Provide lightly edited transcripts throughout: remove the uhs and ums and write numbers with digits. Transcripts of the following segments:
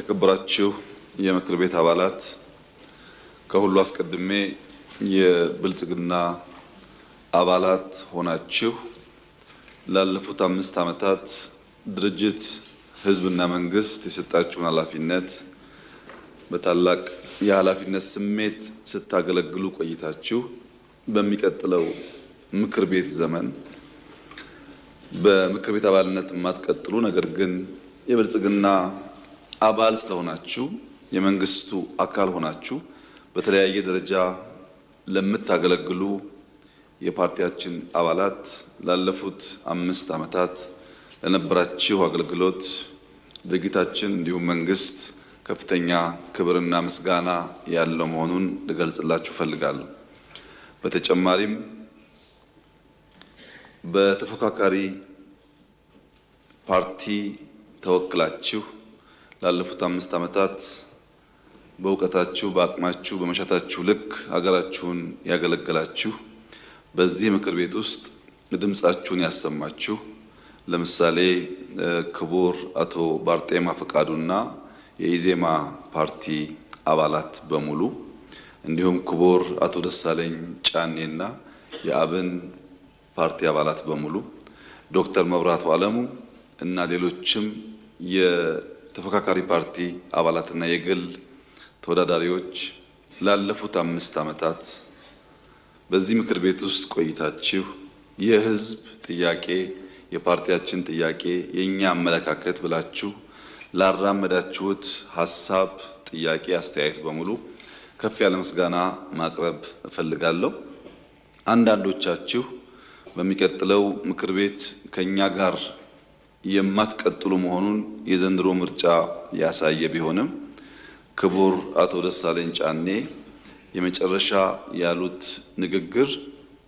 የተከበራችሁ የምክር ቤት አባላት ከሁሉ አስቀድሜ የብልጽግና አባላት ሆናችሁ ላለፉት 5 ዓመታት ድርጅት ህዝብና መንግስት የሰጣችሁን ኃላፊነት በታላቅ የኃላፊነት ስሜት ስታገለግሉ ቆይታችሁ በሚቀጥለው ምክር ቤት ዘመን በምክር ቤት አባልነት የማትቀጥሉ ነገር ግን የብልጽግና አባል ስለሆናችሁ የመንግስቱ አካል ሆናችሁ በተለያየ ደረጃ ለምታገለግሉ የፓርቲያችን አባላት ላለፉት 5 ዓመታት ለነበራችሁ አገልግሎት ድርጅታችን እንዲሁም መንግስት ከፍተኛ ክብርና ምስጋና ያለው መሆኑን ልገልጽላችሁ ፈልጋለሁ። በተጨማሪም በተፎካካሪ ፓርቲ ተወክላችሁ ላለፉት 5 ዓመታት በእውቀታችሁ በአቅማችሁ በመሻታችሁ ልክ ሀገራችሁን ያገለገላችሁ በዚህ ምክር ቤት ውስጥ ድምጻችሁን ያሰማችሁ ለምሳሌ ክቡር አቶ ባርጤማ ፈቃዱና የኢዜማ ፓርቲ አባላት በሙሉ እንዲሁም ክቡር አቶ ደሳለኝ ጫኔና የአብን ፓርቲ አባላት በሙሉ ዶክተር መብራቱ አለሙ እና ሌሎችም የተፎካካሪ ፓርቲ አባላትና የግል ተወዳዳሪዎች ላለፉት 5 ዓመታት በዚህ ምክር ቤት ውስጥ ቆይታችሁ የህዝብ ጥያቄ የፓርቲያችን ጥያቄ የኛ አመለካከት ብላችሁ ላራመዳችሁት ሐሳብ ጥያቄ አስተያየት በሙሉ ከፍ ያለ ምስጋና ማቅረብ እፈልጋለሁ። አንዳንዶቻችሁ በሚቀጥለው ምክር ቤት ከኛ ጋር የማትቀጥሉ መሆኑን የዘንድሮ ምርጫ ያሳየ ቢሆንም ክቡር አቶ ደሳለኝ ጫኔ የመጨረሻ ያሉት ንግግር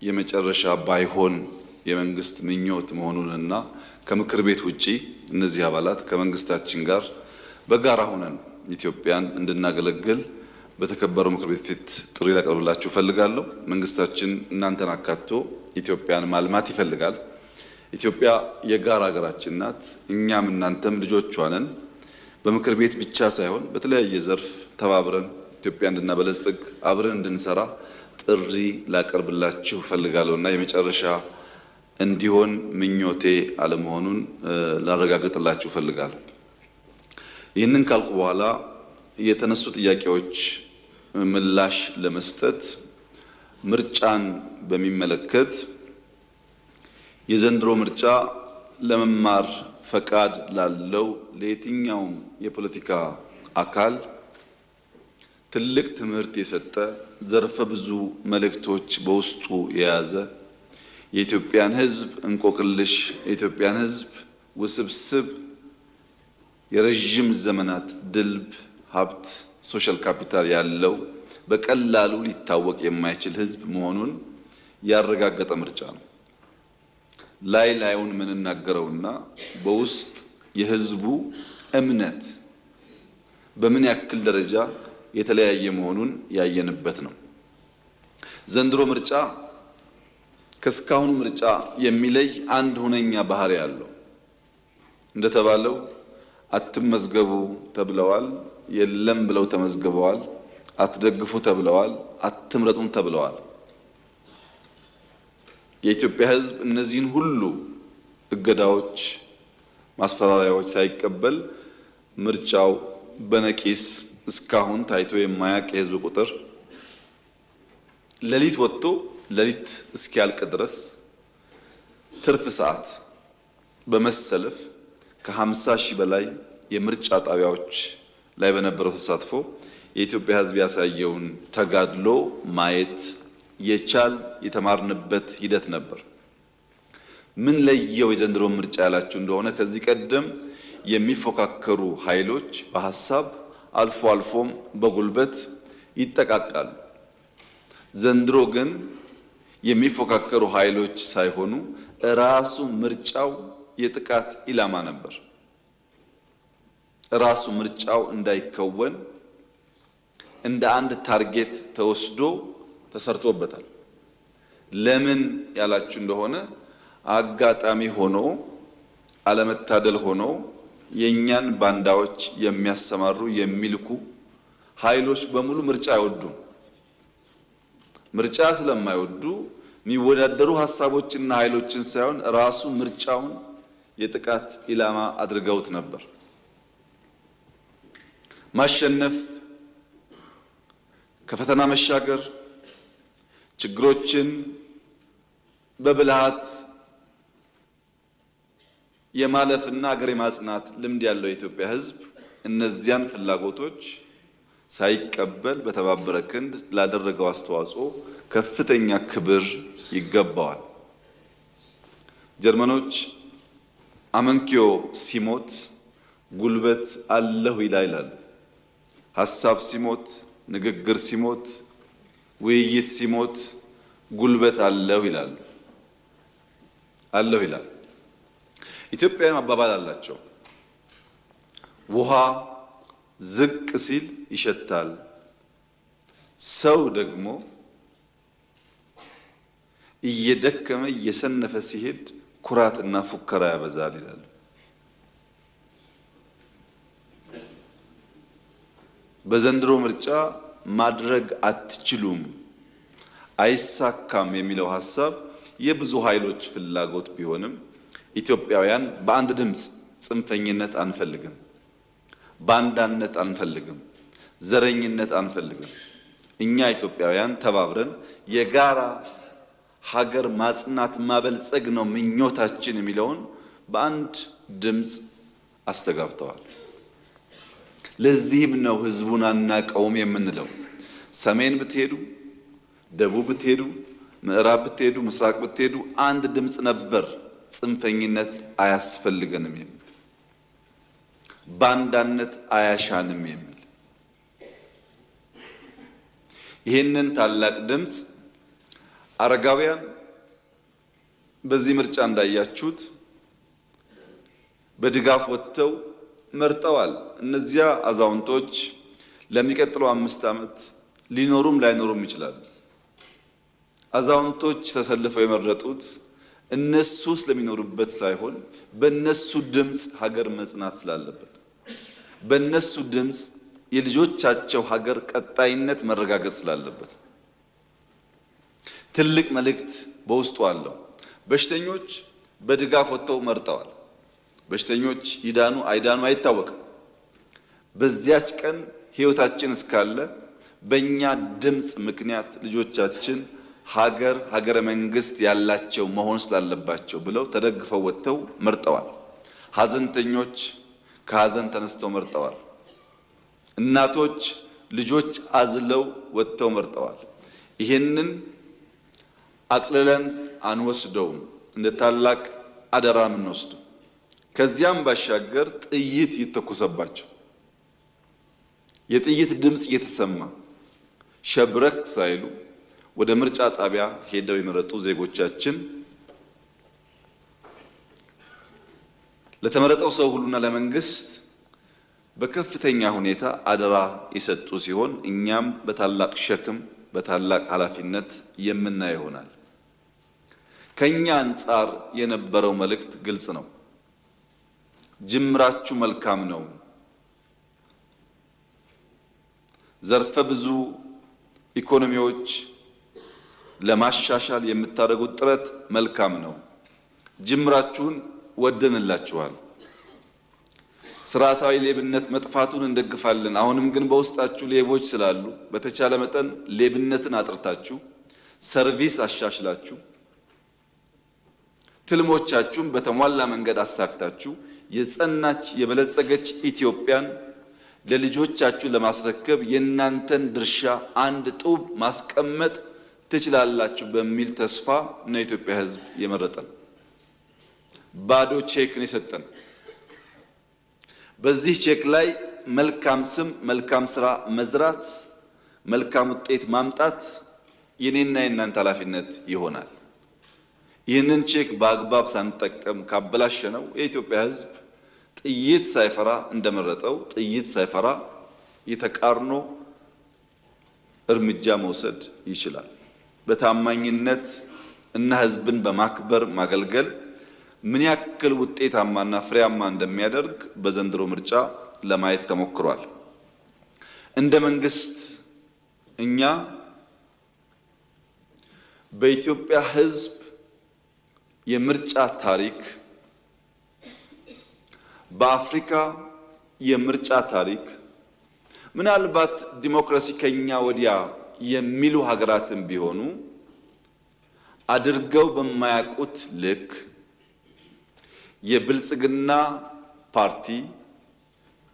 የመጨረሻ ባይሆን የመንግስት ምኞት መሆኑንና ከምክር ቤት ውጪ እነዚህ አባላት ከመንግስታችን ጋር በጋራ ሆነን ኢትዮጵያን እንድናገለግል በተከበረው ምክር ቤት ፊት ጥሪ ላቀርብላችሁ ፈልጋለሁ። መንግስታችን እናንተን አካቶ ኢትዮጵያን ማልማት ይፈልጋል። ኢትዮጵያ የጋራ ሀገራችን ናት። እኛም እናንተም ልጆቿ ነን። በምክር ቤት ብቻ ሳይሆን በተለያየ ዘርፍ ተባብረን ኢትዮጵያ እንድናበለጽግ አብረን እንድንሰራ ጥሪ ላቀርብላችሁ ፈልጋለሁና የመጨረሻ እንዲሆን ምኞቴ አለመሆኑን ላረጋግጥላችሁ ፈልጋለሁ። ይህንን ካልኩ በኋላ የተነሱ ጥያቄዎች ምላሽ ለመስጠት ምርጫን በሚመለከት የዘንድሮ ምርጫ ለመማር ፈቃድ ላለው ለየትኛውም የፖለቲካ አካል ትልቅ ትምህርት የሰጠ ዘርፈ ብዙ መልእክቶች በውስጡ የያዘ የኢትዮጵያን ሕዝብ እንቆቅልሽ የኢትዮጵያን ሕዝብ ውስብስብ የረጅም ዘመናት ድልብ ሀብት ሶሻል ካፒታል ያለው በቀላሉ ሊታወቅ የማይችል ሕዝብ መሆኑን ያረጋገጠ ምርጫ ነው። ላይ ላዩን የምንናገረውና በውስጥ የሕዝቡ እምነት በምን ያክል ደረጃ የተለያየ መሆኑን ያየንበት ነው። ዘንድሮ ምርጫ ከስካሁኑ ምርጫ የሚለይ አንድ ሁነኛ ባህሪ ያለው እንደተባለው አትመዝገቡ ተብለዋል፣ የለም ብለው ተመዝግበዋል፣ አትደግፉ ተብለዋል፣ አትምረጡን ተብለዋል። የኢትዮጵያ ሕዝብ እነዚህን ሁሉ እገዳዎች፣ ማስፈራሪያዎች ሳይቀበል ምርጫው በነቂስ እስካሁን ታይቶ የማያውቅ የሕዝብ ቁጥር ሌሊት ወጥቶ ሌሊት እስኪያልቅ ድረስ ትርፍ ሰዓት በመሰለፍ ከ50 ሺህ በላይ የምርጫ ጣቢያዎች ላይ በነበረው ተሳትፎ የኢትዮጵያ ሕዝብ ያሳየውን ተጋድሎ ማየት የቻል የተማርንበት ሂደት ነበር። ምን ለየው የዘንድሮ ምርጫ ያላችሁ እንደሆነ ከዚህ ቀደም የሚፎካከሩ ኃይሎች በሐሳብ አልፎ አልፎም በጉልበት ይጠቃቃሉ። ዘንድሮ ግን የሚፎካከሩ ኃይሎች ሳይሆኑ ራሱ ምርጫው የጥቃት ኢላማ ነበር። ራሱ ምርጫው እንዳይከወን እንደ አንድ ታርጌት ተወስዶ ተሰርቶበታል። ለምን ያላችሁ እንደሆነ አጋጣሚ ሆኖ አለመታደል ሆኖ የኛን ባንዳዎች የሚያሰማሩ የሚልኩ ኃይሎች በሙሉ ምርጫ አይወዱም። ምርጫ ስለማይወዱ የሚወዳደሩ ሐሳቦችና ኃይሎችን ሳይሆን ራሱ ምርጫውን የጥቃት ኢላማ አድርገውት ነበር። ማሸነፍ፣ ከፈተና መሻገር፣ ችግሮችን በብልሃት የማለፍና አገር የማጽናት ልምድ ያለው የኢትዮጵያ ሕዝብ እነዚያን ፍላጎቶች ሳይቀበል በተባበረ ክንድ ላደረገው አስተዋጽኦ ከፍተኛ ክብር ይገባዋል። ጀርመኖች አመንኪዮ ሲሞት ጉልበት አለሁ ይላሉ። ሐሳብ ሲሞት፣ ንግግር ሲሞት፣ ውይይት ሲሞት ጉልበት አለሁ ይላሉ። ይላል። ኢትዮጵያውያን አባባል አላቸው። ውሃ ዝቅ ሲል ይሸታል፣ ሰው ደግሞ እየደከመ እየሰነፈ ሲሄድ ኩራትና ፉከራ ያበዛል ይላሉ። በዘንድሮ ምርጫ ማድረግ አትችሉም፣ አይሳካም የሚለው ሐሳብ የብዙ ኃይሎች ፍላጎት ቢሆንም ኢትዮጵያውያን በአንድ ድምፅ ጽንፈኝነት አንፈልግም፣ ባንዳነት አንፈልግም፣ ዘረኝነት አንፈልግም። እኛ ኢትዮጵያውያን ተባብረን የጋራ ሀገር ማጽናት ማበልጸግ ነው ምኞታችን የሚለውን በአንድ ድምፅ አስተጋብተዋል። ለዚህም ነው ህዝቡን አናቀውም የምንለው። ሰሜን ብትሄዱ፣ ደቡብ ብትሄዱ፣ ምዕራብ ብትሄዱ፣ ምስራቅ ብትሄዱ አንድ ድምፅ ነበር፣ ጽንፈኝነት አያስፈልገንም የሚል፣ ባንዳነት አያሻንም የሚል። ይህንን ታላቅ ድምፅ አረጋውያን በዚህ ምርጫ እንዳያችሁት በድጋፍ ወጥተው መርጠዋል። እነዚያ አዛውንቶች ለሚቀጥለው 5 ዓመት ሊኖሩም ላይኖሩም ይችላሉ። አዛውንቶች ተሰልፈው የመረጡት እነሱ ስለሚኖሩበት ሳይሆን በእነሱ ድምፅ ሀገር መጽናት ስላለበት፣ በእነሱ ድምፅ የልጆቻቸው ሀገር ቀጣይነት መረጋገጥ ስላለበት ትልቅ መልእክት በውስጡ አለው። በሽተኞች በድጋፍ ወጥተው መርጠዋል። በሽተኞች ይዳኑ አይዳኑ አይታወቅም። በዚያች ቀን ህይወታችን እስካለ በእኛ ድምፅ ምክንያት ልጆቻችን ሀገረ መንግስት ያላቸው መሆን ስላለባቸው ብለው ተደግፈው ወጥተው መርጠዋል። ሀዘንተኞች ከሀዘን ተነስተው መርጠዋል። እናቶች ልጆች አዝለው ወጥተው መርጠዋል። ይሄንን አቅልለን አንወስደውም፣ እንደ ታላቅ አደራ የምንወስደው። ከዚያም ባሻገር ጥይት ይተኮሰባቸው፣ የጥይት ድምፅ እየተሰማ ሸብረክ ሳይሉ ወደ ምርጫ ጣቢያ ሄደው የመረጡ ዜጎቻችን ለተመረጠው ሰው ሁሉና ለመንግስት በከፍተኛ ሁኔታ አደራ የሰጡ ሲሆን እኛም በታላቅ ሸክም በታላቅ ኃላፊነት የምናየው ይሆናል። ከኛ አንጻር የነበረው መልእክት ግልጽ ነው። ጅምራችሁ መልካም ነው። ዘርፈ ብዙ ኢኮኖሚዎች ለማሻሻል የምታደርጉት ጥረት መልካም ነው። ጅምራችሁን ወደንላችኋል። ስርዓታዊ ሌብነት መጥፋቱን እንደግፋለን። አሁንም ግን በውስጣችሁ ሌቦች ስላሉ በተቻለ መጠን ሌብነትን አጥርታችሁ ሰርቪስ አሻሽላችሁ ትልሞቻችሁን በተሟላ መንገድ አሳክታችሁ የጸናች የበለጸገች ኢትዮጵያን ለልጆቻችሁ ለማስረከብ የእናንተን ድርሻ አንድ ጡብ ማስቀመጥ ትችላላችሁ በሚል ተስፋ ነው የኢትዮጵያ ሕዝብ የመረጠን። ባዶ ቼክን የሰጠን። በዚህ ቼክ ላይ መልካም ስም፣ መልካም ስራ መዝራት፣ መልካም ውጤት ማምጣት የኔና የእናንተ ኃላፊነት ይሆናል። ይህንን ቼክ በአግባብ ሳንጠቀም ካበላሸነው የኢትዮጵያ ሕዝብ ጥይት ሳይፈራ እንደመረጠው ጥይት ሳይፈራ የተቃርኖ እርምጃ መውሰድ ይችላል። በታማኝነት እና ሕዝብን በማክበር ማገልገል ምን ያክል ውጤታማና ፍሬያማ እንደሚያደርግ በዘንድሮ ምርጫ ለማየት ተሞክሯል። እንደ መንግስት እኛ በኢትዮጵያ ሕዝብ የምርጫ ታሪክ በአፍሪካ የምርጫ ታሪክ ምናልባት ዲሞክራሲ ከኛ ወዲያ የሚሉ ሀገራትም ቢሆኑ አድርገው በማያውቁት ልክ የብልጽግና ፓርቲ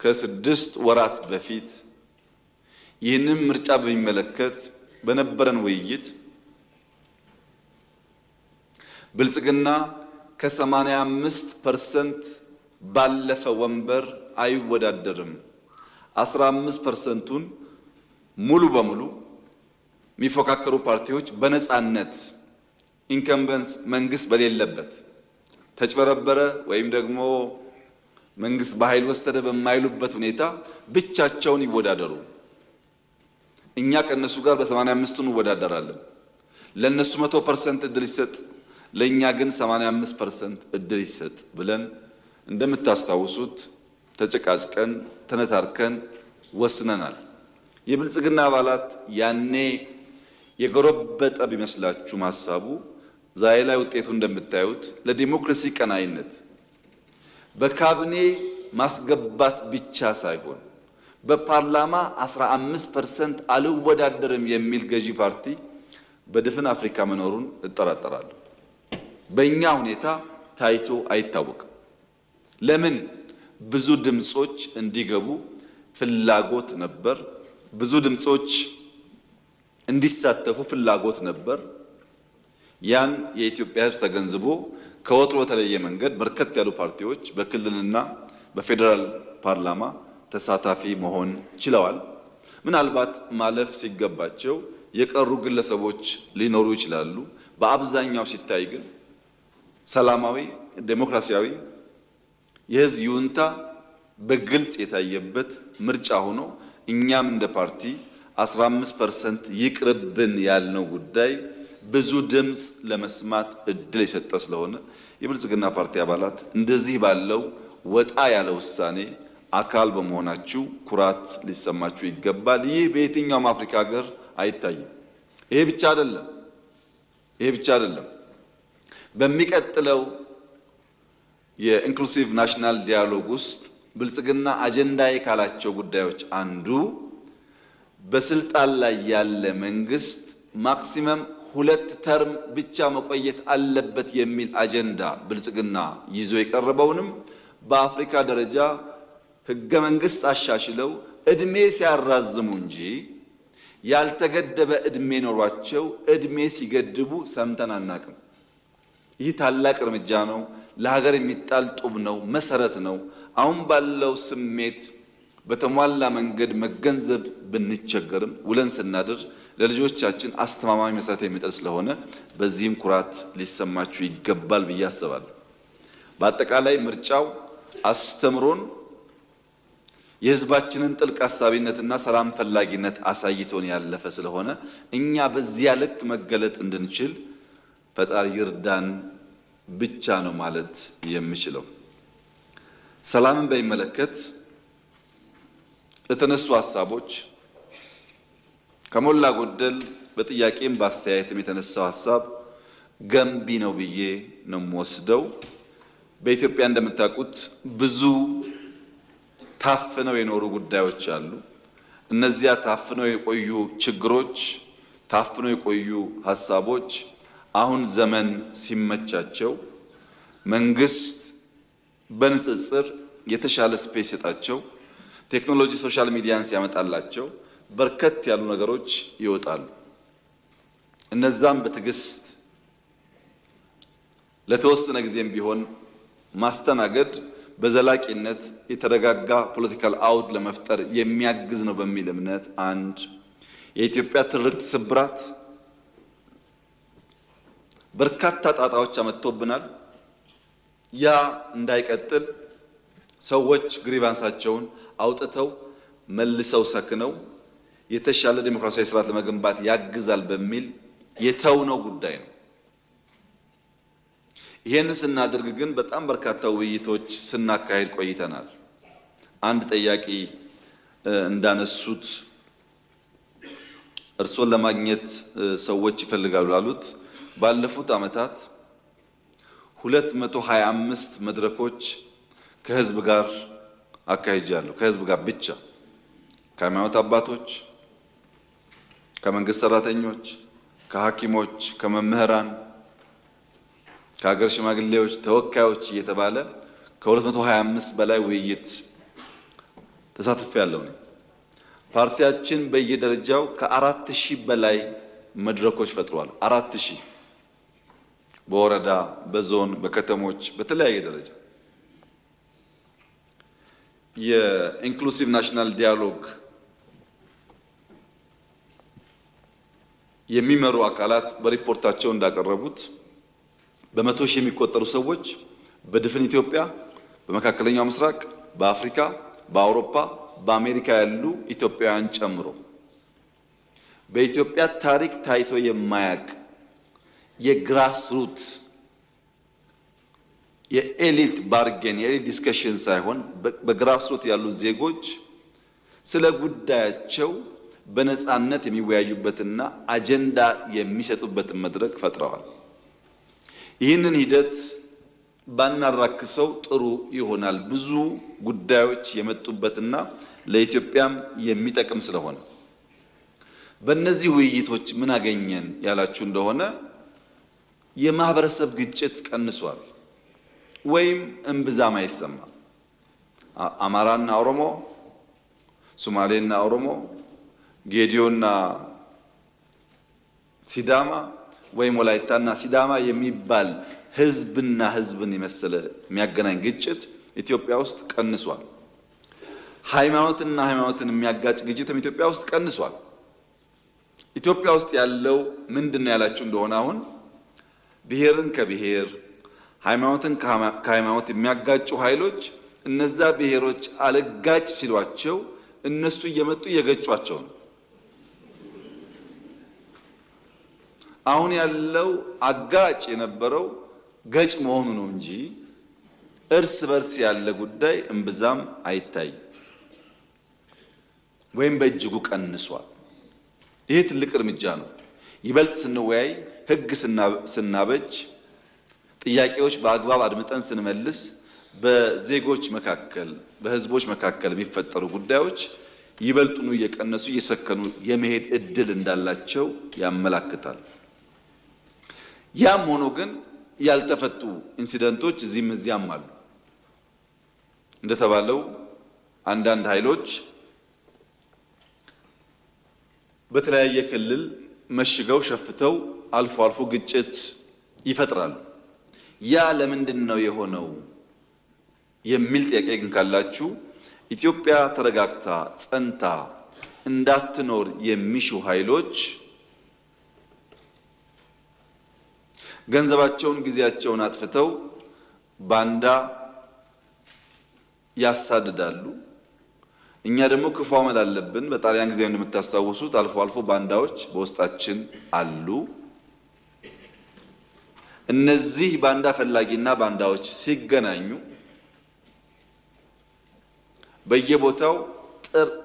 ከ6 ወራት በፊት ይህንን ምርጫ በሚመለከት በነበረን ውይይት ብልጽግና ከ85% ባለፈ ወንበር አይወዳደርም፣ 15%ቱን ሙሉ በሙሉ የሚፎካከሩ ፓርቲዎች በነፃነት ኢንከምበንስ መንግስት በሌለበት ተጭበረበረ ወይም ደግሞ መንግስት በኃይል ወሰደ በማይሉበት ሁኔታ ብቻቸውን ይወዳደሩ። እኛ ከነሱ ጋር በ85ቱ እንወዳደራለን። ለነሱ 100% እድል ይሰጥ፣ ለኛ ግን 85% እድል ይሰጥ ብለን እንደምታስታውሱት ተጨቃጭቀን ተነታርከን ወስነናል። የብልጽግና አባላት ያኔ የጎረበጠ ቢመስላችሁ ሐሳቡ ዛሬ ላይ ውጤቱ እንደምታዩት ለዲሞክራሲ ቀናይነት በካቢኔ ማስገባት ብቻ ሳይሆን በፓርላማ 15% አልወዳደርም የሚል ገዢ ፓርቲ በድፍን አፍሪካ መኖሩን እጠራጠራለሁ። በእኛ ሁኔታ ታይቶ አይታወቅም። ለምን? ብዙ ድምጾች እንዲገቡ ፍላጎት ነበር። ብዙ ድምጾች እንዲሳተፉ ፍላጎት ነበር። ያን የኢትዮጵያ ሕዝብ ተገንዝቦ ከወትሮ በተለየ መንገድ በርከት ያሉ ፓርቲዎች በክልልና በፌዴራል ፓርላማ ተሳታፊ መሆን ችለዋል። ምናልባት ማለፍ ሲገባቸው የቀሩ ግለሰቦች ሊኖሩ ይችላሉ። በአብዛኛው ሲታይ ግን ሰላማዊ ዴሞክራሲያዊ የህዝብ ይሁንታ በግልጽ የታየበት ምርጫ ሆኖ እኛም እንደ ፓርቲ 15% ይቅርብን ያልነው ጉዳይ ብዙ ድምጽ ለመስማት እድል የሰጠ ስለሆነ የብልጽግና ፓርቲ አባላት እንደዚህ ባለው ወጣ ያለ ውሳኔ አካል በመሆናችሁ ኩራት ሊሰማችሁ ይገባል። ይህ በየትኛውም አፍሪካ ሀገር አይታይም። ይሄ ብቻ አይደለም። በሚቀጥለው የኢንክሉሲቭ ናሽናል ዲያሎግ ውስጥ ብልጽግና አጀንዳዬ ካላቸው ጉዳዮች አንዱ በስልጣን ላይ ያለ መንግስት ማክሲመም 2 ተርም ብቻ መቆየት አለበት የሚል አጀንዳ ብልጽግና ይዞ የቀረበውንም በአፍሪካ ደረጃ ህገ መንግስት አሻሽለው እድሜ ሲያራዝሙ እንጂ ያልተገደበ እድሜ ኖሯቸው እድሜ ሲገድቡ ሰምተን አናቅም። ይህ ታላቅ እርምጃ ነው። ለሀገር የሚጣል ጡብ ነው፣ መሰረት ነው። አሁን ባለው ስሜት በተሟላ መንገድ መገንዘብ ብንቸገርም ውለን ስናድር ለልጆቻችን አስተማማኝ መሰረት የሚጥል ስለሆነ በዚህም ኩራት ሊሰማችሁ ይገባል ብዬ አስባለሁ። በአጠቃላይ ምርጫው አስተምሮን የህዝባችንን ጥልቅ አሳቢነትና ሰላም ፈላጊነት አሳይቶን ያለፈ ስለሆነ እኛ በዚያ ልክ መገለጥ እንድንችል ፈጣሪ ይርዳን ብቻ ነው ማለት የምችለው። ሰላምን በሚመለከት ለተነሱ ሐሳቦች ከሞላ ጎደል በጥያቄም በአስተያየትም የተነሳው ሐሳብ ገንቢ ነው ብዬ ነው የምወስደው። በኢትዮጵያ እንደምታውቁት ብዙ ታፍነው የኖሩ ጉዳዮች አሉ። እነዚያ ታፍነው የቆዩ ችግሮች፣ ታፍነው የቆዩ ሐሳቦች አሁን ዘመን ሲመቻቸው መንግስት በንጽጽር የተሻለ ስፔስ የጣቸው ቴክኖሎጂ ሶሻል ሚዲያን ሲያመጣላቸው በርከት ያሉ ነገሮች ይወጣሉ። እነዛም በትዕግስት ለተወሰነ ጊዜም ቢሆን ማስተናገድ በዘላቂነት የተረጋጋ ፖለቲካል አውድ ለመፍጠር የሚያግዝ ነው በሚል እምነት አንድ የኢትዮጵያ ትርክት ስብራት በርካታ ጣጣዎች አመጥቶብናል። ያ እንዳይቀጥል ሰዎች ግሪቫንሳቸውን አውጥተው መልሰው ሰክነው የተሻለ ዲሞክራሲያዊ ስርዓት ለመገንባት ያግዛል በሚል የተውነው ጉዳይ ነው። ይህን ስናደርግ ግን በጣም በርካታ ውይይቶች ስናካሄድ ቆይተናል። አንድ ጠያቂ እንዳነሱት እርሶን ለማግኘት ሰዎች ይፈልጋሉ አሉት። ባለፉት ዓመታት 225 መድረኮች ከህዝብ ጋር አካሂጃለሁ። ከህዝብ ጋር ብቻ ከሃይማኖት አባቶች፣ ከመንግስት ሰራተኞች፣ ከሐኪሞች፣ ከመምህራን፣ ከሀገር ሽማግሌዎች፣ ተወካዮች እየተባለ ከ225 በላይ ውይይት ተሳትፌያለሁ። ፓርቲያችን በየደረጃው ከ4000 በላይ መድረኮች ፈጥሯል። 4000 በወረዳ፣ በዞን፣ በከተሞች በተለያየ ደረጃ የኢንክሉሲቭ ናሽናል ዲያሎግ የሚመሩ አካላት በሪፖርታቸው እንዳቀረቡት በመቶ ሺህ የሚቆጠሩ ሰዎች በድፍን ኢትዮጵያ፣ በመካከለኛው ምስራቅ፣ በአፍሪካ፣ በአውሮፓ፣ በአሜሪካ ያሉ ኢትዮጵያውያን ጨምሮ በኢትዮጵያ ታሪክ ታይቶ የማያቅ የግራስ ሩት የኤሊት ባርጌን የኤሊት ዲስከሽን ሳይሆን በግራስ ሩት ያሉ ዜጎች ስለ ጉዳያቸው በነፃነት የሚወያዩበትና አጀንዳ የሚሰጡበትን መድረክ ፈጥረዋል። ይህንን ሂደት ባናራክሰው ጥሩ ይሆናል። ብዙ ጉዳዮች የመጡበትና ለኢትዮጵያም የሚጠቅም ስለሆነ በእነዚህ ውይይቶች ምን አገኘን ያላችሁ እንደሆነ የማህበረሰብ ግጭት ቀንሷል ወይም እምብዛም አይሰማም። አማራና ኦሮሞ፣ ሶማሌና ኦሮሞ፣ ጌዲዮና ሲዳማ ወይም ወላይታና ሲዳማ የሚባል ህዝብና ህዝብን የመሰለ የሚያገናኝ ግጭት ኢትዮጵያ ውስጥ ቀንሷል። ሃይማኖትና ሃይማኖትን የሚያጋጭ ግጭትም ኢትዮጵያ ውስጥ ቀንሷል። ኢትዮጵያ ውስጥ ያለው ምንድነው ያላችሁ እንደሆነ አሁን ብሔርን ከብሔር ሃይማኖትን ከሃይማኖት የሚያጋጩ ኃይሎች እነዛ ብሔሮች አለጋጭ ሲሏቸው እነሱ እየመጡ እየገጯቸው ነው። አሁን ያለው አጋጭ የነበረው ገጭ መሆኑ ነው እንጂ እርስ በርስ ያለ ጉዳይ እምብዛም አይታይም ወይም በእጅጉ ቀንሷል። ይሄ ትልቅ እርምጃ ነው። ይበልጥ ስንወያይ፣ ህግ ስናበጅ፣ ጥያቄዎች በአግባብ አድምጠን ስንመልስ በዜጎች መካከል በህዝቦች መካከል የሚፈጠሩ ጉዳዮች ይበልጡኑ እየቀነሱ እየሰከኑ የመሄድ እድል እንዳላቸው ያመላክታል። ያም ሆኖ ግን ያልተፈቱ ኢንሲደንቶች እዚህም እዚያም አሉ። እንደተባለው አንዳንድ ኃይሎች በተለያየ ክልል መሽገው ሸፍተው አልፎ አልፎ ግጭት ይፈጥራሉ። ያ ለምንድን ነው የሆነው የሚል ጥያቄ ግን ካላችሁ ኢትዮጵያ ተረጋግታ ጸንታ እንዳትኖር የሚሹ ኃይሎች ገንዘባቸውን፣ ጊዜያቸውን አጥፍተው ባንዳ ያሳድዳሉ። እኛ ደግሞ ክፉ አመል አለብን። በጣሊያን ጊዜ እንደምታስታውሱት አልፎ አልፎ ባንዳዎች በውስጣችን አሉ። እነዚህ ባንዳ ፈላጊና ባንዳዎች ሲገናኙ በየቦታው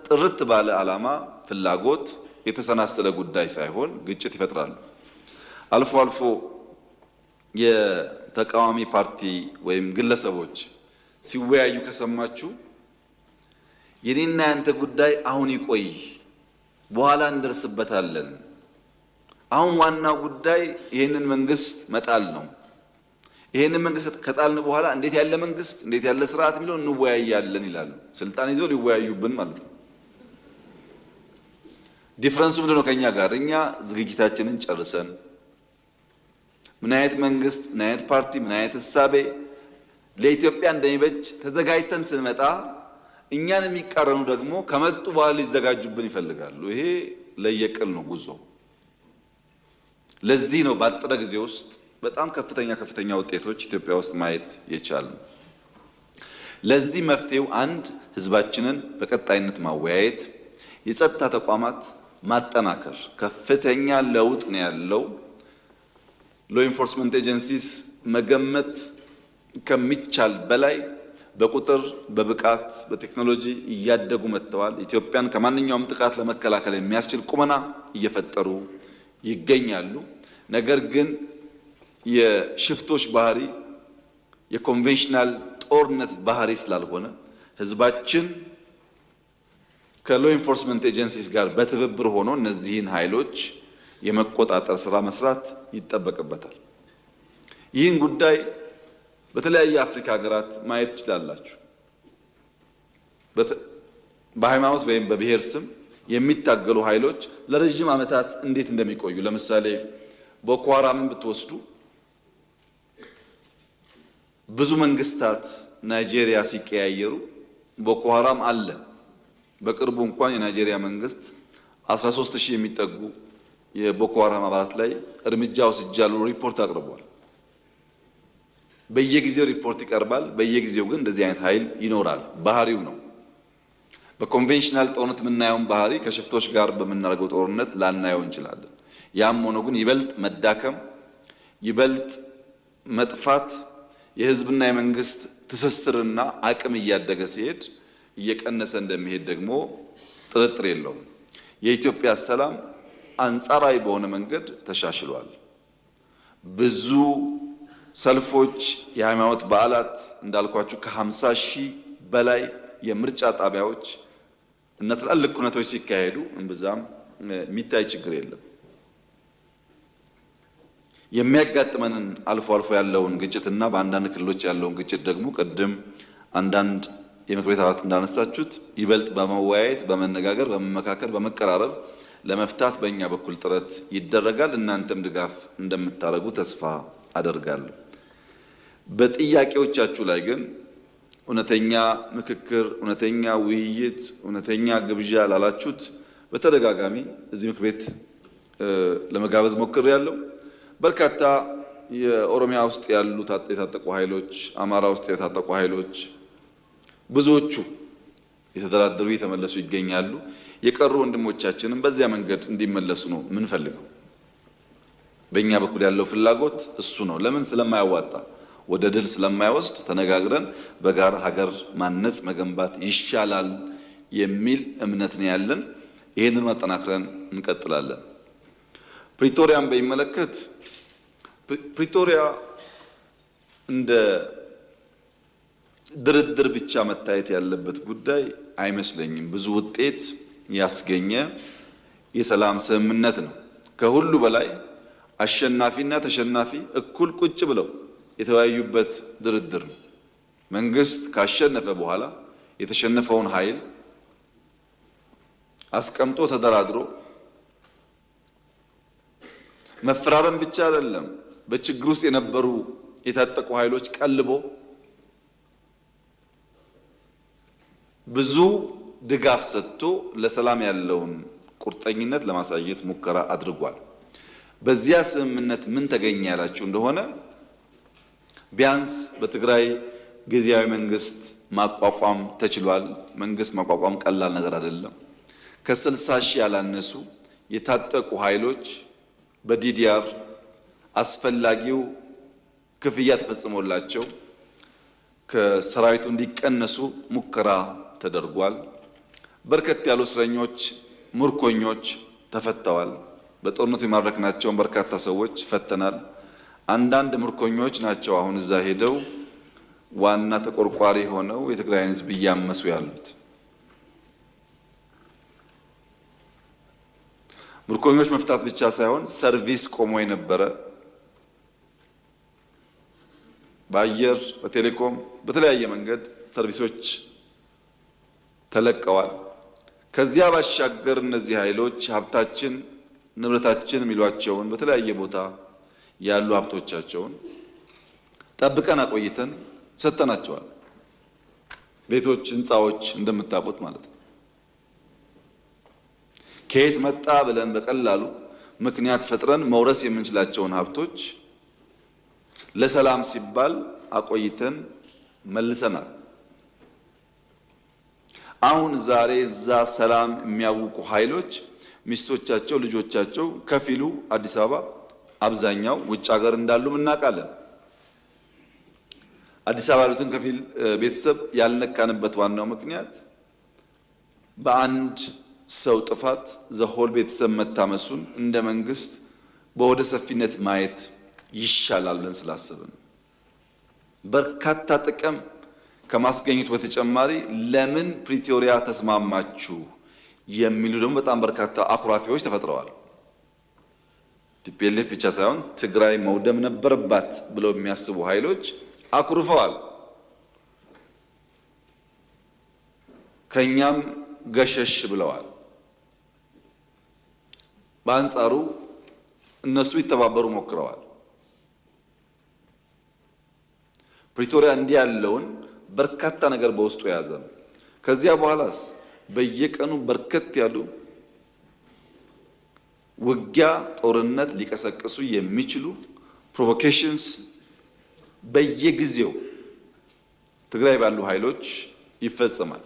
ጥርት ባለ ዓላማ፣ ፍላጎት የተሰናሰለ ጉዳይ ሳይሆን ግጭት ይፈጥራሉ። አልፎ አልፎ የተቃዋሚ ፓርቲ ወይም ግለሰቦች ሲወያዩ ከሰማችሁ የኔና ያንተ ጉዳይ አሁን ይቆይ፣ በኋላ እንደርስበታለን፣ አሁን ዋናው ጉዳይ ይሄንን መንግስት መጣል ነው፣ ይሄንን መንግስት ከጣልን በኋላ እንዴት ያለ መንግስት እንዴት ያለ ስርዓት የሚለው እንወያያለን ይላሉ። ስልጣን ይዘው ሊወያዩብን ማለት ነው። ዲፍረንሱ ምንድነው? ከኛ ጋር እኛ ዝግጅታችንን ጨርሰን ምን አይነት መንግስት፣ ምን አይነት ፓርቲ፣ ምን አይነት እሳቤ ለኢትዮጵያ እንደሚበጅ ተዘጋጅተን ስንመጣ እኛን የሚቃረኑ ደግሞ ከመጡ በኋላ ሊዘጋጁብን ይፈልጋሉ። ይሄ ለየቅል ነው ጉዞ። ለዚህ ነው ባጠረ ጊዜ ውስጥ በጣም ከፍተኛ ውጤቶች ኢትዮጵያ ውስጥ ማየት የቻልነው። ለዚህ መፍትሄው አንድ ህዝባችንን በቀጣይነት ማወያየት፣ የጸጥታ ተቋማት ማጠናከር። ከፍተኛ ለውጥ ነው ያለው። ሎ ኢንፎርስመንት ኤጀንሲስ መገመት ከሚቻል በላይ በቁጥር በብቃት በቴክኖሎጂ እያደጉ መጥተዋል። ኢትዮጵያን ከማንኛውም ጥቃት ለመከላከል የሚያስችል ቁመና እየፈጠሩ ይገኛሉ። ነገር ግን የሽፍቶች ባህሪ የኮንቬንሽናል ጦርነት ባህሪ ስላልሆነ ህዝባችን ከሎ ኢንፎርስመንት ኤጀንሲስ ጋር በትብብር ሆኖ እነዚህን ኃይሎች የመቆጣጠር ስራ መስራት ይጠበቅበታል። ይህን ጉዳይ በተለያየ አፍሪካ ሀገራት ማየት ትችላላችሁ። በሃይማኖት ወይም በብሔር ስም የሚታገሉ ኃይሎች ለረጅም ዓመታት እንዴት እንደሚቆዩ ለምሳሌ ቦኮ ሃራምን ብትወስዱ ብዙ መንግስታት ናይጄሪያ ሲቀያየሩ ቦኮ ሃራም አለ። በቅርቡ እንኳን የናይጄሪያ መንግስት 13000 የሚጠጉ የቦኮ ሃራም አባላት ላይ እርምጃ ወስጃለሁ ሪፖርት አቅርቧል። በየጊዜው ሪፖርት ይቀርባል። በየጊዜው ግን እንደዚህ አይነት ኃይል ይኖራል። ባህሪው ነው። በኮንቬንሽናል ጦርነት የምናየውን ባህሪ ከሽፍቶች ጋር በምናደርገው ጦርነት ላናየው እንችላለን። ያም ሆኖ ግን ይበልጥ መዳከም፣ ይበልጥ መጥፋት፣ የህዝብና የመንግስት ትስስርና አቅም እያደገ ሲሄድ እየቀነሰ እንደሚሄድ ደግሞ ጥርጥር የለውም። የኢትዮጵያ ሰላም አንጻራዊ በሆነ መንገድ ተሻሽሏል። ብዙ ሰልፎች፣ የሃይማኖት በዓላት እንዳልኳችሁ ከ50,000 በላይ የምርጫ ጣቢያዎች እና ትላልቅ ኩነቶች ሲካሄዱ እንብዛም የሚታይ ችግር የለም። የሚያጋጥመንን አልፎ አልፎ ያለውን ግጭትና በአንዳንድ ክልሎች ያለውን ግጭት ደግሞ ቅድም አንዳንድ የምክር ቤት አባላት እንዳነሳችሁት ይበልጥ በመወያየት በመነጋገር በመመካከር በመቀራረብ ለመፍታት በእኛ በኩል ጥረት ይደረጋል። እናንተም ድጋፍ እንደምታደርጉ ተስፋ አደርጋለሁ። በጥያቄዎቻችሁ ላይ ግን እውነተኛ ምክክር፣ እውነተኛ ውይይት፣ እውነተኛ ግብዣ ላላችሁት በተደጋጋሚ እዚህ ምክር ቤት ለመጋበዝ ሞክሬያለሁ። በርካታ የኦሮሚያ ውስጥ ያሉ የታጠቁ ኃይሎች፣ አማራ ውስጥ የታጠቁ ኃይሎች ብዙዎቹ የተደራደሩ የተመለሱ ይገኛሉ። የቀሩ ወንድሞቻችንም በዚያ መንገድ እንዲመለሱ ነው የምንፈልገው። በእኛ በኩል ያለው ፍላጎት እሱ ነው። ለምን? ስለማያዋጣ ወደ ድል ስለማይወስድ ተነጋግረን በጋራ ሀገር ማነጽ መገንባት ይሻላል የሚል እምነት ነው ያለን። ይህንን ማጠናክረን እንቀጥላለን። ፕሪቶሪያን በሚመለከት ፕሪቶሪያ እንደ ድርድር ብቻ መታየት ያለበት ጉዳይ አይመስለኝም። ብዙ ውጤት ያስገኘ የሰላም ስምምነት ነው። ከሁሉ በላይ አሸናፊና ተሸናፊ እኩል ቁጭ ብለው የተወያዩበት ድርድር ነው። መንግስት ካሸነፈ በኋላ የተሸነፈውን ኃይል አስቀምጦ ተደራድሮ መፈራረም ብቻ አይደለም፣ በችግር ውስጥ የነበሩ የታጠቁ ኃይሎች ቀልቦ ብዙ ድጋፍ ሰጥቶ ለሰላም ያለውን ቁርጠኝነት ለማሳየት ሙከራ አድርጓል። በዚያ ስምምነት ምን ተገኘ ያላችሁ እንደሆነ ቢያንስ በትግራይ ጊዜያዊ መንግስት ማቋቋም ተችሏል። መንግስት ማቋቋም ቀላል ነገር አይደለም። ከ60,000 ያላነሱ የታጠቁ ኃይሎች በዲዲአር አስፈላጊው ክፍያ ተፈጽሞላቸው ከሰራዊቱ እንዲቀነሱ ሙከራ ተደርጓል። በርከት ያሉ እስረኞች፣ ምርኮኞች ተፈተዋል። በጦርነቱ የማረክናቸውን በርካታ ሰዎች ፈተናል። አንዳንድ ምርኮኞች ናቸው አሁን እዛ ሄደው ዋና ተቆርቋሪ ሆነው የትግራይን ህዝብ እያመሱ ያሉት። ምርኮኞች መፍታት ብቻ ሳይሆን ሰርቪስ ቆሞ የነበረ በአየር በቴሌኮም በተለያየ መንገድ ሰርቪሶች ተለቀዋል። ከዚያ ባሻገር እነዚህ ኃይሎች ሀብታችን ንብረታችን የሚሏቸውን በተለያየ ቦታ ያሉ ሀብቶቻቸውን ጠብቀን አቆይተን ሰጥተናቸዋል። ቤቶች፣ ህንፃዎች እንደምታውቁት ማለት ነው። ከየት መጣ ብለን በቀላሉ ምክንያት ፈጥረን መውረስ የምንችላቸውን ሀብቶች ለሰላም ሲባል አቆይተን መልሰናል። አሁን ዛሬ እዛ ሰላም የሚያውቁ ኃይሎች ሚስቶቻቸው፣ ልጆቻቸው ከፊሉ አዲስ አበባ አብዛኛው ውጭ ሀገር እንዳሉ እናውቃለን። አዲስ አበባ ያሉትን ከፊል ቤተሰብ ያልነካንበት ዋናው ምክንያት በአንድ ሰው ጥፋት ዘሆል ቤተሰብ መታመሱን እንደ መንግስት በወደ ሰፊነት ማየት ይሻላል ብለን ስላሰብን በርካታ ጥቅም ከማስገኘቱ በተጨማሪ ለምን ፕሪቶሪያ ተስማማችሁ የሚሉ ደግሞ በጣም በርካታ አኩራፊዎች ተፈጥረዋል። ቲፒኤልኤፍ ብቻ ሳይሆን ትግራይ መውደም ነበረባት ብለው የሚያስቡ ኃይሎች አኩርፈዋል። ከኛም ገሸሽ ብለዋል። በአንጻሩ እነሱ ይተባበሩ ሞክረዋል። ፕሪቶሪያ እንዲህ ያለውን በርካታ ነገር በውስጡ የያዘ ነው። ከዚያ በኋላስ በየቀኑ በርከት ያሉ ውጊያ፣ ጦርነት ሊቀሰቅሱ የሚችሉ ፕሮቮኬሽንስ በየጊዜው ትግራይ ባሉ ኃይሎች ይፈጸማል።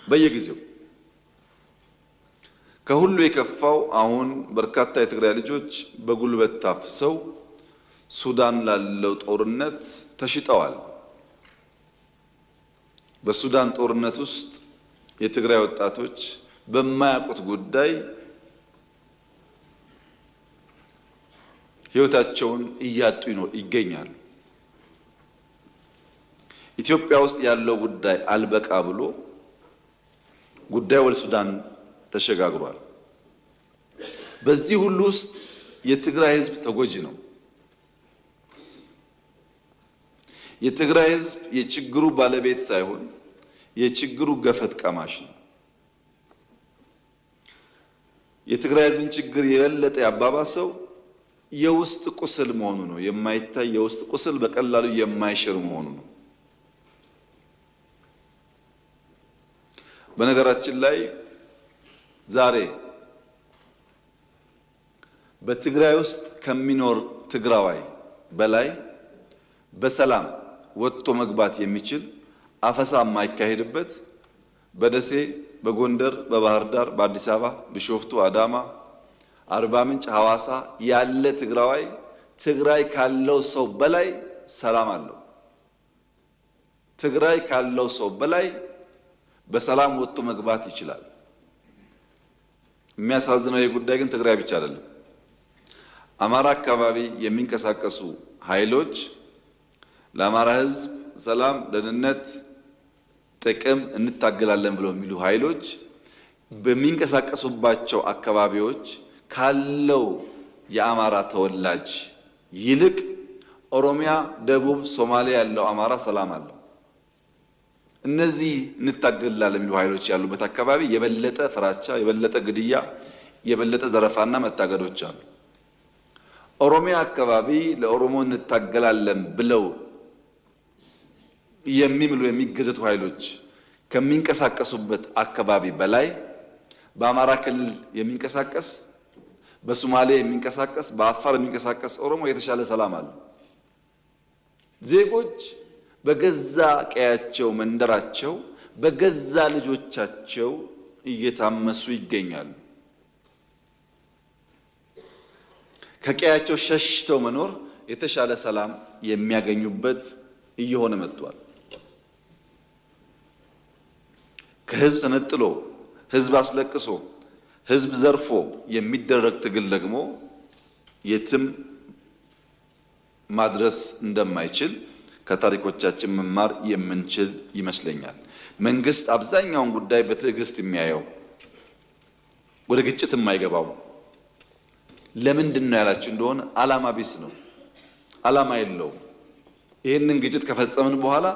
በየጊዜው ከሁሉ የከፋው አሁን በርካታ የትግራይ ልጆች በጉልበት ታፍሰው ሱዳን ላለው ጦርነት ተሽጠዋል። በሱዳን ጦርነት ውስጥ የትግራይ ወጣቶች በማያውቁት ጉዳይ ሕይወታቸውን እያጡ ይገኛሉ። ኢትዮጵያ ውስጥ ያለው ጉዳይ አልበቃ ብሎ ጉዳይ ወደ ሱዳን ተሸጋግሯል። በዚህ ሁሉ ውስጥ የትግራይ ሕዝብ ተጎጂ ነው። የትግራይ ሕዝብ የችግሩ ባለቤት ሳይሆን የችግሩ ገፈት ቀማሽ ነው። የትግራይ ሕዝብን ችግር የበለጠ ያባባሰው የውስጥ ቁስል መሆኑ ነው። የማይታይ የውስጥ ቁስል በቀላሉ የማይሽር መሆኑ ነው። በነገራችን ላይ ዛሬ በትግራይ ውስጥ ከሚኖር ትግራዋይ በላይ በሰላም ወጥቶ መግባት የሚችል አፈሳ የማይካሄድበት በደሴ፣ በጎንደር፣ በባህር ዳር፣ በአዲስ አበባ፣ ቢሾፍቱ፣ አዳማ፣ አርባ ምንጭ፣ ሐዋሳ ያለ ትግራዋይ ትግራይ ካለው ሰው በላይ ሰላም አለው። ትግራይ ካለው ሰው በላይ በሰላም ወጥቶ መግባት ይችላል። የሚያሳዝነው የጉዳይ ግን ትግራይ ብቻ አይደለም። አማራ አካባቢ የሚንቀሳቀሱ ኃይሎች ለአማራ ሕዝብ ሰላም፣ ደህንነት፣ ጥቅም እንታገላለን ብለው የሚሉ ኃይሎች በሚንቀሳቀሱባቸው አካባቢዎች ካለው የአማራ ተወላጅ ይልቅ ኦሮሚያ፣ ደቡብ፣ ሶማሊያ ያለው አማራ ሰላም አለው። እነዚህ እንታገላለን የሚሉ ኃይሎች ያሉበት አካባቢ የበለጠ ፍራቻ፣ የበለጠ ግድያ፣ የበለጠ ዘረፋና መታገዶች አሉ። ኦሮሚያ አካባቢ ለኦሮሞ እንታገላለን ብለው የሚምሉ የሚገዘቱ ኃይሎች ከሚንቀሳቀሱበት አካባቢ በላይ በአማራ ክልል የሚንቀሳቀስ፣ በሶማሌ የሚንቀሳቀስ፣ በአፋር የሚንቀሳቀስ ኦሮሞ የተሻለ ሰላም አለ። ዜጎች በገዛ ቀያቸው መንደራቸው በገዛ ልጆቻቸው እየታመሱ ይገኛሉ። ከቀያቸው ሸሽተው መኖር የተሻለ ሰላም የሚያገኙበት እየሆነ መጥቷል። ከህዝብ ተነጥሎ ህዝብ አስለቅሶ ህዝብ ዘርፎ የሚደረግ ትግል ደግሞ የትም ማድረስ እንደማይችል ከታሪኮቻችን መማር የምንችል ይመስለኛል። መንግስት አብዛኛውን ጉዳይ በትዕግስት የሚያየው ወደ ግጭት የማይገባው ለምንድን ነው ያላችሁ እንደሆነ ዓላማ ቢስ ነው። ዓላማ የለውም። ይህንን ግጭት ከፈጸምን በኋላ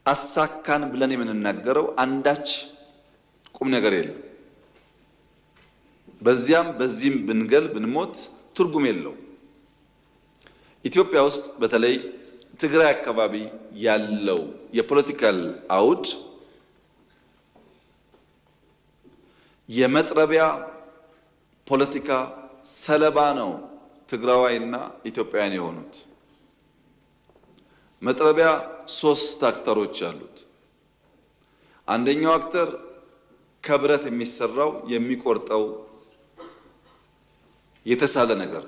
አሳካን ብለን የምንናገረው አንዳች ቁም ነገር የለም። በዚያም በዚህም ብንገል ብንሞት ትርጉም የለው። ኢትዮጵያ ውስጥ በተለይ ትግራይ አካባቢ ያለው የፖለቲካል አውድ የመጥረቢያ ፖለቲካ ሰለባ ነው። ትግራዋይና ኢትዮጵያውያን የሆኑት መጥረቢያ ሶስት አክተሮች አሉት። አንደኛው አክተር ከብረት የሚሰራው የሚቆርጠው የተሳለ ነገር።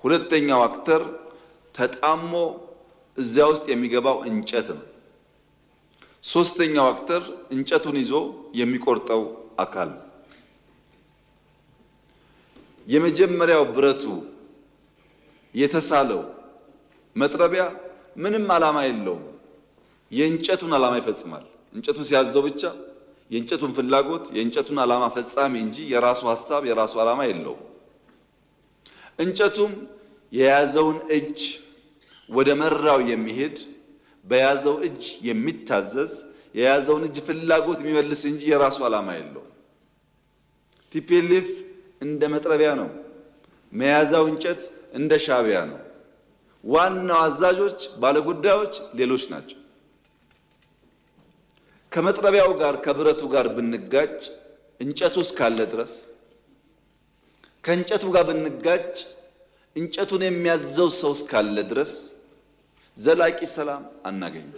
ሁለተኛው አክተር ተጣሞ እዚያ ውስጥ የሚገባው እንጨት ነው። ሶስተኛው አክተር እንጨቱን ይዞ የሚቆርጠው አካል ነው። የመጀመሪያው ብረቱ የተሳለው መጥረቢያ ምንም ዓላማ የለውም። የእንጨቱን ዓላማ ይፈጽማል። እንጨቱን ሲያዘው ብቻ የእንጨቱን ፍላጎት የእንጨቱን ዓላማ ፈጻሚ እንጂ የራሱ ሐሳብ የራሱ ዓላማ የለውም። እንጨቱም የያዘውን እጅ ወደ መራው የሚሄድ በያዘው እጅ የሚታዘዝ የያዘውን እጅ ፍላጎት የሚመልስ እንጂ የራሱ ዓላማ የለውም። ቲፒኤልኤፍ እንደ መጥረቢያ ነው። መያዛው እንጨት እንደ ሻዕቢያ ነው። ዋናው አዛዦች ባለጉዳዮች ሌሎች ናቸው። ከመጥረቢያው ጋር ከብረቱ ጋር ብንጋጭ እንጨቱ እስካለ ድረስ ከእንጨቱ ጋር ብንጋጭ እንጨቱን የሚያዘው ሰው እስካለ ድረስ ዘላቂ ሰላም አናገኝም።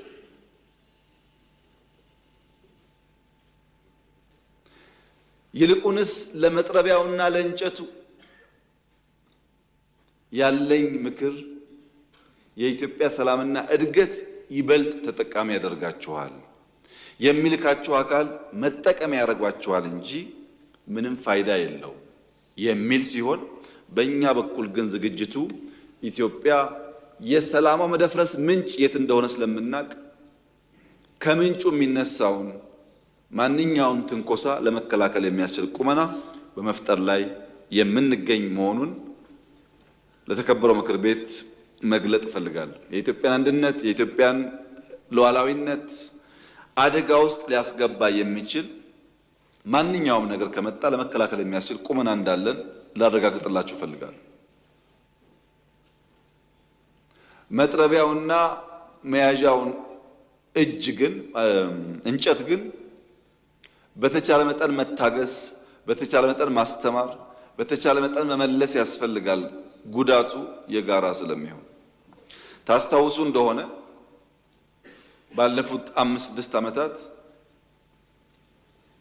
ይልቁንስ ለመጥረቢያውና ለእንጨቱ ያለኝ ምክር የኢትዮጵያ ሰላምና እድገት ይበልጥ ተጠቃሚ ያደርጋችኋል፣ የሚልካችሁ አካል መጠቀም ያደርጓችኋል እንጂ ምንም ፋይዳ የለው የሚል ሲሆን፣ በእኛ በኩል ግን ዝግጅቱ ኢትዮጵያ የሰላሟ መደፍረስ ምንጭ የት እንደሆነ ስለምናቅ ከምንጩ የሚነሳውን ማንኛውም ትንኮሳ ለመከላከል የሚያስችል ቁመና በመፍጠር ላይ የምንገኝ መሆኑን ለተከበረው ምክር ቤት መግለጥ እፈልጋለሁ። የኢትዮጵያን አንድነት የኢትዮጵያን ሉዓላዊነት አደጋ ውስጥ ሊያስገባ የሚችል ማንኛውም ነገር ከመጣ ለመከላከል የሚያስችል ቁመና እንዳለን ላረጋግጥላችሁ እፈልጋለሁ። መጥረቢያውና መያዣውን እጅ ግን እንጨት ግን በተቻለ መጠን መታገስ፣ በተቻለ መጠን ማስተማር፣ በተቻለ መጠን መመለስ ያስፈልጋል። ጉዳቱ የጋራ ስለሚሆን ታስታውሱ እንደሆነ ባለፉት 5-6 ዓመታት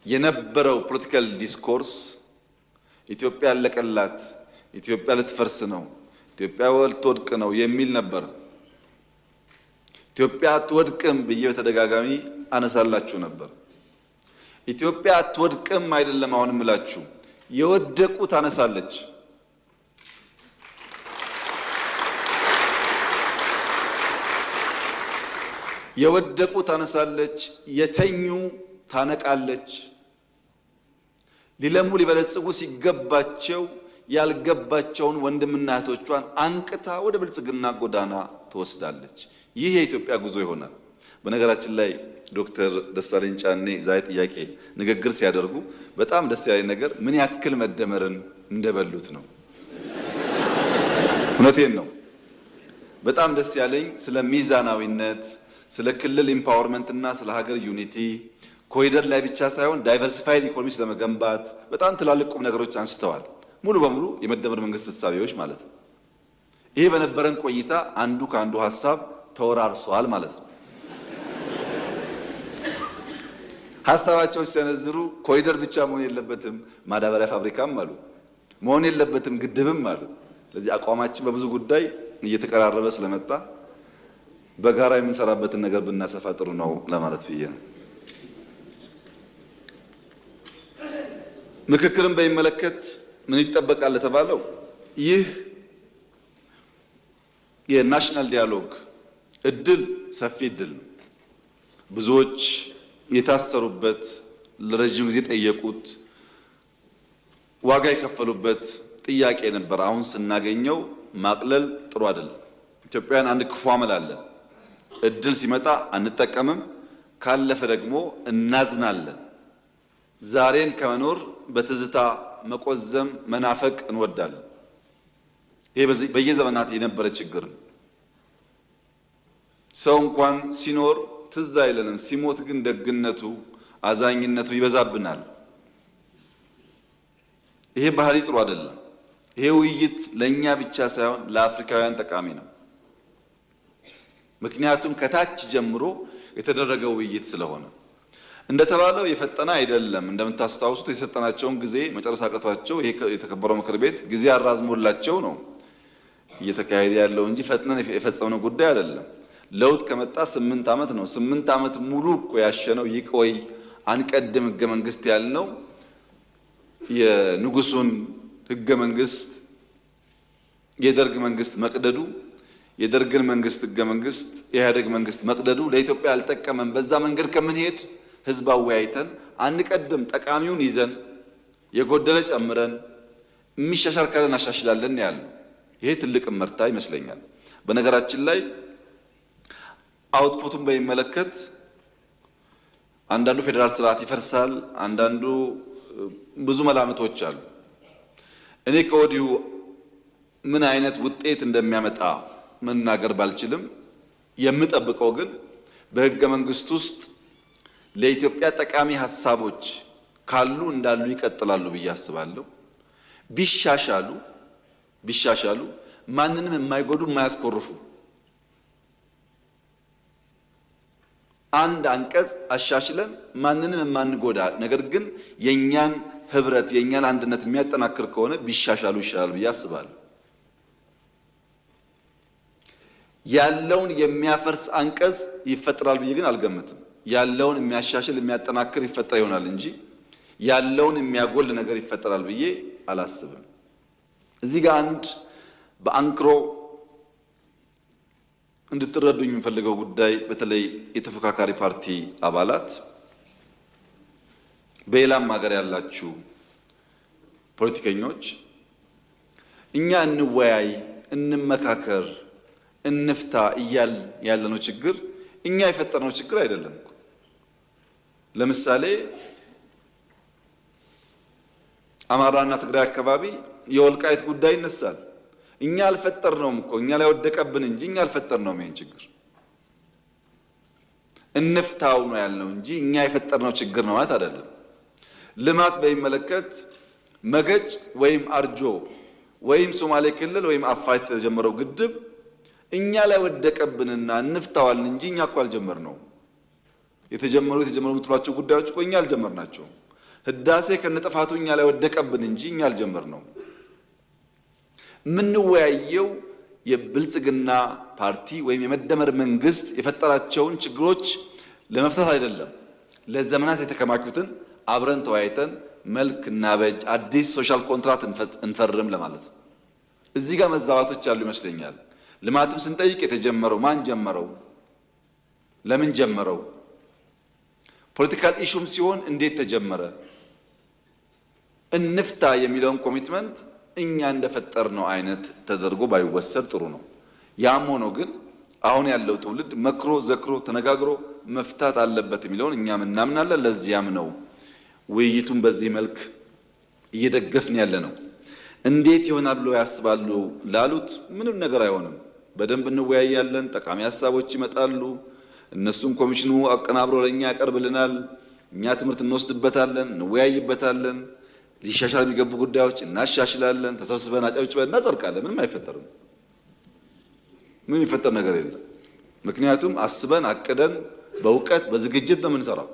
የነበረው ፖለቲካል ዲስኮርስ ኢትዮጵያ ያለቀላት፣ ኢትዮጵያ ልትፈርስ ነው፣ ኢትዮጵያ ልትወድቅ ነው የሚል ነበር። ኢትዮጵያ አትወድቅም ብዬ በተደጋጋሚ አነሳላችሁ ነበር። ኢትዮጵያ አትወድቅም አይደለም አሁን እምላችሁ፣ የወደቁ ታነሳለች። የወደቁ ታነሳለች፣ የተኙ ታነቃለች። ሊለሙ ሊበለጽጉ ሲገባቸው ያልገባቸውን ወንድምና እህቶቿን አንቅታ ወደ ብልጽግና ጎዳና ትወስዳለች። ይህ የኢትዮጵያ ጉዞ ይሆናል። በነገራችን ላይ ዶክተር ደሳለኝ ጫኔ ዛሬ ጥያቄ ንግግር ሲያደርጉ በጣም ደስ ያለኝ ነገር ምን ያክል መደመርን እንደበሉት ነው። እውነቴን ነው። በጣም ደስ ያለኝ ስለ ሚዛናዊነት፣ ስለ ክልል ኢምፓወርመንት እና ስለ ሀገር ዩኒቲ ኮሪደር ላይ ብቻ ሳይሆን ዳይቨርሲፋይድ ኢኮኖሚ ስለመገንባት በጣም ትላልቅ ቁም ነገሮች አንስተዋል። ሙሉ በሙሉ የመደመር መንግስት ተሳቢዎች ማለት ነው። ይሄ በነበረን ቆይታ አንዱ ከአንዱ ሐሳብ ተወራርሷል ማለት ነው። ሐሳባቸው ሲሰነዝሩ ኮሪደር ብቻ መሆን የለበትም ማዳበሪያ ፋብሪካም አሉ፣ መሆን የለበትም ግድብም አሉ። ስለዚህ አቋማችን በብዙ ጉዳይ እየተቀራረበ ስለመጣ በጋራ የምንሰራበትን ነገር ብናሰፋ ጥሩ ነው ለማለት ብዬ ነው። ምክክርን በሚመለከት ምን ይጠበቃል ለተባለው ይህ የናሽናል ዲያሎግ እድል ሰፊ እድል ነው። ብዙዎች የታሰሩበት ለረጅም ጊዜ ጠየቁት ዋጋ የከፈሉበት ጥያቄ ነበር። አሁን ስናገኘው ማቅለል ጥሩ አይደለም። ኢትዮጵያውያን አንድ ክፉ አመል አለን። እድል ሲመጣ አንጠቀምም፣ ካለፈ ደግሞ እናዝናለን። ዛሬን ከመኖር በትዝታ መቆዘም መናፈቅ እንወዳለን። ይሄ በየዘመናት የነበረ ችግር ነው። ሰው እንኳን ሲኖር ትዝ አይለንም፣ ሲሞት ግን ደግነቱ አዛኝነቱ ይበዛብናል። ይሄ ባህሪ ጥሩ አይደለም። ይሄ ውይይት ለኛ ብቻ ሳይሆን ለአፍሪካውያን ጠቃሚ ነው። ምክንያቱም ከታች ጀምሮ የተደረገው ውይይት ስለሆነ እንደተባለው የፈጠነ አይደለም። እንደምታስታውሱት የሰጠናቸውን ጊዜ መጨረስ አቅቷቸው ይሄ የተከበረው ምክር ቤት ጊዜ አራዝሞላቸው ነው እየተካሄደ ያለው እንጂ ፈጥነን የፈጸምነው ጉዳይ አይደለም። ለውጥ ከመጣ 8 ዓመት ነው። 8 ዓመት ሙሉ እኮ ያሸነው ይቆይ አንቀድም ህገ መንግስት ያልነው የንጉሱን ህገ መንግስት የደርግ መንግስት መቅደዱ የደርግን መንግስት ህገ መንግስት የኢህአዴግ መንግስት መቅደዱ ለኢትዮጵያ አልጠቀመም። በዛ መንገድ ከምንሄድ ህዝብ አወያይተን አንቀድም፣ ጠቃሚውን ይዘን የጎደለ ጨምረን የሚሻሻል ካለ እናሻሽላለን ያለው ይሄ ትልቅ ምርታ ይመስለኛል። በነገራችን ላይ አውትፑቱን በሚመለከት አንዳንዱ ፌደራል ስርዓት ይፈርሳል፣ አንዳንዱ ብዙ መላምቶች አሉ። እኔ ከወዲሁ ምን አይነት ውጤት እንደሚያመጣ መናገር ባልችልም የምጠብቀው ግን በህገ መንግስት ውስጥ ለኢትዮጵያ ጠቃሚ ሐሳቦች ካሉ እንዳሉ ይቀጥላሉ ብዬ አስባለሁ። ቢሻሻሉ ማንንም የማይጎዱ የማያስኮርፉ አንድ አንቀጽ አሻሽለን ማንንም የማንጎዳ ነገር ግን የኛን ህብረት የኛን አንድነት የሚያጠናክር ከሆነ ቢሻሻሉ ይሻላል ብዬ አስባለሁ። ያለውን የሚያፈርስ አንቀጽ ይፈጠራል ብዬ ግን አልገምትም። ያለውን የሚያሻሽል የሚያጠናክር ይፈጠር ይሆናል እንጂ ያለውን የሚያጎል ነገር ይፈጠራል ብዬ አላስብም። እዚህ ጋር አንድ በአንክሮ እንድትረዱኝ የምፈልገው ጉዳይ በተለይ የተፎካካሪ ፓርቲ አባላት በሌላም ሀገር ያላችሁ ፖለቲከኞች እኛ እንወያይ፣ እንመካከር፣ እንፍታ እያል ያለነው ችግር እኛ የፈጠርነው ችግር አይደለም። ለምሳሌ አማራና ትግራይ አካባቢ የወልቃይት ጉዳይ ይነሳል። እኛ አልፈጠርነውም እኮ እኛ ላይ ወደቀብን እንጂ እኛ አልፈጠርነውም ይሄን ችግር። እንፍታው ነው ያልነው እንጂ እኛ የፈጠርነው ችግር ነው ማለት አይደለም። ልማት በሚመለከት መገጭ ወይም አርጆ ወይም ሶማሌ ክልል ወይም አፋር የተጀመረው ግድብ እኛ ላይ ወደቀብንና እንፍታዋልን እንጂ እኛ እኮ አልጀመርነውም። የተጀመሩ የምትሏቸው ጉዳዮች እኮ እኛ አልጀመርናቸውም። ህዳሴ ከነጥፋቱ እኛ ላይ ወደቀብን እንጂ እኛ አልጀመርነውም። የምንወያየው የብልጽግና ፓርቲ ወይም የመደመር መንግስት የፈጠራቸውን ችግሮች ለመፍታት አይደለም። ለዘመናት የተከማቹትን አብረን ተወያይተን መልክ እናበጅ፣ አዲስ ሶሻል ኮንትራክት እንፈርም ለማለት ነው። እዚህ ጋር መዛባቶች አሉ ይመስለኛል። ልማትም ስንጠይቅ የተጀመረው ማን ጀመረው? ለምን ጀመረው? ፖለቲካል ኢሹም ሲሆን እንዴት ተጀመረ? እንፍታ የሚለውን ኮሚትመንት እኛ እንደፈጠርነው አይነት ተደርጎ ባይወሰድ ጥሩ ነው። ያም ሆኖ ግን አሁን ያለው ትውልድ መክሮ ዘክሮ ተነጋግሮ መፍታት አለበት የሚለውን እኛም እናምናለን። ለዚያም ነው ውይይቱን በዚህ መልክ እየደገፍን ያለ ነው። እንዴት ይሆናል ብለው ያስባሉ ላሉት ምንም ነገር አይሆንም። በደንብ እንወያያለን። ጠቃሚ ሐሳቦች ይመጣሉ። እነሱም ኮሚሽኑ አቀናብሮ ለኛ ያቀርብልናል። እኛ ትምህርት እንወስድበታለን፣ እንወያይበታለን። ሊሻሻል የሚገቡ ጉዳዮች እናሻሽላለን። ተሰብስበን አጨብጭበን እናጸድቃለን። ምንም አይፈጠርም። ምንም የሚፈጠር ነገር የለም። ምክንያቱም አስበን አቅደን በእውቀት በዝግጅት ነው የምንሰራው።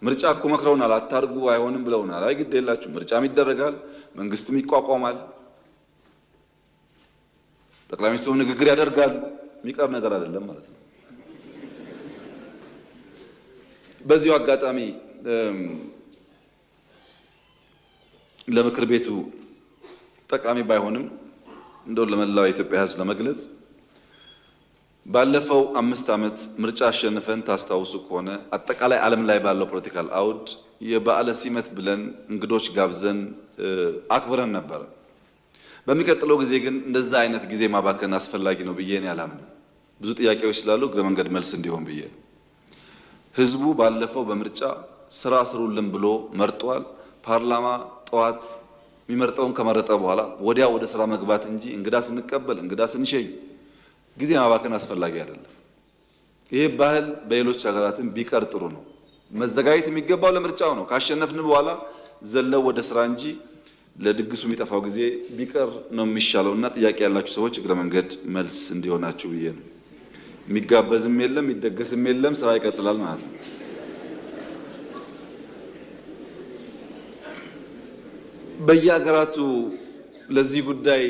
ምርጫ እኮ መክረውናል፣ አታርጉ አይሆንም ብለውናል። አይ ግድ የላችሁ ምርጫም ይደረጋል፣ መንግስትም ይቋቋማል፣ ጠቅላይ ሚኒስትሩ ንግግር ያደርጋል። የሚቀር ነገር አይደለም ማለት ነው። በዚሁ አጋጣሚ ለምክር ቤቱ ጠቃሚ ባይሆንም እንደው ለመላው የኢትዮጵያ ሕዝብ ለመግለጽ ባለፈው 5 ዓመት ምርጫ አሸንፈን ታስታውሱ ከሆነ አጠቃላይ ዓለም ላይ ባለው ፖለቲካል አውድ የበዓለ ሲመት ብለን እንግዶች ጋብዘን አክብረን ነበር። በሚቀጥለው ጊዜ ግን እንደዛ አይነት ጊዜ ማባከን አስፈላጊ ነው ብዬ ነው ያላምነው። ብዙ ጥያቄዎች ስላሉ እግረ መንገድ መልስ እንዲሆን ብዬ ነው። ህዝቡ ባለፈው በምርጫ ስራ ስሩልን ብሎ መርጧል። ፓርላማ ጠዋት የሚመርጠውን ከመረጠ በኋላ ወዲያ ወደ ስራ መግባት እንጂ እንግዳ ስንቀበል እንግዳ ስንሸኝ ጊዜ ማባከን አስፈላጊ አይደለም። ይሄ ባህል በሌሎች ሀገራትም ቢቀር ጥሩ ነው። መዘጋጀት የሚገባው ለምርጫው ነው። ካሸነፍን በኋላ ዘለው ወደ ስራ እንጂ ለድግሱ የሚጠፋው ጊዜ ቢቀር ነው የሚሻለውና ጥያቄ ያላችሁ ሰዎች እግረ መንገድ መልስ እንዲሆናችሁ ብዬ ነው። የሚጋበዝም የለም የሚደገስም የለም፣ ስራ ይቀጥላል ማለት ነው። በየሀገራቱ ለዚህ ጉዳይ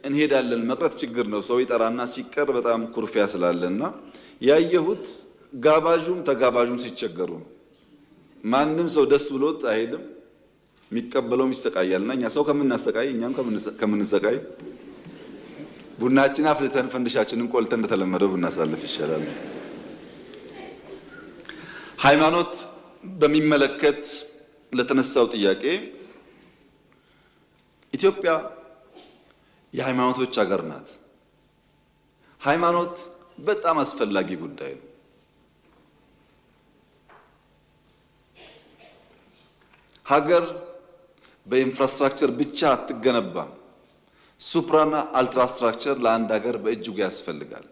እንሄዳለን መቅረት ችግር ነው። ሰው ይጠራና ሲቀር በጣም ኩርፊያ ስላለና ያየሁት ጋባዡም ተጋባዡም ሲቸገሩ ነው። ማንም ሰው ደስ ብሎት አይሄድም፣ የሚቀበለውም ይሰቃያልና እኛ ሰው ከምናሰቃይ እኛም ከምንሰቃይ ቡናችን አፍልተን ፈንድሻችንን ቆልተን እንደተለመደው ብናሳልፍ ይሻላል። ሃይማኖት በሚመለከት ለተነሳው ጥያቄ ኢትዮጵያ የሃይማኖቶች ሀገር ናት። ሃይማኖት በጣም አስፈላጊ ጉዳይ ነው። ሀገር በኢንፍራስትራክቸር ብቻ አትገነባም። ሱፕራና አልትራስትራክቸር ለአንድ ሀገር በእጅጉ ያስፈልጋል።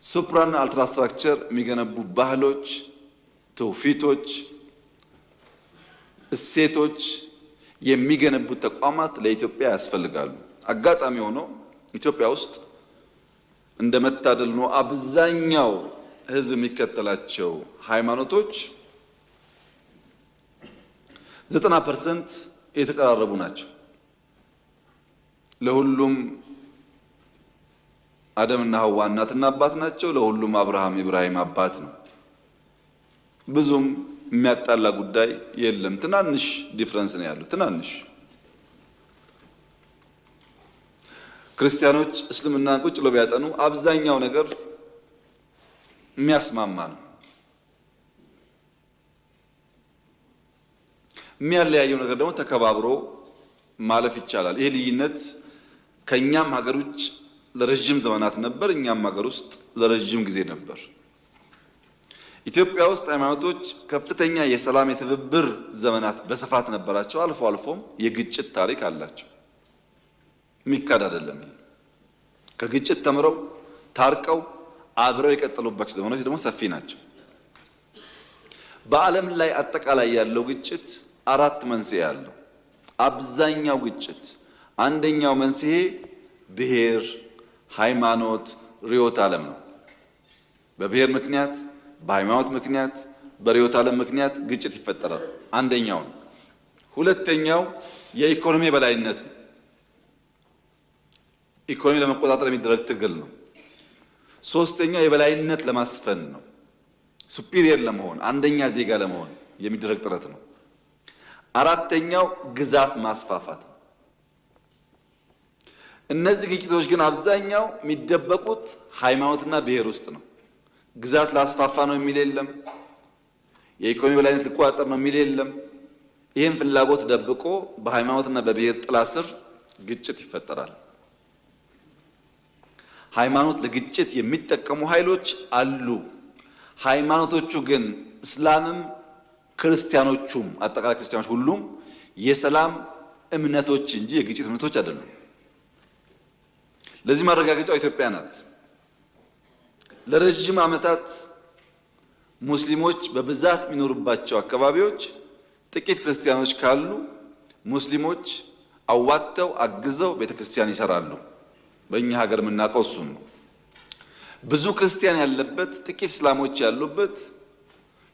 ሱፕራና አልትራስትራክቸር የሚገነቡ ባህሎች፣ ትውፊቶች፣ እሴቶች የሚገነቡ ተቋማት ለኢትዮጵያ ያስፈልጋሉ። አጋጣሚ ሆኖ ኢትዮጵያ ውስጥ እንደመታደል ነው አብዛኛው ሕዝብ የሚከተላቸው ሃይማኖቶች 90% የተቀራረቡ ናቸው። ለሁሉም አደምና ሐዋ እናትና አባት ናቸው። ለሁሉም አብርሃም ኢብራሂም አባት ነው። ብዙም የሚያጣላ ጉዳይ የለም። ትናንሽ ዲፍረንስ ነው ያለው። ትናንሽ ክርስቲያኖች እስልምናን ቁጭ ብለው ቢያጠኑ አብዛኛው ነገር የሚያስማማ ነው። የሚያለያየው ነገር ደግሞ ተከባብሮ ማለፍ ይቻላል። ይሄ ልዩነት ከኛም ሀገር ውጭ ለረጅም ዘመናት ነበር፣ እኛም ሀገር ውስጥ ለረጅም ጊዜ ነበር። ኢትዮጵያ ውስጥ ሃይማኖቶች ከፍተኛ የሰላም የትብብር ዘመናት በስፋት ነበራቸው። አልፎ አልፎም የግጭት ታሪክ አላቸው። የሚካድ አይደለም። ከግጭት ተምረው ታርቀው አብረው የቀጠሉባቸው ዘመኖች ደግሞ ሰፊ ናቸው። በዓለም ላይ አጠቃላይ ያለው ግጭት 4 መንስኤ አለው። አብዛኛው ግጭት አንደኛው መንስኤ ብሔር፣ ሃይማኖት፣ ርዕዮተ ዓለም ነው። በብሔር ምክንያት፣ በሃይማኖት ምክንያት፣ በርዕዮተ ዓለም ምክንያት ግጭት ይፈጠራል። አንደኛው ነው። ሁለተኛው የኢኮኖሚ በላይነት ነው። ኢኮኖሚ ለመቆጣጠር የሚደረግ ትግል ነው። ሶስተኛው የበላይነት ለማስፈን ነው። ሱፒሪየር ለመሆን አንደኛ ዜጋ ለመሆን የሚደረግ ጥረት ነው። አራተኛው ግዛት ማስፋፋት ነው። እነዚህ ግጭቶች ግን አብዛኛው የሚደበቁት ሃይማኖትና ብሔር ውስጥ ነው። ግዛት ላስፋፋ ነው የሚል የለም። የኢኮኖሚ በላይነት ሊቆጣጠር ነው የሚል የለም። ይህን ፍላጎት ደብቆ በሃይማኖትና በብሔር ጥላ ስር ግጭት ይፈጠራል። ሃይማኖት ለግጭት የሚጠቀሙ ኃይሎች አሉ። ሃይማኖቶቹ ግን እስላምም ክርስቲያኖቹም አጠቃላይ ክርስቲያኖች ሁሉም የሰላም እምነቶች እንጂ የግጭት እምነቶች አይደሉም። ለዚህ ማረጋገጫው ኢትዮጵያ ናት። ለረጅም ዓመታት ሙስሊሞች በብዛት የሚኖሩባቸው አካባቢዎች ጥቂት ክርስቲያኖች ካሉ ሙስሊሞች አዋጥተው አግዘው ቤተክርስቲያን ይሰራሉ። በእኛ ሀገር የምናውቀው እሱን ነው። ብዙ ክርስቲያን ያለበት ጥቂት እስላሞች ያሉበት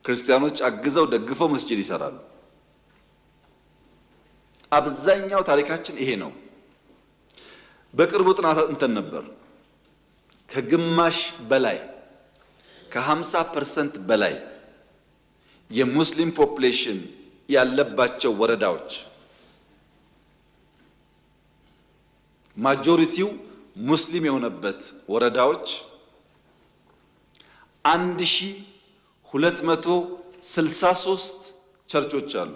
ክርስቲያኖች አግዘው ደግፈው መስጂድ ይሰራሉ። አብዛኛው ታሪካችን ይሄ ነው። በቅርቡ ጥናት እንተን ነበር። ከግማሽ በላይ ከ50% በላይ የሙስሊም ፖፑሌሽን ያለባቸው ወረዳዎች ማጆሪቲው ሙስሊም የሆነበት ወረዳዎች 1263 ቸርቾች አሉ።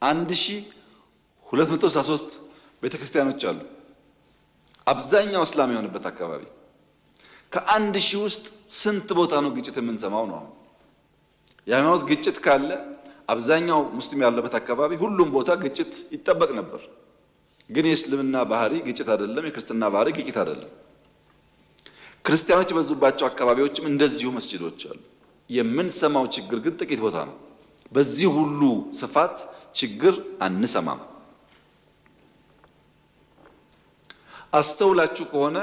1263 ቤተክርስቲያኖች አሉ። አብዛኛው እስላም የሆነበት አካባቢ ከ1000 ውስጥ ስንት ቦታ ነው ግጭት የምንሰማው ነው? የሃይማኖት ግጭት ካለ አብዛኛው ሙስሊም ያለበት አካባቢ ሁሉም ቦታ ግጭት ይጠበቅ ነበር። ግን የእስልምና ባህሪ ግጭት አይደለም፣ የክርስትና ባህሪ ግጭት አይደለም። ክርስቲያኖች በዙባቸው አካባቢዎችም እንደዚሁ መስጂዶች አሉ። የምንሰማው ችግር ግን ጥቂት ቦታ ነው። በዚህ ሁሉ ስፋት ችግር አንሰማም። አስተውላችሁ ከሆነ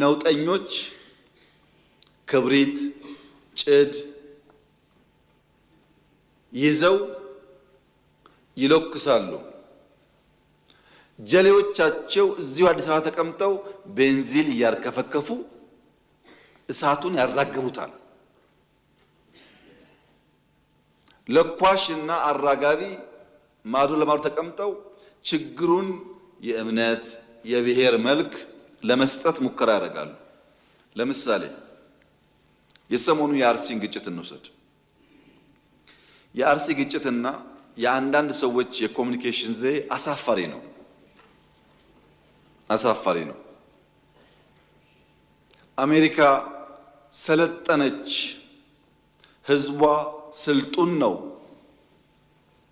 ነውጠኞች ክብሪት፣ ጭድ ይዘው ይለኩሳሉ። ጀሌዎቻቸው እዚሁ አዲስ አበባ ተቀምጠው ቤንዚን እያርከፈከፉ እሳቱን ያራግቡታል። ለኳሽና አራጋቢ ማዶ ለማዶ ተቀምጠው ችግሩን የእምነት የብሔር መልክ ለመስጠት ሙከራ ያደርጋሉ። ለምሳሌ የሰሞኑ የአርሲን ግጭት እንውሰድ። የአርሲ ግጭትና የአንዳንድ ሰዎች የኮሙኒኬሽን ዘዬ አሳፋሪ ነው። አሜሪካ ሰለጠነች፣ ህዝቧ ስልጡን ነው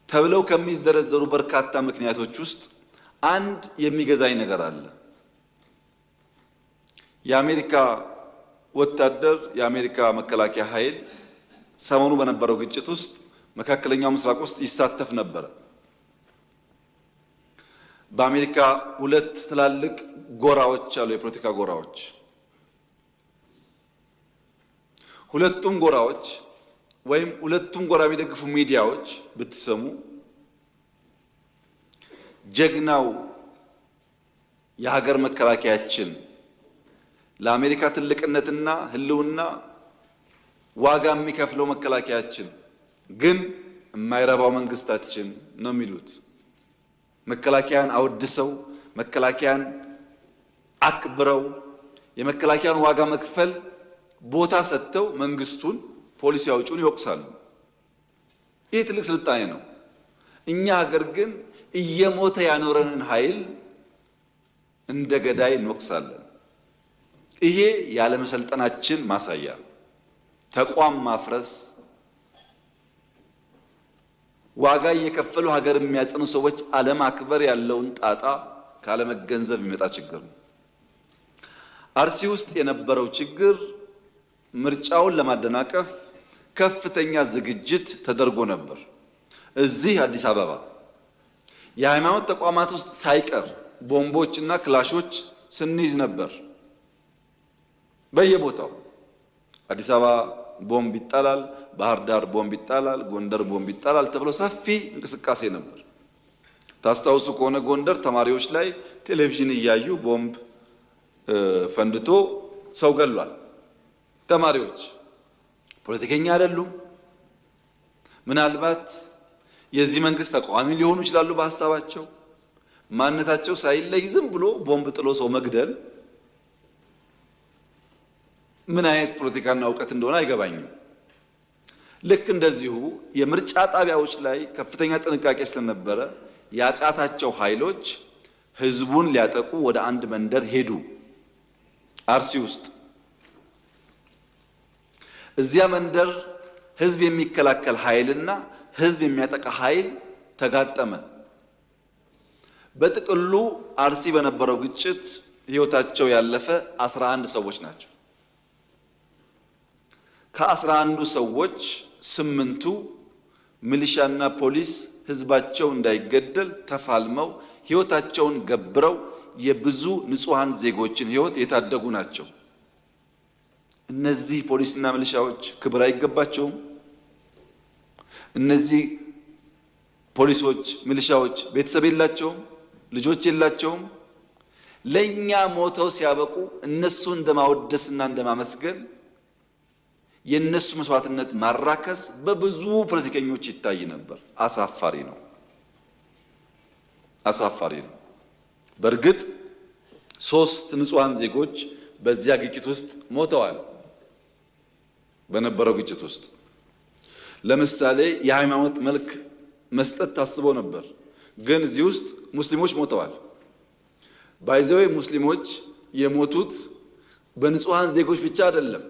ተብለው ከሚዘረዘሩ በርካታ ምክንያቶች ውስጥ አንድ የሚገዛኝ ነገር አለ። የአሜሪካ ወታደር የአሜሪካ መከላከያ ኃይል ሰሞኑ በነበረው ግጭት ውስጥ መካከለኛው ምስራቅ ውስጥ ይሳተፍ ነበር። በአሜሪካ ሁለት ትላልቅ ጎራዎች አሉ፣ የፖለቲካ ጎራዎች። ሁለቱም ጎራዎች ወይም ሁለቱም ጎራ የሚደግፉ ሚዲያዎች ብትሰሙ ጀግናው የሀገር መከላከያችን ለአሜሪካ ትልቅነትና ህልውና ዋጋ የሚከፍለው መከላከያችን ግን የማይረባው መንግስታችን ነው የሚሉት። መከላከያን አወድሰው መከላከያን አክብረው የመከላከያን ዋጋ መክፈል ቦታ ሰጥተው መንግስቱን ፖሊሲ አውጪውን ይወቅሳሉ። ይህ ትልቅ ስልጣኔ ነው። እኛ ሀገር ግን እየሞተ ያኖረንን ኃይል እንደ ገዳይ እንወቅሳለን። ይሄ ያለመሰልጠናችን ማሳያ ነው። ተቋም ማፍረስ፣ ዋጋ እየከፈሉ ሀገር የሚያጸኑ ሰዎች አለማክበር ያለውን ጣጣ ካለመገንዘብ የሚመጣ ችግር ነው። አርሲ ውስጥ የነበረው ችግር ምርጫውን ለማደናቀፍ ከፍተኛ ዝግጅት ተደርጎ ነበር። እዚህ አዲስ አበባ የሃይማኖት ተቋማት ውስጥ ሳይቀር ቦምቦችና ክላሾች ስንይዝ ነበር። በየቦታው አዲስ አበባ ቦምብ ይጣላል፣ ባህር ዳር ቦምብ ይጣላል፣ ጎንደር ቦምብ ይጣላል ተብሎ ሰፊ እንቅስቃሴ ነበር። ታስታውሱ ከሆነ ጎንደር ተማሪዎች ላይ ቴሌቪዥን እያዩ ቦምብ ፈንድቶ ሰው ገሏል። ተማሪዎች ፖለቲከኛ አይደሉም። ምናልባት የዚህ መንግስት ተቃዋሚ ሊሆኑ ይችላሉ። በሐሳባቸው ማንነታቸው ሳይለይ ዝም ብሎ ቦምብ ጥሎ ሰው መግደል ምን አይነት ፖለቲካና እውቀት እንደሆነ አይገባኝም። ልክ እንደዚሁ የምርጫ ጣቢያዎች ላይ ከፍተኛ ጥንቃቄ ስለነበረ ያቃታቸው ኃይሎች ህዝቡን ሊያጠቁ ወደ አንድ መንደር ሄዱ። አርሲ ውስጥ እዚያ መንደር ህዝብ የሚከላከል ኃይልና ህዝብ የሚያጠቃ ኃይል ተጋጠመ። በጥቅሉ አርሲ በነበረው ግጭት ህይወታቸው ያለፈ 11 ሰዎች ናቸው። ከ11ዱ ሰዎች 8ቱ ሚሊሻና ፖሊስ ህዝባቸው እንዳይገደል ተፋልመው ህይወታቸውን ገብረው የብዙ ንጹሃን ዜጎችን ህይወት የታደጉ ናቸው። እነዚህ ፖሊስና ሚሊሻዎች ክብር አይገባቸውም? እነዚህ ፖሊሶች፣ ሚሊሻዎች ቤተሰብ የላቸውም? ልጆች የላቸውም? ለኛ ሞተው ሲያበቁ እነሱ እንደማወደስና እንደማመስገን የነሱ መስዋዕትነት ማራከስ በብዙ ፖለቲከኞች ይታይ ነበር። አሳፋሪ ነው፣ አሳፋሪ ነው። በእርግጥ 3 ንጹሃን ዜጎች በዚያ ግጭት ውስጥ ሞተዋል። በነበረው ግጭት ውስጥ ለምሳሌ የሃይማኖት መልክ መስጠት ታስቦ ነበር፣ ግን እዚህ ውስጥ ሙስሊሞች ሞተዋል። ባይዘው ሙስሊሞች የሞቱት በንጹሃን ዜጎች ብቻ አይደለም።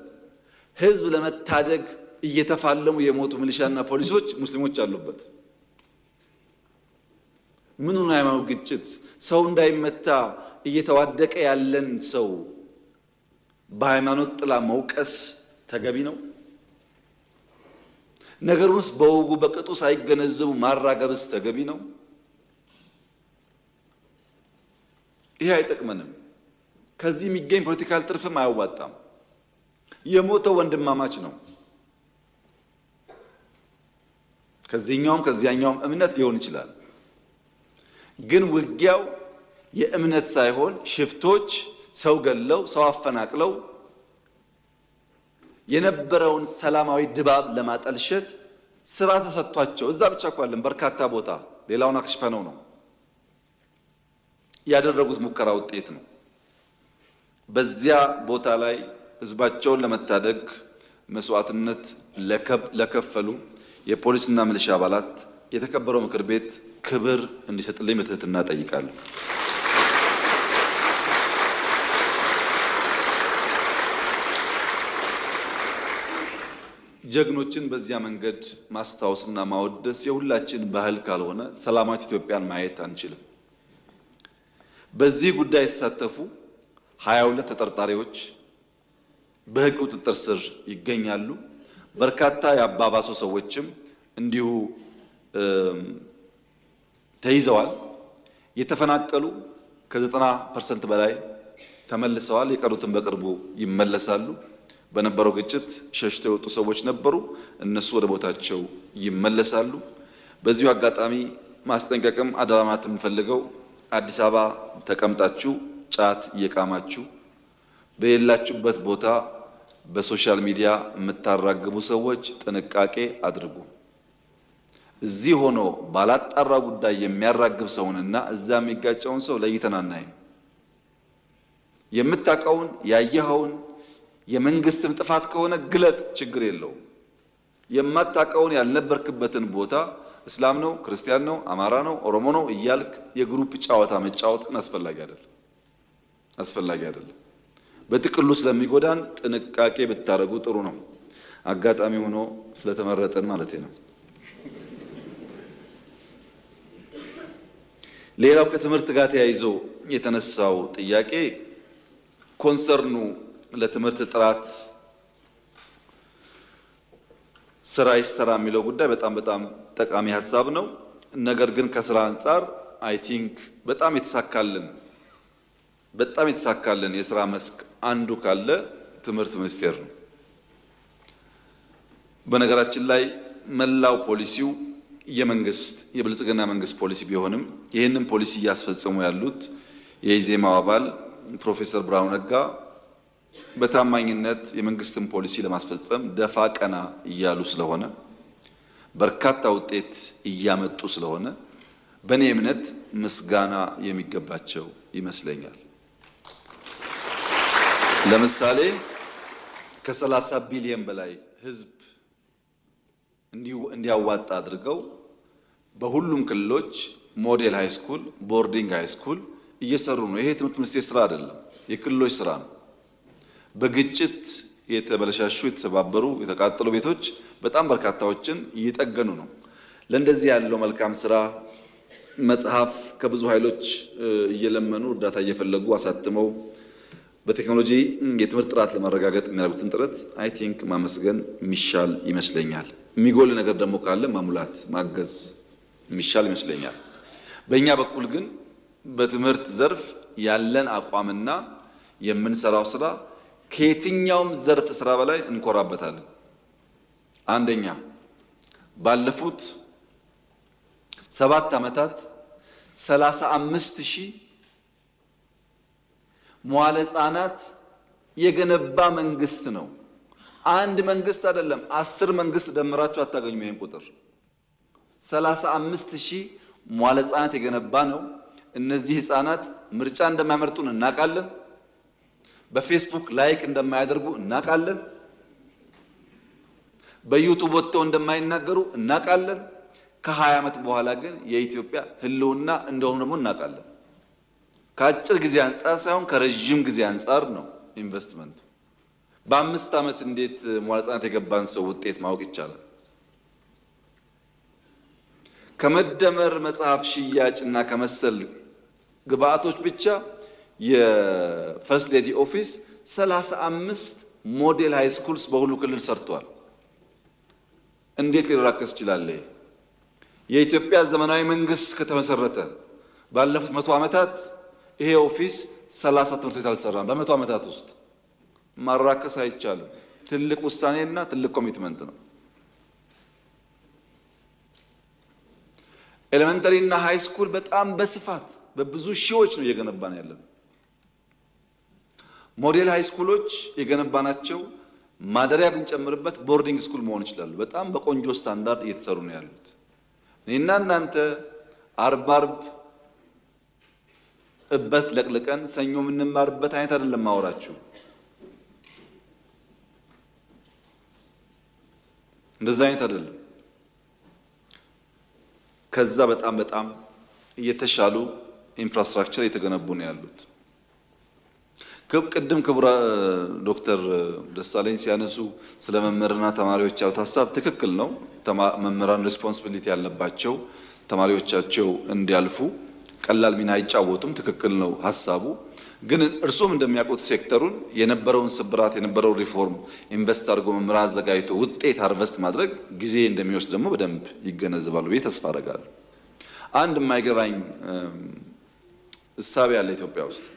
ህዝብ ለመታደግ እየተፋለሙ የሞቱ ሚሊሻና ፖሊሶች ሙስሊሞች አሉበት። ምኑ ነው ሃይማኖት ግጭት? ሰው እንዳይመታ እየተዋደቀ ያለን ሰው በሃይማኖት ጥላ መውቀስ ተገቢ ነው? ነገሩንስ በወጉ በቅጡ ሳይገነዘቡ ማራገብስ ተገቢ ነው? ይሄ አይጠቅመንም። ከዚህ የሚገኝ ፖለቲካል ትርፍም አያዋጣም። የሞተው ወንድማማች ነው። ከዚህኛውም ከዚያኛውም እምነት ሊሆን ይችላል። ግን ውጊያው የእምነት ሳይሆን ሽፍቶች ሰው ገለው ሰው አፈናቅለው የነበረውን ሰላማዊ ድባብ ለማጠልሸት ስራ ተሰጥቷቸው እዛ ብቻ እንኳን በርካታ ቦታ ሌላውን አክሽፈነው ነው ያደረጉት ሙከራ ውጤት ነው። በዚያ ቦታ ላይ ህዝባቸውን ለመታደግ መስዋዕትነት ለከፈሉ የፖሊስና ሚሊሻ አባላት የተከበረው ምክር ቤት ክብር እንዲሰጥልኝ በትህትና ጠይቃለሁ። ጀግኖችን በዚያ መንገድ ማስታወስና ማወደስ የሁላችን ባህል ካልሆነ ሰላማዊት ኢትዮጵያን ማየት አንችልም። በዚህ ጉዳይ የተሳተፉ 22 ተጠርጣሪዎች በህግ ቁጥጥር ስር ይገኛሉ። በርካታ የአባባሱ ሰዎችም እንዲሁ ተይዘዋል። የተፈናቀሉ ከ90% በላይ ተመልሰዋል። የቀሩትን በቅርቡ ይመለሳሉ። በነበረው ግጭት ሸሽተው የወጡ ሰዎች ነበሩ። እነሱ ወደ ቦታቸው ይመለሳሉ። በዚሁ አጋጣሚ ማስጠንቀቅም አደራማት የምፈልገው አዲስ አበባ ተቀምጣችሁ ጫት እየቃማችሁ በሌላችሁበት ቦታ በሶሻል ሚዲያ የምታራግቡ ሰዎች ጥንቃቄ አድርጉ። እዚህ ሆኖ ባላጣራ ጉዳይ የሚያራግብ ሰውንና እዛ የሚጋጨውን ሰው ለይተን አናይም። የምታውቀውን ያየኸውን የመንግስትም ጥፋት ከሆነ ግለጥ፣ ችግር የለውም። የማታውቀውን ያልነበርክበትን ቦታ እስላም ነው፣ ክርስቲያን ነው፣ አማራ ነው፣ ኦሮሞ ነው እያልክ የግሩፕ ጨዋታ መጫወት ግን አስፈላጊ አይደለም። በጥቅሉ ስለሚጎዳን ጥንቃቄ ብታረጉ ጥሩ ነው። አጋጣሚ ሆኖ ስለተመረጠን ማለት ነው። ሌላው ከትምህርት ጋር ተያይዞ የተነሳው ጥያቄ ኮንሰርኑ ለትምህርት ጥራት ስራ ይሰራ የሚለው ጉዳይ በጣም ጠቃሚ ሀሳብ ነው። ነገር ግን ከስራ አንጻር አይ ቲንክ በጣም የተሳካልን የስራ መስክ አንዱ ካለ ትምህርት ሚኒስቴር ነው። በነገራችን ላይ መላው ፖሊሲው የመንግስት የብልጽግና መንግስት ፖሊሲ ቢሆንም ይህንን ፖሊሲ እያስፈጸሙ ያሉት የኢዜማው አባል ፕሮፌሰር ብርሃኑ ነጋ በታማኝነት የመንግስትን ፖሊሲ ለማስፈጸም ደፋ ቀና እያሉ ስለሆነ በርካታ ውጤት እያመጡ ስለሆነ በእኔ እምነት ምስጋና የሚገባቸው ይመስለኛል። ለምሳሌ ከ30 ቢሊዮን በላይ ህዝብ እንዲያዋጣ አድርገው በሁሉም ክልሎች ሞዴል ሃይስኩል፣ ቦርዲንግ ሃይስኩል እየሰሩ ነው። ይሄ ትምህርት ሚኒስቴር ስራ አይደለም፣ የክልሎች ስራ ነው። በግጭት የተበለሻሹ የተሰባበሩ የተቃጠሉ ቤቶች በጣም በርካታዎችን እየጠገኑ ነው። ለእንደዚህ ያለው መልካም ስራ መጽሐፍ ከብዙ ኃይሎች እየለመኑ እርዳታ እየፈለጉ አሳትመው በቴክኖሎጂ የትምህርት ጥራት ለማረጋገጥ የሚያደርጉትን ጥረት አይ ቲንክ ማመስገን የሚሻል ይመስለኛል። የሚጎል ነገር ደግሞ ካለ ማሙላት ማገዝ የሚሻል ይመስለኛል። በእኛ በኩል ግን በትምህርት ዘርፍ ያለን አቋምና የምንሰራው ስራ ከየትኛውም ዘርፍ ስራ በላይ እንኮራበታለን። አንደኛ ባለፉት 7 ዓመታት 35,000 መዋለ ሕፃናት የገነባ መንግስት ነው። አንድ መንግስት አይደለም፣ 10 መንግስት ደምራችሁ አታገኙም ይሄን ቁጥር። 35,000 መዋለ ሕፃናት የገነባ ነው። እነዚህ ሕፃናት ምርጫ እንደማይመርጡን እናውቃለን። በፌስቡክ ላይክ እንደማያደርጉ እናውቃለን። በዩቲዩብ ወጥተው እንደማይናገሩ እናውቃለን። ከ20 ዓመት በኋላ ግን የኢትዮጵያ ህልውና እንደሆነ ደግሞ እናውቃለን። ከአጭር ጊዜ አንጻር ሳይሆን ከረጅም ጊዜ አንጻር ነው ኢንቨስትመንቱ። በ5 ዓመት እንዴት መዋለ ሕፃናት የገባን ሰው ውጤት ማወቅ ይቻላል? ከመደመር መጽሐፍ ሽያጭ እና ከመሰል ግብአቶች ብቻ የፈርስት ሌዲ ኦፊስ 35 ሞዴል ሃይ ስኩልስ በሁሉ ክልል ሰርቷል። እንዴት ሊራከስ ይችላል? የኢትዮጵያ ዘመናዊ መንግስት ከተመሰረተ ባለፉት 100 ዓመታት ይሄ ኦፊስ 30 ትምህርት ቤት አልሰራም። በ100 ዓመታት ውስጥ ማራከስ አይቻልም። ትልቅ ውሳኔና ትልቅ ኮሚትመንት ነው። ኤሌመንተሪ እና ሃይ ስኩል በጣም በስፋት በብዙ ሺዎች ነው እየገነባን ያለን። ሞዴል ሃይ ስኩሎች የገነባናቸው ማደሪያ ብንጨምርበት ቦርዲንግ ስኩል መሆን ይችላሉ። በጣም በቆንጆ ስታንዳርድ እየተሰሩ ነው ያሉት። እኔና እናንተ አርብ እበት ለቅልቀን ሰኞ የምንማርበት አይነት አይደለም ማወራችሁ። እንደዛ አይነት አይደለም። ከዛ በጣም እየተሻሉ ኢንፍራስትራክቸር እየተገነቡ ነው ያሉት። ቅድም ክቡር ዶክተር ደሳለኝ ሲያነሱ ስለ መምህራንና ተማሪዎች ያሉት ሀሳብ ትክክል ነው። መምህራን ሪስፖንሲቢሊቲ ያለባቸው ተማሪዎቻቸው እንዲያልፉ ቀላል ሚና አይጫወቱም። ትክክል ነው ሀሳቡ። ግን እርሱም እንደሚያውቁት ሴክተሩን የነበረውን ስብራት የነበረውን ሪፎርም ኢንቨስት አድርጎ መምህራን አዘጋጅቶ ውጤት ሃርቨስት ማድረግ ጊዜ እንደሚወስድ ደግሞ በደንብ ይገነዘባሉ ብዬ ተስፋ አደርጋለሁ። አንድ የማይገባኝ እሳቤ ያለ ኢትዮጵያ ውስጥ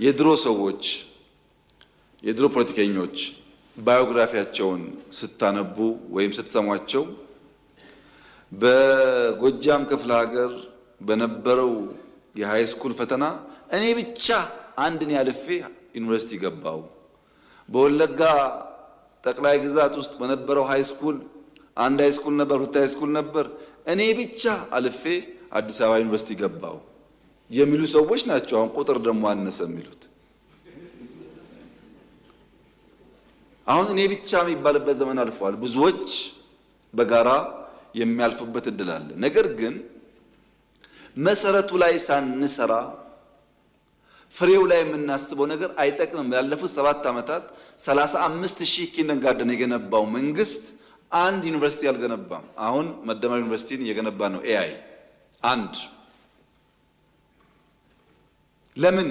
የድሮ ሰዎች የድሮ ፖለቲከኞች ባዮግራፊያቸውን ስታነቡ ወይም ስትሰሟቸው በጎጃም ክፍለ ሀገር በነበረው የሃይ ስኩል ፈተና እኔ ብቻ አንድን ያልፌ ዩኒቨርሲቲ ገባው፣ በወለጋ ጠቅላይ ግዛት ውስጥ በነበረው ሃይ ስኩል አንድ ሃይ ስኩል ነበር፣ ሁለት ሃይ ስኩል ነበር፣ እኔ ብቻ አልፌ አዲስ አበባ ዩኒቨርሲቲ ገባው የሚሉ ሰዎች ናቸው። አሁን ቁጥር ደግሞ አነሰ የሚሉት። አሁን እኔ ብቻ የሚባልበት ዘመን አልፏል። ብዙዎች በጋራ የሚያልፉበት እድል አለ። ነገር ግን መሰረቱ ላይ ሳንሰራ ፍሬው ላይ የምናስበው ነገር አይጠቅምም። ያለፉት 7 ዓመታት 35,000 ኪንደርጋርተን የገነባው መንግስት አንድ ዩኒቨርሲቲ አልገነባም። አሁን መደመር ዩኒቨርሲቲን እየገነባ ነው ኤአይ አንድ። ለምን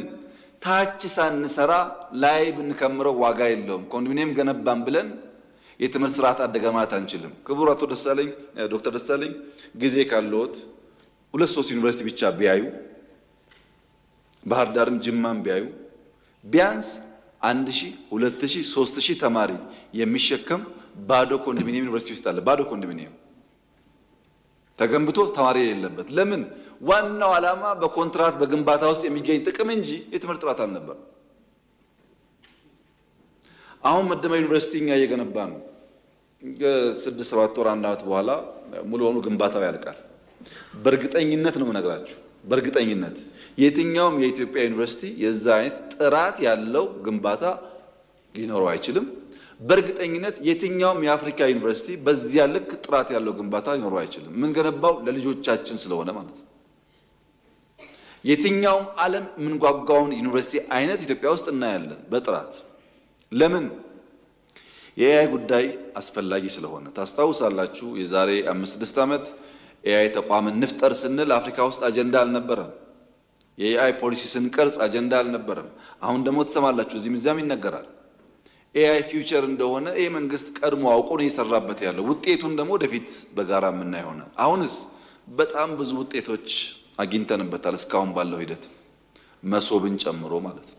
ታች ሳንሰራ ላይ ብንከምረው ዋጋ የለውም። ኮንዶሚኒየም ገነባን ብለን የትምህርት ስርዓት አደገ ማለት አንችልም። ክቡር አቶ ደሳለኝ ዶክተር ደሳለኝ ጊዜ ካለዎት 2-3 ዩኒቨርሲቲ ብቻ ቢያዩ፣ ባህር ዳርም ጅማም ቢያዩ ቢያንስ 1,000 2,000 3,000 ተማሪ የሚሸከም ባዶ ኮንዶሚኒየም ዩኒቨርሲቲ ውስጥ አለ። ባዶ ኮንዶሚኒየም ተገንብቶ ተማሪ የሌለበት። ለምን? ዋናው ዓላማ በኮንትራት በግንባታ ውስጥ የሚገኝ ጥቅም እንጂ የትምህርት ጥራት አልነበረም። አሁን መደመር ዩኒቨርሲቲ እኛ እየገነባ ነው። 6-7 ወር 1 ዓመት በኋላ ሙሉ በሙሉ ግንባታው ያልቃል። በእርግጠኝነት ነው የምነግራችሁ፣ በእርግጠኝነት የትኛውም የኢትዮጵያ ዩኒቨርሲቲ የዛ አይነት ጥራት ያለው ግንባታ ሊኖረው አይችልም። በእርግጠኝነት የትኛውም የአፍሪካ ዩኒቨርሲቲ በዚያ ልክ ጥራት ያለው ግንባታ ሊኖረው አይችልም። ምን ገነባው ለልጆቻችን ስለሆነ ማለት ነው። የትኛውም ዓለም የምንጓጓውን ዩኒቨርሲቲ አይነት ኢትዮጵያ ውስጥ እናያለን በጥራት። ለምን? የኤአይ ጉዳይ አስፈላጊ ስለሆነ። ታስታውሳላችሁ የዛሬ 5-6 ዓመት ኤአይ ተቋም እንፍጠር ስንል አፍሪካ ውስጥ አጀንዳ አልነበረም። የኤአይ ፖሊሲ ስንቀርጽ አጀንዳ አልነበረም። አሁን ደግሞ ትሰማላችሁ እዚህም እዚያም ይነገራል። ኤአይ ፊውቸር እንደሆነ ይህ መንግስት ቀድሞ አውቆ ነው እየሰራበት ያለው። ውጤቱን ደግሞ ወደፊት በጋራ የምናይ ይሆናል። አሁንስ በጣም ብዙ ውጤቶች አግኝተንበታል እስካሁን ባለው ሂደት መሶብን ጨምሮ ማለት ነው።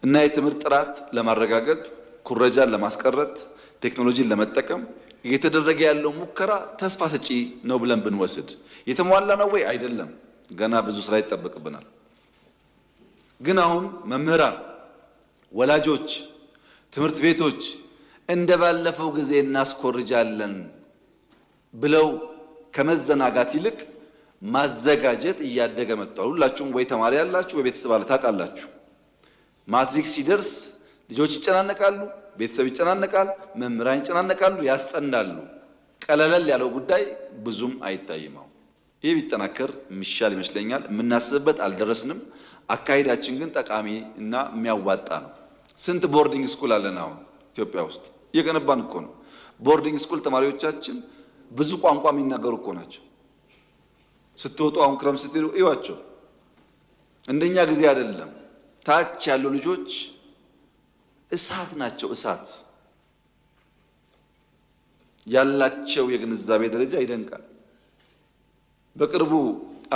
እና የትምህርት ጥራት ለማረጋገጥ ኩረጃን ለማስቀረት ቴክኖሎጂን ለመጠቀም እየተደረገ ያለው ሙከራ ተስፋ ሰጪ ነው ብለን ብንወስድ የተሟላ ነው ወይ? አይደለም። ገና ብዙ ስራ ይጠበቅብናል። ግን አሁን መምህራን፣ ወላጆች፣ ትምህርት ቤቶች እንደባለፈው ጊዜ እናስኮርጃለን ብለው ከመዘናጋት ይልቅ ማዘጋጀት እያደገ መጥቷል። ሁላችሁም ወይ ተማሪ ያላችሁ ወይ ቤተሰብ አለ ታውቃላችሁ። ማትሪክ ሲደርስ ልጆች ይጨናነቃሉ፣ ቤተሰብ ይጨናነቃል፣ መምህራን ይጨናነቃሉ፣ ያስጠናሉ። ቀለለል ያለው ጉዳይ ብዙም አይታይም። ይህ ቢጠናከር የሚሻል ይመስለኛል። የምናስብበት አልደረስንም። አካሄዳችን ግን ጠቃሚ እና የሚያዋጣ ነው። ስንት ቦርዲንግ ስኩል አለን አሁን ኢትዮጵያ ውስጥ? እየገነባን እኮ ነው። ቦርዲንግ ስኩል ተማሪዎቻችን ብዙ ቋንቋ የሚናገሩ እኮ ናቸው። ስትወጡ አሁን ክረምት ስትሄዱ እዩዋቸው። እንደኛ ጊዜ አይደለም። ታች ያሉ ልጆች እሳት ናቸው። እሳት ያላቸው የግንዛቤ ደረጃ ይደንቃል። በቅርቡ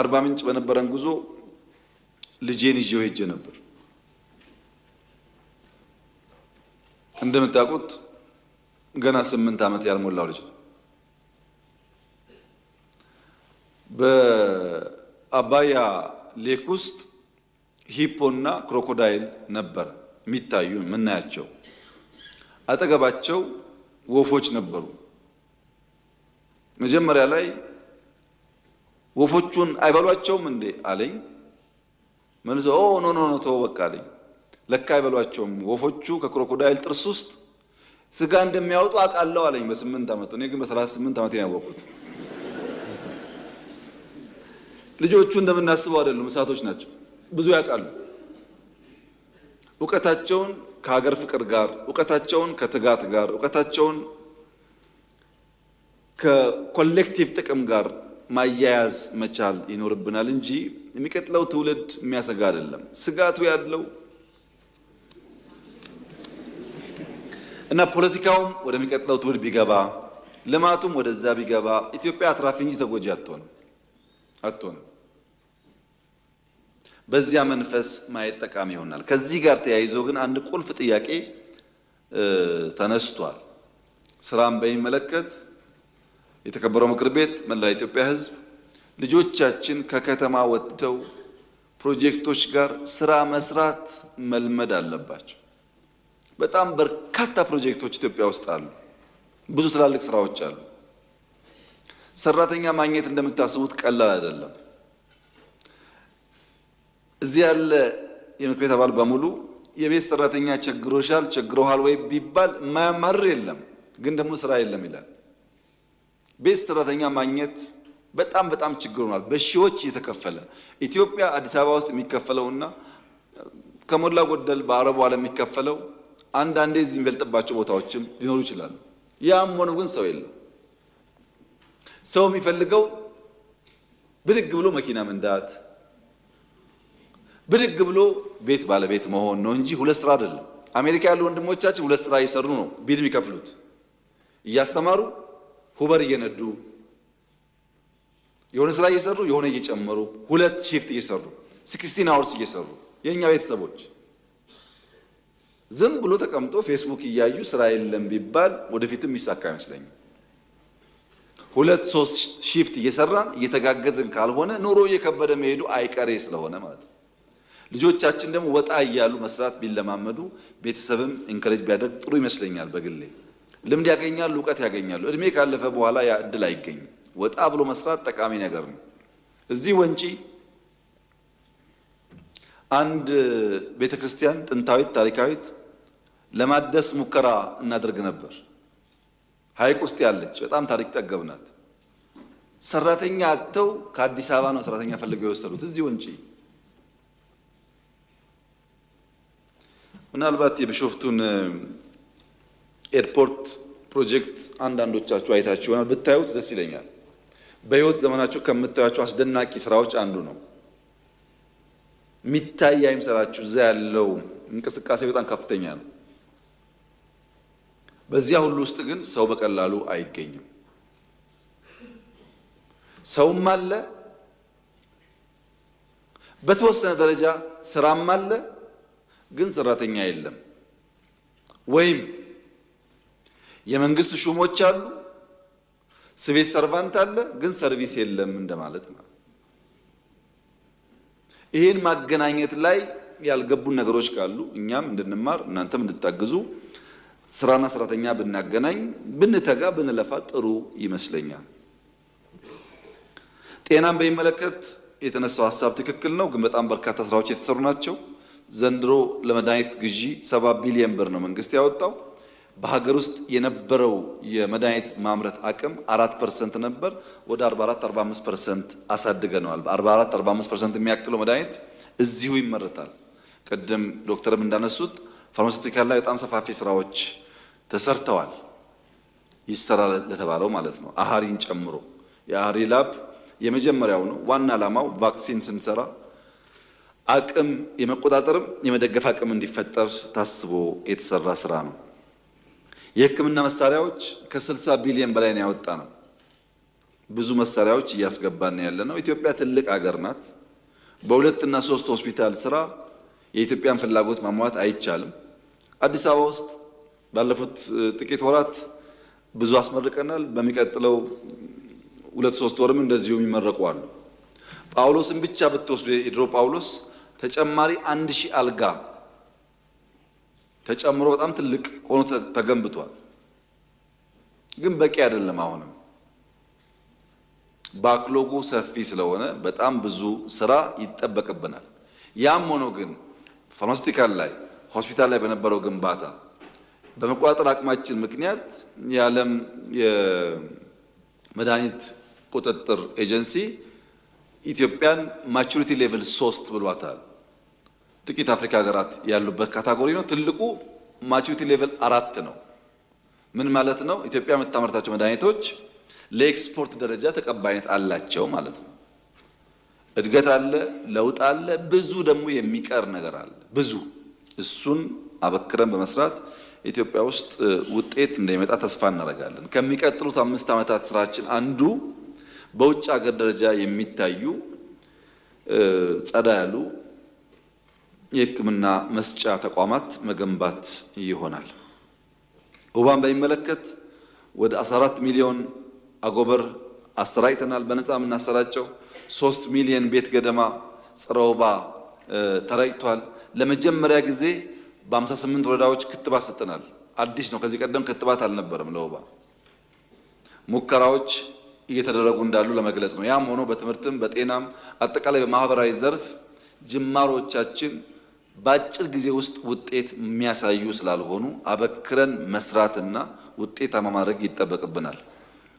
አርባ ምንጭ በነበረን ጉዞ ልጄን ይዤው ሄጄ ነበር። እንደምታውቁት ገና 8 ዓመት ያልሞላው ልጅ ነው። በአባያ ሌክ ውስጥ ሂፖና ክሮኮዳይል ነበር የሚታዩ የምናያቸው። አጠገባቸው ወፎች ነበሩ። መጀመሪያ ላይ ወፎቹን አይበሏቸውም እንዴ አለኝ። መልሶ ኖ ኖ ኖ ተው በቃ አለኝ። ለካ አይበሏቸውም። ወፎቹ ከክሮኮዳይል ጥርስ ውስጥ ስጋ እንደሚያወጡ አውቃለሁ አለኝ በ8 ዓመቱ። እኔ ግን በ38 ዓመቴ ያወቁት። ልጆቹ እንደምናስበው አይደሉም፣ እሳቶች ናቸው። ብዙ ያውቃሉ። ዕውቀታቸውን ከሀገር ፍቅር ጋር፣ ዕውቀታቸውን ከትጋት ጋር፣ ዕውቀታቸውን ከኮሌክቲቭ ጥቅም ጋር ማያያዝ መቻል ይኖርብናል እንጂ የሚቀጥለው ትውልድ የሚያሰጋ አይደለም። ስጋቱ ያለው እና ፖለቲካውም ወደሚቀጥለው ትውልድ ቢገባ፣ ልማቱም ወደዛ ቢገባ ኢትዮጵያ አትራፊ እንጂ ተጎጂ አትሆንም። በዚያ መንፈስ ማየት ጠቃሚ ይሆናል። ከዚህ ጋር ተያይዞ ግን አንድ ቁልፍ ጥያቄ ተነስቷል። ስራን በሚመለከት የተከበረው ምክር ቤት፣ መላው የኢትዮጵያ ሕዝብ ልጆቻችን ከከተማ ወጥተው ፕሮጀክቶች ጋር ስራ መስራት መልመድ አለባቸው። በጣም በርካታ ፕሮጀክቶች ኢትዮጵያ ውስጥ አሉ። ብዙ ትላልቅ ስራዎች አሉ። ሰራተኛ ማግኘት እንደምታስቡት ቀላል አይደለም። እዚህ ያለ የምክር ቤት አባል በሙሉ የቤት ሰራተኛ ቸግሮሻል፣ ቸግሮሃል ወይ ቢባል የማያማርር የለም። ግን ደግሞ ስራ የለም ይላል። ቤት ሰራተኛ ማግኘት በጣም ችግር ሆኗል። በሺዎች እየተከፈለ ኢትዮጵያ አዲስ አበባ ውስጥ የሚከፈለውና ከሞላ ጎደል በአረቡ ዓለም የሚከፈለው አንዳንዴ እዚህ የሚበልጥባቸው ቦታዎችም ሊኖሩ ይችላሉ። ያም ሆኖ ግን ሰው የለም። ሰው የሚፈልገው ብድግ ብሎ መኪና መንዳት፣ ብድግ ብሎ ቤት ባለቤት መሆን ነው እንጂ ሁለት ስራ አይደለም። አሜሪካ ያሉ ወንድሞቻችን ሁለት ስራ እየሰሩ ነው ቢል የሚከፍሉት። እያስተማሩ ሁበር እየነዱ የሆነ ስራ እየሰሩ የሆነ እየጨመሩ ሁለት ሺፍት እየሰሩ 16 አወርስ እየሰሩ የኛ ቤተሰቦች ዝም ብሎ ተቀምጦ ፌስቡክ እያዩ ስራ የለም ቢባል ወደፊትም ይሳካ አይመስለኝም። ሁለት ሶስት ሺፍት እየሰራን እየተጋገዝን ካልሆነ ኑሮ እየከበደ መሄዱ አይቀሬ ስለሆነ ማለት ነው። ልጆቻችን ደግሞ ወጣ እያሉ መስራት ቢለማመዱ ቤተሰብም ኢንከሬጅ ቢያደርግ ጥሩ ይመስለኛል። በግሌ ልምድ ያገኛሉ፣ እውቀት ያገኛሉ። እድሜ ካለፈ በኋላ ያ እድል አይገኝም። ወጣ ብሎ መስራት ጠቃሚ ነገር ነው። እዚህ ወንጪ አንድ ቤተክርስቲያን ጥንታዊት ታሪካዊት ለማደስ ሙከራ እናደርግ ነበር። ሐይቅ ውስጥ ያለች በጣም ታሪክ ጠገብናት። ሰራተኛ አጥተው ከአዲስ አበባ ነው ሰራተኛ ፈልገው የወሰዱት እዚህ ወንጪ። ምናልባት የቢሾፍቱን ኤርፖርት ፕሮጀክት አንዳንዶቻችሁ አይታችሁ ይሆናል። ብታዩት ደስ ይለኛል። በህይወት ዘመናችሁ ከምታዩቸው አስደናቂ ስራዎች አንዱ ነው። ሚታይ አይምሰላችሁ። እዛ ያለው እንቅስቃሴ በጣም ከፍተኛ ነው። በዚያ ሁሉ ውስጥ ግን ሰው በቀላሉ አይገኝም። ሰውም አለ፣ በተወሰነ ደረጃ ስራም አለ፣ ግን ሰራተኛ የለም። ወይም የመንግስት ሹሞች አሉ፣ ሲቪል ሰርቫንት አለ፣ ግን ሰርቪስ የለም እንደማለት ነው። ይህን ማገናኘት ላይ ያልገቡን ነገሮች ካሉ እኛም እንድንማር እናንተም እንድታግዙ ስራና ሰራተኛ ብናገናኝ ብንተጋ ብንለፋ ጥሩ ይመስለኛል። ጤናን በሚመለከት የተነሳው ሀሳብ ትክክል ነው፣ ግን በጣም በርካታ ስራዎች የተሰሩ ናቸው። ዘንድሮ ለመድኃኒት ግዢ 7 ቢሊዮን ብር ነው መንግስት ያወጣው። በሀገር ውስጥ የነበረው የመድኃኒት ማምረት አቅም 4% ነበር፣ ወደ 44-45% አሳድገነዋል። በ44-45% የሚያክለው መድኃኒት እዚሁ ይመረታል። ቅድም ዶክተርም እንዳነሱት ፋርማሲውቲካል ላይ በጣም ሰፋፊ ስራዎች ተሰርተዋል። ይሰራል ለተባለው ማለት ነው፣ አሃሪን ጨምሮ። የአሃሪ ላብ የመጀመሪያው ነው። ዋና ዓላማው ቫክሲን ስንሰራ አቅም የመቆጣጠርም የመደገፍ አቅም እንዲፈጠር ታስቦ የተሰራ ስራ ነው። የሕክምና መሳሪያዎች ከ60 ቢሊዮን በላይ ነው ያወጣ ነው። ብዙ መሳሪያዎች እያስገባን ያለ ነው። ኢትዮጵያ ትልቅ ሀገር ናት። በ2 እና 3 ሆስፒታል ስራ የኢትዮጵያን ፍላጎት ማሟላት አይቻልም። አዲስ አበባ ውስጥ ባለፉት ጥቂት ወራት ብዙ አስመርቀናል። በሚቀጥለው 2-3 ወርም እንደዚሁ የሚመረቁ አሉ። ጳውሎስን ብቻ ብትወስዱ የድሮ ጳውሎስ ተጨማሪ 1000 አልጋ ተጨምሮ በጣም ትልቅ ሆኖ ተገንብቷል። ግን በቂ አይደለም። አሁንም ባክሎጉ ሰፊ ስለሆነ በጣም ብዙ ስራ ይጠበቅብናል። ያም ሆኖ ግን ፋርማሲውቲካል ላይ ሆስፒታል ላይ በነበረው ግንባታ በመቆጣጠር አቅማችን ምክንያት የዓለም የመድኃኒት ቁጥጥር ኤጀንሲ ኢትዮጵያን ማቹሪቲ ሌቭል 3 ብሏታል። ጥቂት አፍሪካ ሀገራት ያሉበት ካታጎሪ ነው። ትልቁ ማቹሪቲ ሌቭል 4 ነው። ምን ማለት ነው? ኢትዮጵያ የምታመርታቸው መድኃኒቶች ለኤክስፖርት ደረጃ ተቀባይነት አላቸው ማለት ነው። እድገት አለ፣ ለውጥ አለ፣ ብዙ ደግሞ የሚቀር ነገር አለ። ብዙ እሱን አበክረን በመስራት ኢትዮጵያ ውስጥ ውጤት እንደሚመጣ ተስፋ እናደርጋለን። ከሚቀጥሉት 5 ዓመታት ስራችን አንዱ በውጭ ሀገር ደረጃ የሚታዩ ጸዳ ያሉ የሕክምና መስጫ ተቋማት መገንባት ይሆናል። ወባን በሚመለከት ወደ 14 ሚሊዮን አጎበር አሰራጭተናል። በነፃ የምናሰራጨው 3 ሚሊዮን ቤት ገደማ ጸረ ወባ ተራጭቷል። ለመጀመሪያ ጊዜ በ58 ወረዳዎች ክትባት ሰጥተናል። አዲስ ነው። ከዚህ ቀደም ክትባት አልነበረም ለወባ። ሙከራዎች እየተደረጉ እንዳሉ ለመግለጽ ነው። ያም ሆኖ በትምህርትም በጤናም አጠቃላይ በማህበራዊ ዘርፍ ጅማሮቻችን በአጭር ጊዜ ውስጥ ውጤት የሚያሳዩ ስላልሆኑ አበክረን መስራትና ውጤታማ ማድረግ ይጠበቅብናል።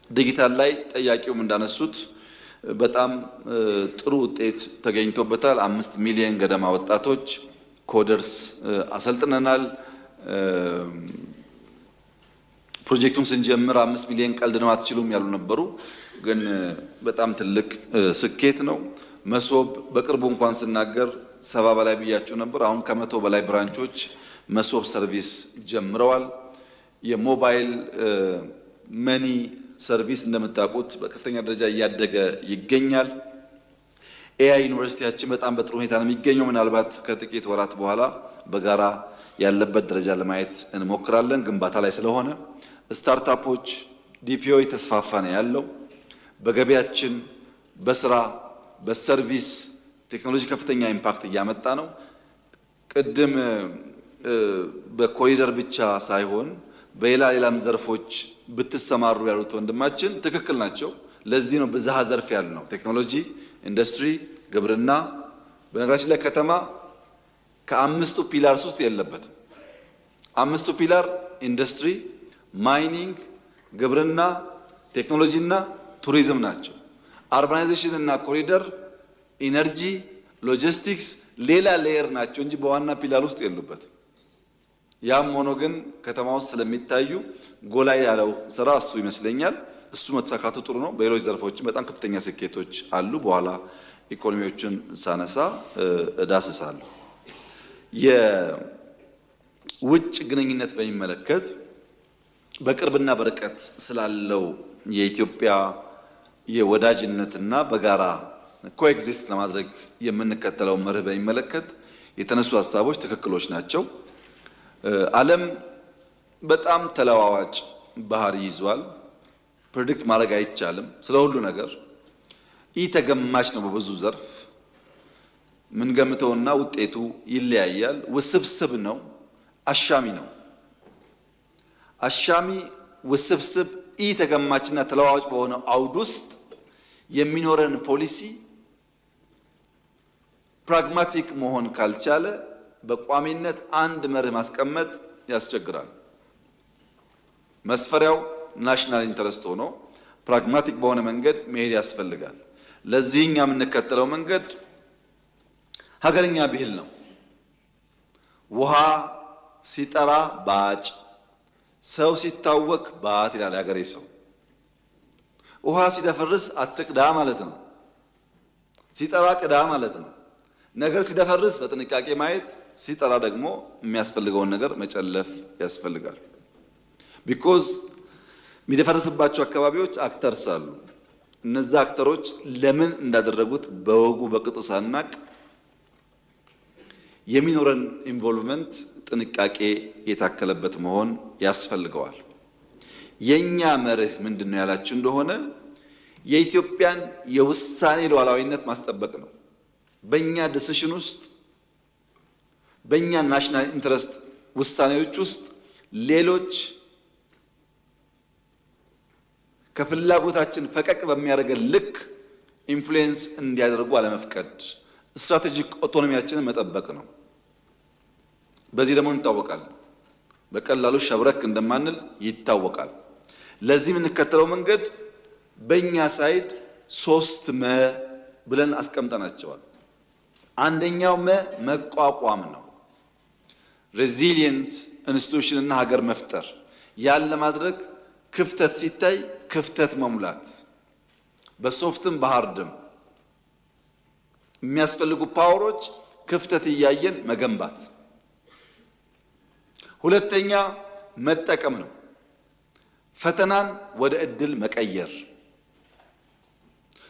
ዲጂታል ላይ ጠያቂውም እንዳነሱት በጣም ጥሩ ውጤት ተገኝቶበታል። 5 ሚሊዮን ገደማ ወጣቶች ኮደርስ አሰልጥነናል። ፕሮጀክቱን ስንጀምር 5 ሚሊዮን ቀልድ ነው አትችሉም ያሉ ነበሩ። ግን በጣም ትልቅ ስኬት ነው። መሶብ በቅርቡ እንኳን ስናገር 70 በላይ ብያችሁ ነበር። አሁን ከ100 በላይ ብራንቾች መሶብ ሰርቪስ ጀምረዋል። የሞባይል መኒ ሰርቪስ እንደምታውቁት በከፍተኛ ደረጃ እያደገ ይገኛል። ኤአይ ዩኒቨርሲቲያችን በጣም በጥሩ ሁኔታ ነው የሚገኘው። ምናልባት ከጥቂት ወራት በኋላ በጋራ ያለበት ደረጃ ለማየት እንሞክራለን። ግንባታ ላይ ስለሆነ ስታርታፖች ዲፒኦ ተስፋፋ ነው ያለው። በገበያችን በስራ በሰርቪስ ቴክኖሎጂ ከፍተኛ ኢምፓክት እያመጣ ነው። ቅድም በኮሪደር ብቻ ሳይሆን በሌላም ዘርፎች ብትሰማሩ ያሉት ወንድማችን ትክክል ናቸው። ለዚህ ነው ብዝሃ ዘርፍ ያልነው። ቴክኖሎጂ፣ ኢንዱስትሪ፣ ግብርና። በነገራችን ላይ ከተማ ከ5ቱ ፒላርስ ውስጥ የለበትም። 5ቱ ፒላር ኢንዱስትሪ፣ ማይኒንግ፣ ግብርና፣ ቴክኖሎጂ እና ቱሪዝም ናቸው። አርባናይዜሽን እና ኮሪደር፣ ኢነርጂ፣ ሎጂስቲክስ ሌላ ሌየር ናቸው እንጂ በዋና ፒላር ውስጥ የሉበትም። ያም ሆኖ ግን ከተማ ውስጥ ስለሚታዩ ጎላ ያለው ስራ እሱ ይመስለኛል። እሱ መተሳካቱ ጥሩ ነው። በሌሎች ዘርፎችም በጣም ከፍተኛ ስኬቶች አሉ። በኋላ ኢኮኖሚዎችን ሳነሳ እዳስሳለሁ። የውጭ ግንኙነት በሚመለከት በቅርብና በርቀት ስላለው የኢትዮጵያ የወዳጅነትና በጋራ ኮኤግዚስት ለማድረግ የምንከተለው መርህ በሚመለከት የተነሱ ሀሳቦች ትክክሎች ናቸው። ዓለም በጣም ተለዋዋጭ ባህሪ ይዟል። ፕሬዲክት ማድረግ አይቻልም። ስለ ሁሉ ነገር ተገማች ነው። በብዙ ዘርፍ ምን ገምተውና ውጤቱ ይለያያል። ውስብስብ ነው፣ አሻሚ ነው። አሻሚ፣ ውስብስብ፣ ተገማችና ተለዋዋጭ በሆነው አውድ ውስጥ የሚኖረን ፖሊሲ ፕራግማቲክ መሆን ካልቻለ በቋሚነት አንድ መርህ ማስቀመጥ ያስቸግራል። መስፈሪያው ናሽናል ኢንተረስት ሆኖ ፕራግማቲክ በሆነ መንገድ መሄድ ያስፈልጋል። ለዚህ እኛ የምንከተለው መንገድ ሀገርኛ ብሂል ነው። ውሃ ሲጠራ ባጭ፣ ሰው ሲታወክ ባት ይላል ሀገሬ ሰው። ውሃ ሲደፈርስ አትቅዳ ማለት ነው። ሲጠራ ቅዳ ማለት ነው። ነገር ሲደፈርስ በጥንቃቄ ማየት፣ ሲጠራ ደግሞ የሚያስፈልገውን ነገር መጨለፍ ያስፈልጋል። ቢኮዝ የሚደፈርስባቸው አካባቢዎች አክተርስ አሉ። እነዛ አክተሮች ለምን እንዳደረጉት በወጉ በቅጡ ሳናቅ የሚኖረን ኢንቮልቭመንት ጥንቃቄ የታከለበት መሆን ያስፈልገዋል። የኛ መርህ ምንድነው ያላችሁ እንደሆነ የኢትዮጵያን የውሳኔ ሉዓላዊነት ማስጠበቅ ነው። በእኛ ዲሲሽን ውስጥ በእኛ ናሽናል ኢንተረስት ውሳኔዎች ውስጥ ሌሎች ከፍላጎታችን ፈቀቅ በሚያደርገን ልክ ኢንፍሉዌንስ እንዲያደርጉ አለመፍቀድ፣ ስትራቴጂክ ኦቶኖሚያችንን መጠበቅ ነው። በዚህ ደግሞ እንታወቃለን። በቀላሉ ሸብረክ እንደማንል ይታወቃል። ለዚህ የምንከተለው መንገድ በእኛ ሳይድ 3 መ ብለን አስቀምጠናቸዋል። አንደኛው መቋቋም ነው። ሬዚሊየንት ኢንስቲትዩሽን እና ሀገር መፍጠር። ያን ለማድረግ ክፍተት ሲታይ ክፍተት መሙላት፣ በሶፍትም በሃርድም የሚያስፈልጉ ፓወሮች ክፍተት እያየን መገንባት። ሁለተኛ መጠቀም ነው። ፈተናን ወደ እድል መቀየር።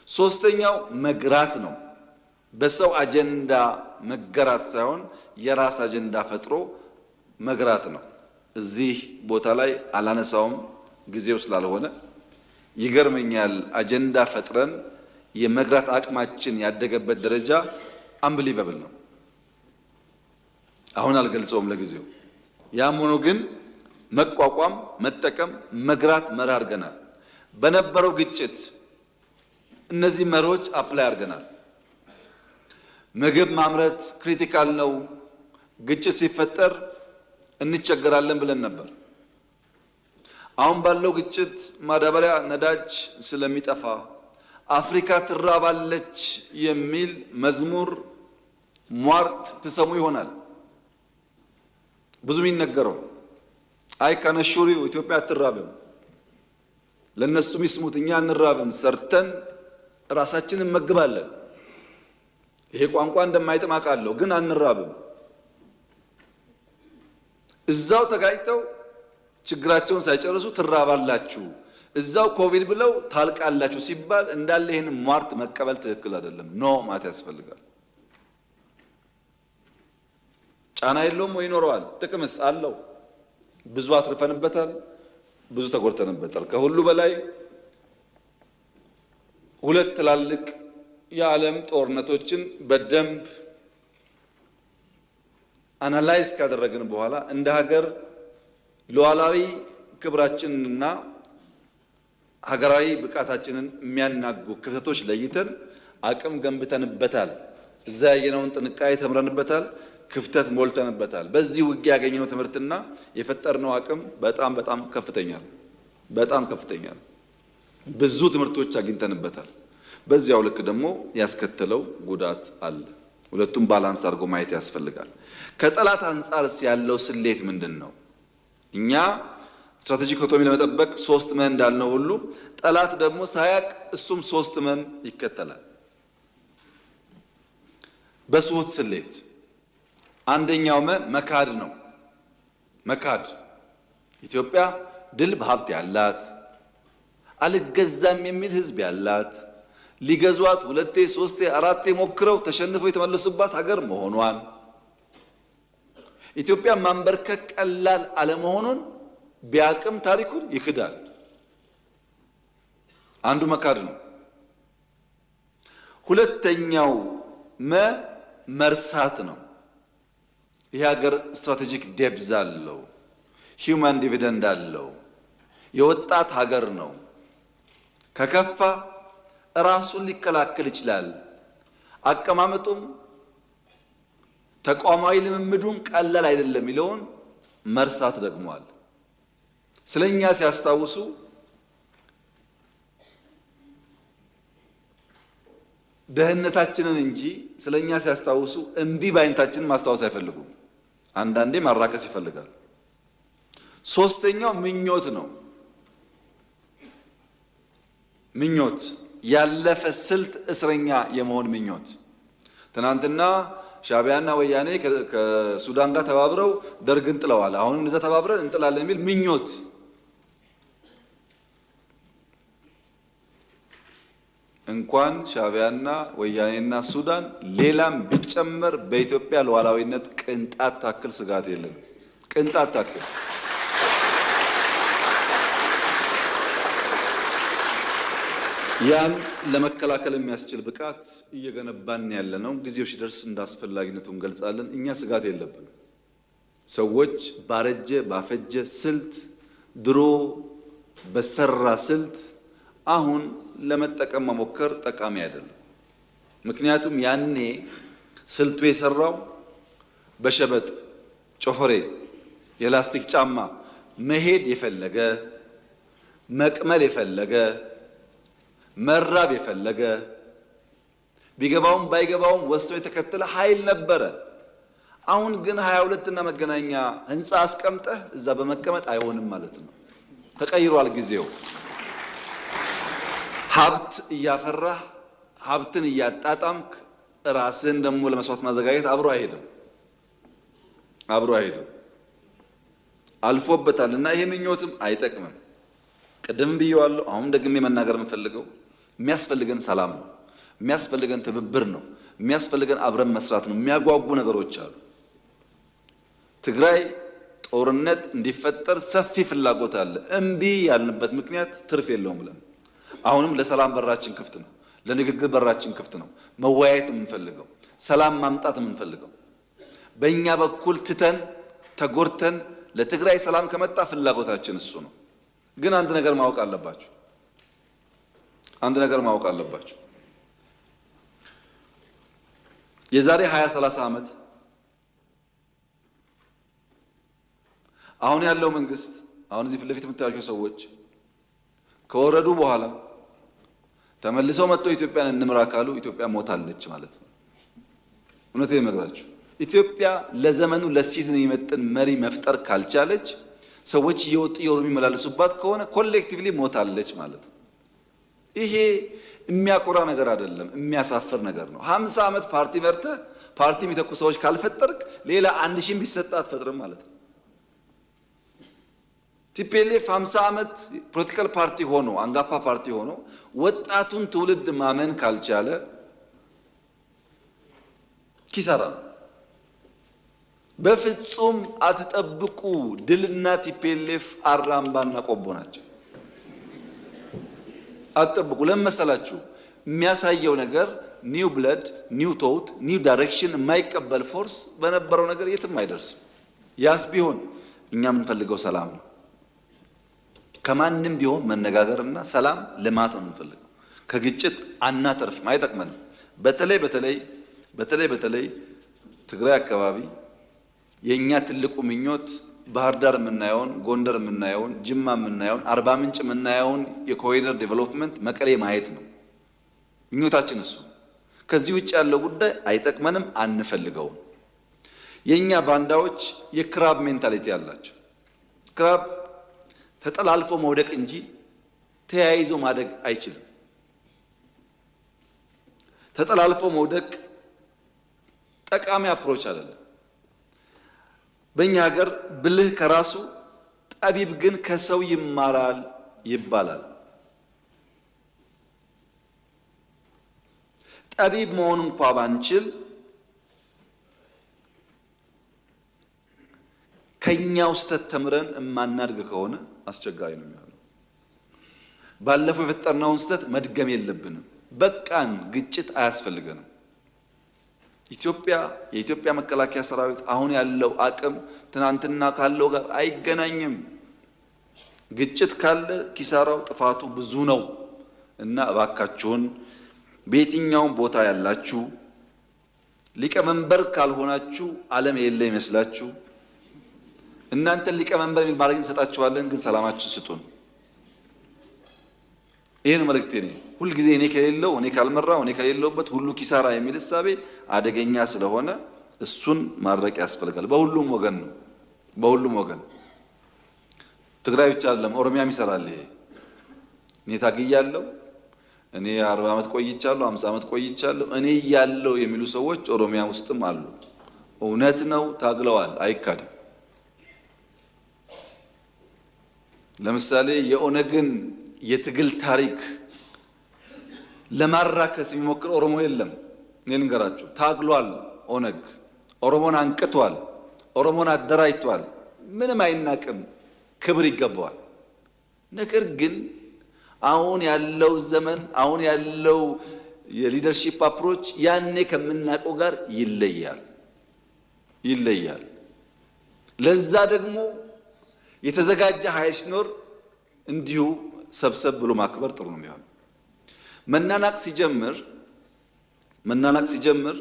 ሶስተኛው መግራት ነው። በሰው አጀንዳ መገራት ሳይሆን የራስ አጀንዳ ፈጥሮ መግራት ነው። እዚህ ቦታ ላይ አላነሳውም ጊዜው ስላልሆነ። ይገርመኛል፣ አጀንዳ ፈጥረን የመግራት አቅማችን ያደገበት ደረጃ አንብሊቨብል ነው። አሁን አልገልጸውም ለጊዜው። ያም ሆኖ ግን መቋቋም፣ መጠቀም፣ መግራት መርህ አድርገናል። በነበረው ግጭት እነዚህ መርሆች አፕላይ አድርገናል። ምግብ ማምረት ክሪቲካል ነው፣ ግጭት ሲፈጠር እንቸገራለን ብለን ነበር። አሁን ባለው ግጭት ማዳበሪያ፣ ነዳጅ ስለሚጠፋ አፍሪካ ትራባለች የሚል መዝሙር ሟርት ትሰሙ ይሆናል። ብዙ የሚነገረው አይ ካነሹሪው ኢትዮጵያ አትራብም፣ ለነሱ ሚስሙት፣ እኛ እንራብም፣ ሰርተን ራሳችንን እንመግባለን። ይሄ ቋንቋ እንደማይጥም አውቃለሁ፣ ግን አንራብም። እዛው ተጋጭተው ችግራቸውን ሳይጨርሱ ትራባላችሁ፣ እዛው ኮቪድ ብለው ታልቃላችሁ ሲባል እንዳለ ይሄን ሟርት መቀበል ትክክል አይደለም። ኖ ማለት ያስፈልጋል። ጫና የለውም ወይ? ይኖረዋል። ጥቅምስ አለው። ብዙ አትርፈንበታል፣ ብዙ ተጎድተንበታል። ከሁሉ በላይ 2 ትላልቅ የዓለም ጦርነቶችን በደንብ አናላይዝ ካደረግን በኋላ እንደ ሀገር ሉዓላዊ ክብራችንንና ሀገራዊ ብቃታችንን የሚያናጉ ክፍተቶች ለይተን አቅም ገንብተንበታል። እዛ ያየነውን ጥንቃቄ ተምረንበታል፣ ክፍተት ሞልተንበታል። በዚህ ውጊያ ያገኘነው ትምህርትና የፈጠርነው አቅም በጣም በጣም ከፍተኛ ነው። በጣም ከፍተኛ ነው። ብዙ ትምህርቶች አግኝተንበታል። በዚያው ልክ ደግሞ ያስከተለው ጉዳት አለ። ሁለቱም ባላንስ አድርጎ ማየት ያስፈልጋል። ከጠላት አንጻርስ ያለው ስሌት ምንድን ነው? እኛ ስትራቴጂክ ኦቶኖሚ ለመጠበቅ 3 መ እንዳልነው ሁሉ ጠላት ደግሞ ሳያቅ እሱም 3 መን ይከተላል። በስሁት ስሌት አንደኛው መካድ ነው። መካድ ኢትዮጵያ ድል በሀብት ያላት፣ አልገዛም የሚል ህዝብ ያላት፣ ሊገዟት 2 3 4 ሞክረው ተሸንፈው የተመለሱባት ሀገር መሆኗን፣ ኢትዮጵያ ማንበርከክ ቀላል አለመሆኑን ቢያቅም ታሪኩን ይክዳል። አንዱ መካድ ነው። ሁለተኛው መርሳት ነው። ይህ ሀገር ስትራቴጂክ ዴፕዝ አለው፣ ሂውማን ዲቪደንድ አለው፣ የወጣት ሀገር ነው። ከከፋ ራሱን ሊከላከል ይችላል። አቀማመጡም ተቋማዊ ልምምዱን ቀላል አይደለም የሚለውን መርሳት ደግሟል። ስለኛ ሲያስታውሱ ደህንነታችንን እንጂ ስለኛ ሲያስታውሱ እምቢ ባይነታችንን ማስታወስ አይፈልጉም። አንዳንዴ ማራከስ ይፈልጋል። ሶስተኛው ምኞት ነው። ምኞት ያለፈ ስልት እስረኛ የመሆን ምኞት። ትናንትና ሻዕቢያና ወያኔ ከሱዳን ጋር ተባብረው ደርግን ጥለዋል። አሁንም እንደዛ ተባብረን እንጥላለን የሚል ምኞት። እንኳን ሻዕቢያና ወያኔና ሱዳን ሌላም ቢጨመር በኢትዮጵያ ሉዓላዊነት ቅንጣት ታክል ስጋት የለም። ቅንጣት ታክል። ያን ለመከላከል የሚያስችል ብቃት እየገነባን ያለነው ጊዜው ሲደርስ እንዳስፈላጊነቱ እንገልጻለን። እኛ ስጋት የለብንም። ሰዎች ባረጀ ባፈጀ ስልት ድሮ በሰራ ስልት አሁን ለመጠቀም መሞከር ጠቃሚ አይደለም። ምክንያቱም ያኔ ስልቱ የሰራው በሸበጥ ጮፈሬ የላስቲክ ጫማ መሄድ የፈለገ መቅመል የፈለገ መራብ የፈለገ ቢገባውም ባይገባውም ወስዶ የተከተለ ኃይል ነበረ። አሁን ግን 22 እና መገናኛ ህንፃ አስቀምጠህ እዛ በመቀመጥ አይሆንም ማለት ነው። ተቀይሯል ጊዜው። ሀብት እያፈራህ ሀብትን እያጣጣምክ ራስህን ደግሞ ለመስዋዕት ማዘጋጀት አብሮ አይሄድም። አልፎበታልና ይሄ ምኞትም አይጠቅምም። ቅድም ብየዋለሁ፣ አሁን ደግሜ መናገር የምፈልገው የሚያስፈልገን ሰላም ነው። የሚያስፈልገን ትብብር ነው። የሚያስፈልገን አብረን መስራት ነው። የሚያጓጉ ነገሮች አሉ። ትግራይ ጦርነት እንዲፈጠር ሰፊ ፍላጎት አለ። እምቢ ያልንበት ምክንያት ትርፍ የለውም ብለን አሁንም ለሰላም በራችን ክፍት ነው። ለንግግር በራችን ክፍት ነው። መወያየት የምንፈልገው ሰላም ማምጣት የምንፈልገው በእኛ በኩል ትተን ተጎርተን ለትግራይ ሰላም ከመጣ ፍላጎታችን እሱ ነው። ግን አንድ ነገር ማወቅ አለባችሁ። የዛሬ 20-30 ዓመት አሁን ያለው መንግስት አሁን እዚህ ፊት ለፊት የምታያቸው ሰዎች ከወረዱ በኋላ ተመልሰው መጥተው ኢትዮጵያን እንምራ ካሉ ኢትዮጵያ ሞታለች ማለት ነው። እውነቴን እነግራችሁ፣ ኢትዮጵያ ለዘመኑ ለሲዝን የሚመጥን መሪ መፍጠር ካልቻለች ሰዎች እየወጡ እየወሩ የሚመላለሱባት ከሆነ ኮሌክቲቭሊ ሞታለች ማለት ነው። ይሄ የሚያኮራ ነገር አይደለም፣ የሚያሳፍር ነገር ነው። 50 ዓመት ፓርቲ መርተህ ፓርቲ የሚተኩ ሰዎች ካልፈጠርክ ሌላ 1000 ቢሰጣ አትፈጥርም ማለት ነው። ቲፒኤልኤፍ 50 ዓመት ፖለቲካል ፓርቲ ሆኖ አንጋፋ ፓርቲ ሆኖ ወጣቱን ትውልድ ማመን ካልቻለ ኪሳራ ነው። በፍጹም አትጠብቁ። ድልና ቲፒኤልኤፍ አራምባና ቆቦ ናቸው። አትጠብቁ። ለምን መሰላችሁ? የሚያሳየው ነገር ኒው ብለድ፣ ኒው ቶት፣ ኒው ዳይሬክሽን የማይቀበል ፎርስ በነበረው ነገር የትም አይደርስም። ያስ ቢሆን እኛ የምንፈልገው ሰላም ነው። ከማንም ቢሆን መነጋገርና ሰላም ልማት ነው የምንፈልገው። ከግጭት አናተርፍም፣ አይጠቅመንም። በተለይ ትግራይ አካባቢ የኛ ትልቁ ምኞት ባህር ዳር የምናየውን፣ ጎንደር የምናየውን፣ ጅማ የምናየውን፣ አርባ ምንጭ የምናየውን የኮሪደር ዴቨሎፕመንት መቀሌ ማየት ነው ምኞታችን እሱ። ከዚህ ውጭ ያለው ጉዳይ አይጠቅመንም፣ አንፈልገውም። የኛ ባንዳዎች የክራብ ሜንታሊቲ ያላቸው፣ ክራብ ተጠላልፎ መውደቅ እንጂ ተያይዞ ማደግ አይችልም። ተጠላልፎ መውደቅ ጠቃሚ አፕሮች አይደለም። በእኛ ሀገር ብልህ ከራሱ ጠቢብ ግን ከሰው ይማራል ይባላል። ጠቢብ መሆን እንኳ ባንችል ከኛው ስህተት ተምረን የማናድግ ከሆነ አስቸጋሪ ነው የሚሆነው። ባለፈው የፈጠርነውን ስህተት መድገም የለብንም። በቃን፣ ግጭት አያስፈልገንም። የኢትዮጵያ መከላከያ ሰራዊት አሁን ያለው አቅም ትናንትና ካለው ጋር አይገናኝም። ግጭት ካለ ኪሳራው ጥፋቱ ብዙ ነው እና እባካችሁን በየትኛውም ቦታ ያላችሁ ሊቀመንበር ካልሆናችሁ ዓለም የለ ይመስላችሁ። እናንተን ሊቀመንበር የሚል ማድረግ እንሰጣችኋለን፣ ግን ሰላማችን ስጡን። ይሄን መልእክቴ ነው። ሁል ጊዜ እኔ ከሌለው፣ እኔ ካልመራው፣ እኔ ከሌለውበት ሁሉ ኪሳራ የሚል እሳቤ አደገኛ ስለሆነ እሱን ማድረቅ ያስፈልጋል። በሁሉም ወገን ነው፣ በሁሉም ወገን። ትግራይ ብቻ አይደለም፣ ኦሮሚያም ይሰራል። ይሄ እኔ ታግያለሁ፣ እኔ 40 ዓመት ቆይቻለሁ፣ 50 ዓመት ቆይቻለሁ፣ እኔ እያለሁ የሚሉ ሰዎች ኦሮሚያ ውስጥም አሉ። እውነት ነው፣ ታግለዋል፣ አይካድም። ለምሳሌ የኦነግን የትግል ታሪክ ለማራከስ የሚሞክር ኦሮሞ የለም። እኔ ልንገራችሁ፣ ታግሏል። ኦነግ ኦሮሞን አንቅቷል፣ ኦሮሞን አደራጅቷል። ምንም አይናቅም፣ ክብር ይገባዋል። ነገር ግን አሁን ያለው ዘመን አሁን ያለው የሊደርሺፕ አፕሮች ያኔ ከምናውቀው ጋር ይለያል። ለዛ ደግሞ የተዘጋጀ ኃይል ሲኖር እንዲሁ ሰብሰብ ብሎ ማክበር ጥሩ ነው የሚሆነው። መናናቅ ሲጀምር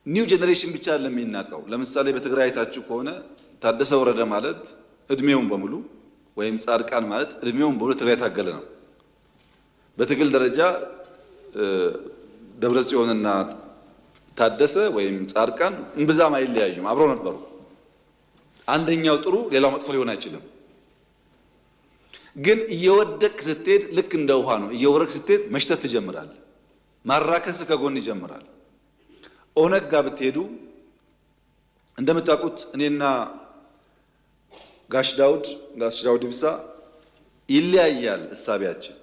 ኒው ጄኔሬሽን ብቻ ለሚናቀው ለምሳሌ በትግራይ አይታችሁ ከሆነ ታደሰ ወረደ ማለት እድሜውን በሙሉ ወይም ጻድቃን ማለት እድሜውን በሙሉ ትግራይ ታገለ ነው። በትግል ደረጃ ደብረጽዮንና ታደሰ ወይም ጻድቃን እምብዛም አይለያዩም፣ አብረው ነበሩ። አንደኛው ጥሩ ሌላው መጥፎ ሊሆን አይችልም። ግን እየወደቅ ስትሄድ ልክ እንደ ውሃ ነው። እየወረቅ ስትሄድ መሽተት ትጀምራል። ማራከስ ከጎን ይጀምራል። ኦነግ ጋር ብትሄዱ እንደምታውቁት እኔና ጋሽ ዳውድ ኢብሳ ይለያያል እሳቢያችን።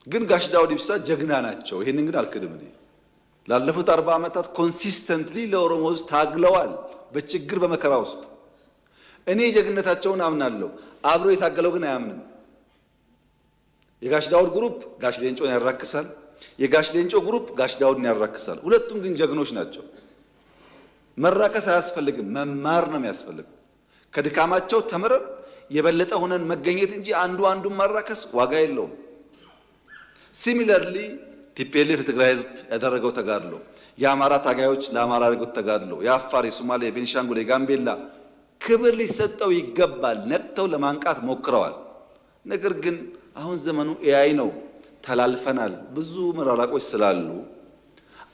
ግን ጋሽ ዳውድ ኢብሳ ጀግና ናቸው። ይሄንን ግን አልክድም። እኔ ላለፉት 40 ዓመታት ኮንሲስተንትሊ ለኦሮሞ ሕዝብ ታግለዋል፣ በችግር በመከራ ውስጥ። እኔ ጀግነታቸውን አምናለሁ። አብሮ የታገለው ግን አያምንም። የጋሽ ዳውድ ግሩፕ ጋሽ ሌንጮን ያራክሳል፣ የጋሽ ሌንጮ ግሩፕ ጋሽ ዳውድን ያራክሳል። ሁለቱም ግን ጀግኖች ናቸው። መራከስ አያስፈልግም፣ መማር ነው የሚያስፈልገው። ከድካማቸው ተምረን የበለጠ ሆነን መገኘት እንጂ አንዱን ማራከስ ዋጋ የለውም። ሲሚለርሊ ቲፒኤልኤፍ ለትግራይ ህዝብ ያደረገው ተጋድሎ፣ የአማራ ታጋዮች ለአማራ ያደረጉት ተጋድሎ፣ የአፋር፣ የሶማሌ፣ የቤኒሻንጉል፣ የጋምቤላ ክብር ሊሰጠው ይገባል። ነቅተው ለማንቃት ሞክረዋል። ነገር ግን አሁን ዘመኑ ኤአይ ነው፣ ተላልፈናል። ብዙ መራራቆች ስላሉ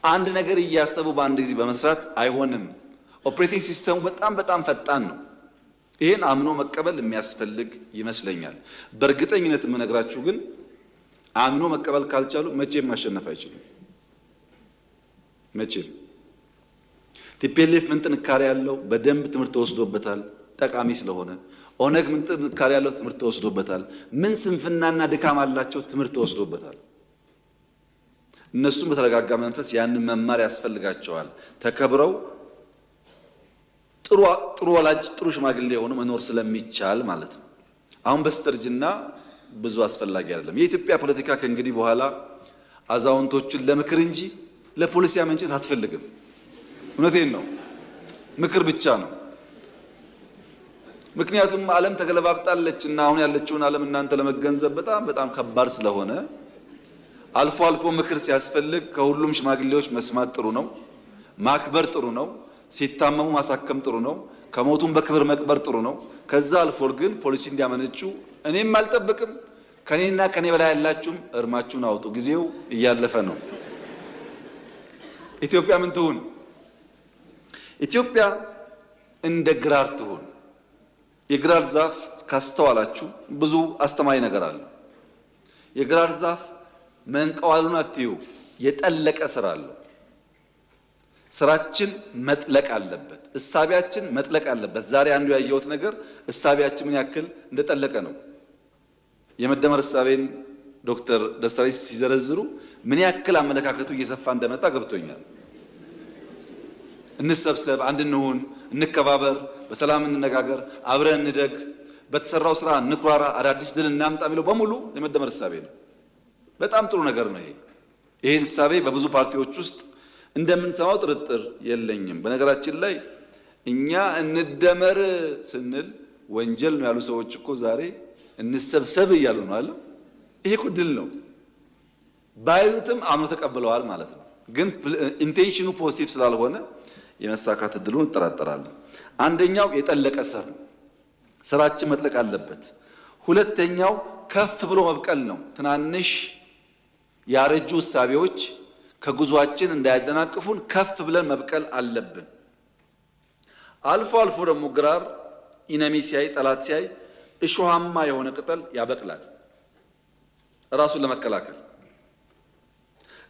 አንድ ነገር እያሰቡ በአንድ ጊዜ በመስራት አይሆንም። ኦፕሬቲንግ ሲስተሙ በጣም ፈጣን ነው። ይህን አምኖ መቀበል የሚያስፈልግ ይመስለኛል። በእርግጠኝነት የምነግራችሁ ግን አምኖ መቀበል ካልቻሉ መቼም ማሸነፍ አይችሉም። መቼም ቲፒኤልኤፍ ምን ጥንካሬ ያለው በደንብ ትምህርት ተወስዶበታል፣ ጠቃሚ ስለሆነ። ኦነግ ምን ጥንካሬ ያለው ትምህርት ተወስዶበታል። ምን ስንፍናና ድካም አላቸው፣ ትምህርት ተወስዶበታል። እነሱም በተረጋጋ መንፈስ ያንን መማር ያስፈልጋቸዋል። ተከብረው ጥሩ ወላጅ ጥሩ ሽማግሌ የሆኑ መኖር ስለሚቻል ማለት ነው። አሁን በስተርጅና ብዙ አስፈላጊ አይደለም። የኢትዮጵያ ፖለቲካ ከእንግዲህ በኋላ አዛውንቶችን ለምክር እንጂ ለፖሊሲ መንጨት አትፈልግም። እውነቴን ነው። ምክር ብቻ ነው። ምክንያቱም ዓለም ተገለባብጣለችና አሁን ያለችውን ዓለም እናንተ ለመገንዘብ በጣም ከባድ ስለሆነ አልፎ አልፎ ምክር ሲያስፈልግ ከሁሉም ሽማግሌዎች መስማት ጥሩ ነው። ማክበር ጥሩ ነው። ሲታመሙ ማሳከም ጥሩ ነው። ከሞቱም በክብር መቅበር ጥሩ ነው። ከዛ አልፎ ግን ፖሊሲ እንዲያመነጩ እኔም አልጠብቅም። ከኔና ከኔ በላይ ያላችሁም እርማችሁን አውጡ። ጊዜው እያለፈ ነው። ኢትዮጵያ ምን ትሁን? ኢትዮጵያ እንደ ግራር ትሁን። የግራር ዛፍ ካስተዋላችሁ ብዙ አስተማሪ ነገር አለ። የግራር ዛፍ መንቀዋሉን አትዩ፣ የጠለቀ ስራ አለው። ስራችን መጥለቅ አለበት። እሳቢያችን መጥለቅ አለበት። ዛሬ አንዱ ያየሁት ነገር እሳቢያችን ምን ያክል እንደጠለቀ ነው። የመደመር እሳቤን ዶክተር ደስታሪስ ሲዘረዝሩ ምን ያክል አመለካከቱ እየሰፋ እንደመጣ ገብቶኛል። እንሰብሰብ፣ አንድ እንሁን፣ እንከባበር፣ በሰላም እንነጋገር፣ አብረን እንደግ፣ በተሰራው ስራ እንኩራራ፣ አዳዲስ ድል እናምጣ የሚለው በሙሉ የመደመር እሳቤ ነው። በጣም ጥሩ ነገር ነው። ይሄን እሳቤ በብዙ ፓርቲዎች ውስጥ እንደምንሰማው ጥርጥር የለኝም። በነገራችን ላይ እኛ እንደመር ስንል ወንጀል ነው ያሉ ሰዎች እኮ ዛሬ እንሰብሰብ እያሉ ነው አለ። ይሄ እኮ ድል ነው። ባይሉትም አምኖ ተቀብለዋል ማለት ነው። ግን ኢንቴንሽኑ ፖዚቲቭ ስላልሆነ የመሳካት እድሉን እጠራጠራለሁ። አንደኛው የጠለቀ ስራችን መጥለቅ አለበት። ሁለተኛው ከፍ ብሎ መብቀል ነው። ትናንሽ ያረጁ እሳቤዎች ከጉዟችን እንዳያደናቅፉን ከፍ ብለን መብቀል አለብን። አልፎ አልፎ ደግሞ ግራር ኢነሚ ሲያይ፣ ጠላት ሲያይ እሾሃማ የሆነ ቅጠል ያበቅላል።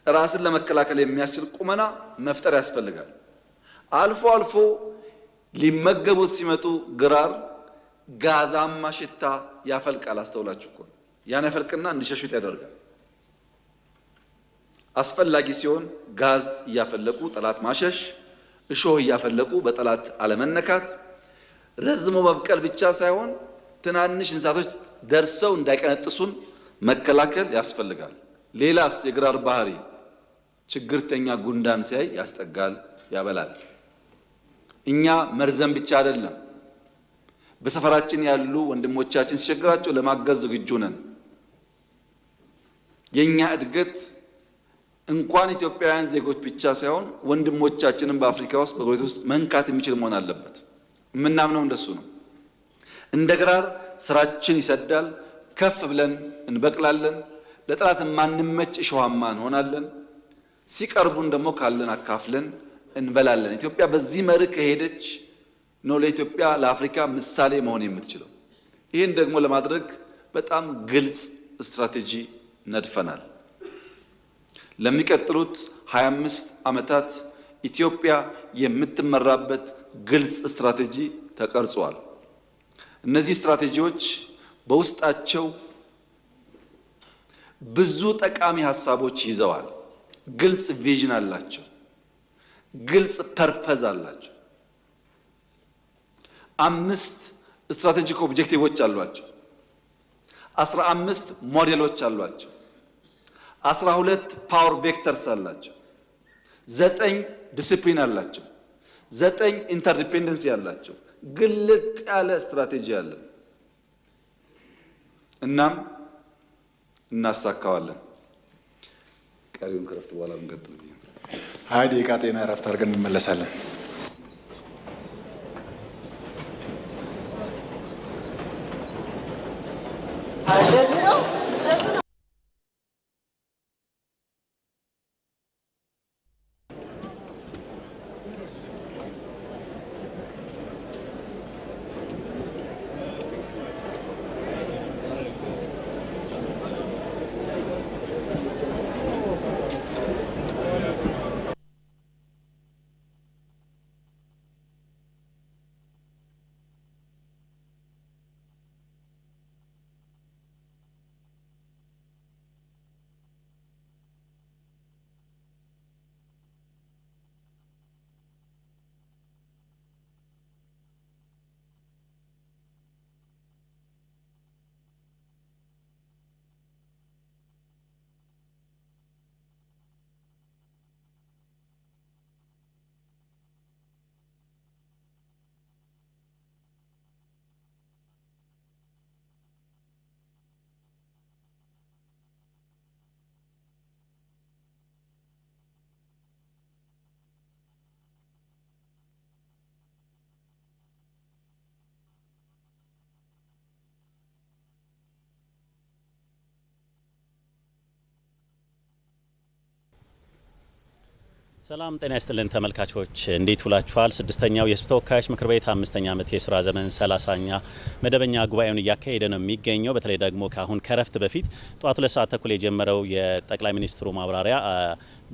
ራስን ለመከላከል የሚያስችል ቁመና መፍጠር ያስፈልጋል። አልፎ አልፎ ሊመገቡት ሲመጡ ግራር ጋዛማ ሽታ ያፈልቃል። አስተውላችሁ እኮ ያን ያፈልቅና እንዲሸሹት ያደርጋል። አስፈላጊ ሲሆን ጋዝ እያፈለቁ ጠላት ማሸሽ፣ እሾህ እያፈለቁ በጠላት አለመነካት፣ ረዝሞ መብቀል ብቻ ሳይሆን ትናንሽ እንስሳቶች ደርሰው እንዳይቀነጥሱን መከላከል ያስፈልጋል። ሌላስ የግራር ባህሪ ችግርተኛ ጉንዳን ሲያይ ያስጠጋል፣ ያበላል። እኛ መርዘም ብቻ አይደለም፣ በሰፈራችን ያሉ ወንድሞቻችን ሲቸግራቸው ለማገዝ ዝግጁ ነን። የኛ እድገት እንኳን ኢትዮጵያውያን ዜጎች ብቻ ሳይሆን ወንድሞቻችንን በአፍሪካ ውስጥ በጎረቤት ውስጥ መንካት የሚችል መሆን አለበት። የምናምነው እንደሱ ነው። እንደ ግራር ስራችን ይሰዳል፣ ከፍ ብለን እንበቅላለን፣ ለጠላት ማንመች እሾሃማ እንሆናለን። ሲቀርቡን ደግሞ ካለን አካፍለን እንበላለን። ኢትዮጵያ በዚህ መርህ ከሄደች ነው ለኢትዮጵያ ለአፍሪካ ምሳሌ መሆን የምትችለው። ይህን ደግሞ ለማድረግ በጣም ግልጽ ስትራቴጂ ነድፈናል። ለሚቀጥሉት 25 ዓመታት ኢትዮጵያ የምትመራበት ግልጽ ስትራቴጂ ተቀርጿል። እነዚህ ስትራቴጂዎች በውስጣቸው ብዙ ጠቃሚ ሀሳቦች ይዘዋል። ግልጽ ቪዥን አላቸው። ግልጽ ፐርፐዝ አላቸው። 5 ስትራቴጂክ ኦብጀክቲቮች አሏቸው። 15 ሞዴሎች አሏቸው። 12 ፓወር ቬክተርስ አላቸው። 9 ዲሲፕሊን አላቸው። 9 ኢንተርዲፔንደንሲ አላቸው። ግልጥ ያለ ስትራቴጂ አለ። እናም እናሳካዋለን። ቀሪውን ከረፍት በኋላ እንቀጥል። 20 ደቂቃ ጤና እረፍት አድርገን እንመለሳለን። ሰላም ጤና ይስጥልን ተመልካቾች፣ እንዴት ውላችኋል? ስድስተኛው የሕዝብ ተወካዮች ምክር ቤት 5ኛ ዓመት የሥራ ዘመን 30ኛ መደበኛ ጉባኤውን እያካሄደ ነው የሚገኘው። በተለይ ደግሞ ከአሁን ከረፍት በፊት ጠዋት 2 ሰዓት ተኩል የጀመረው የጠቅላይ ሚኒስትሩ ማብራሪያ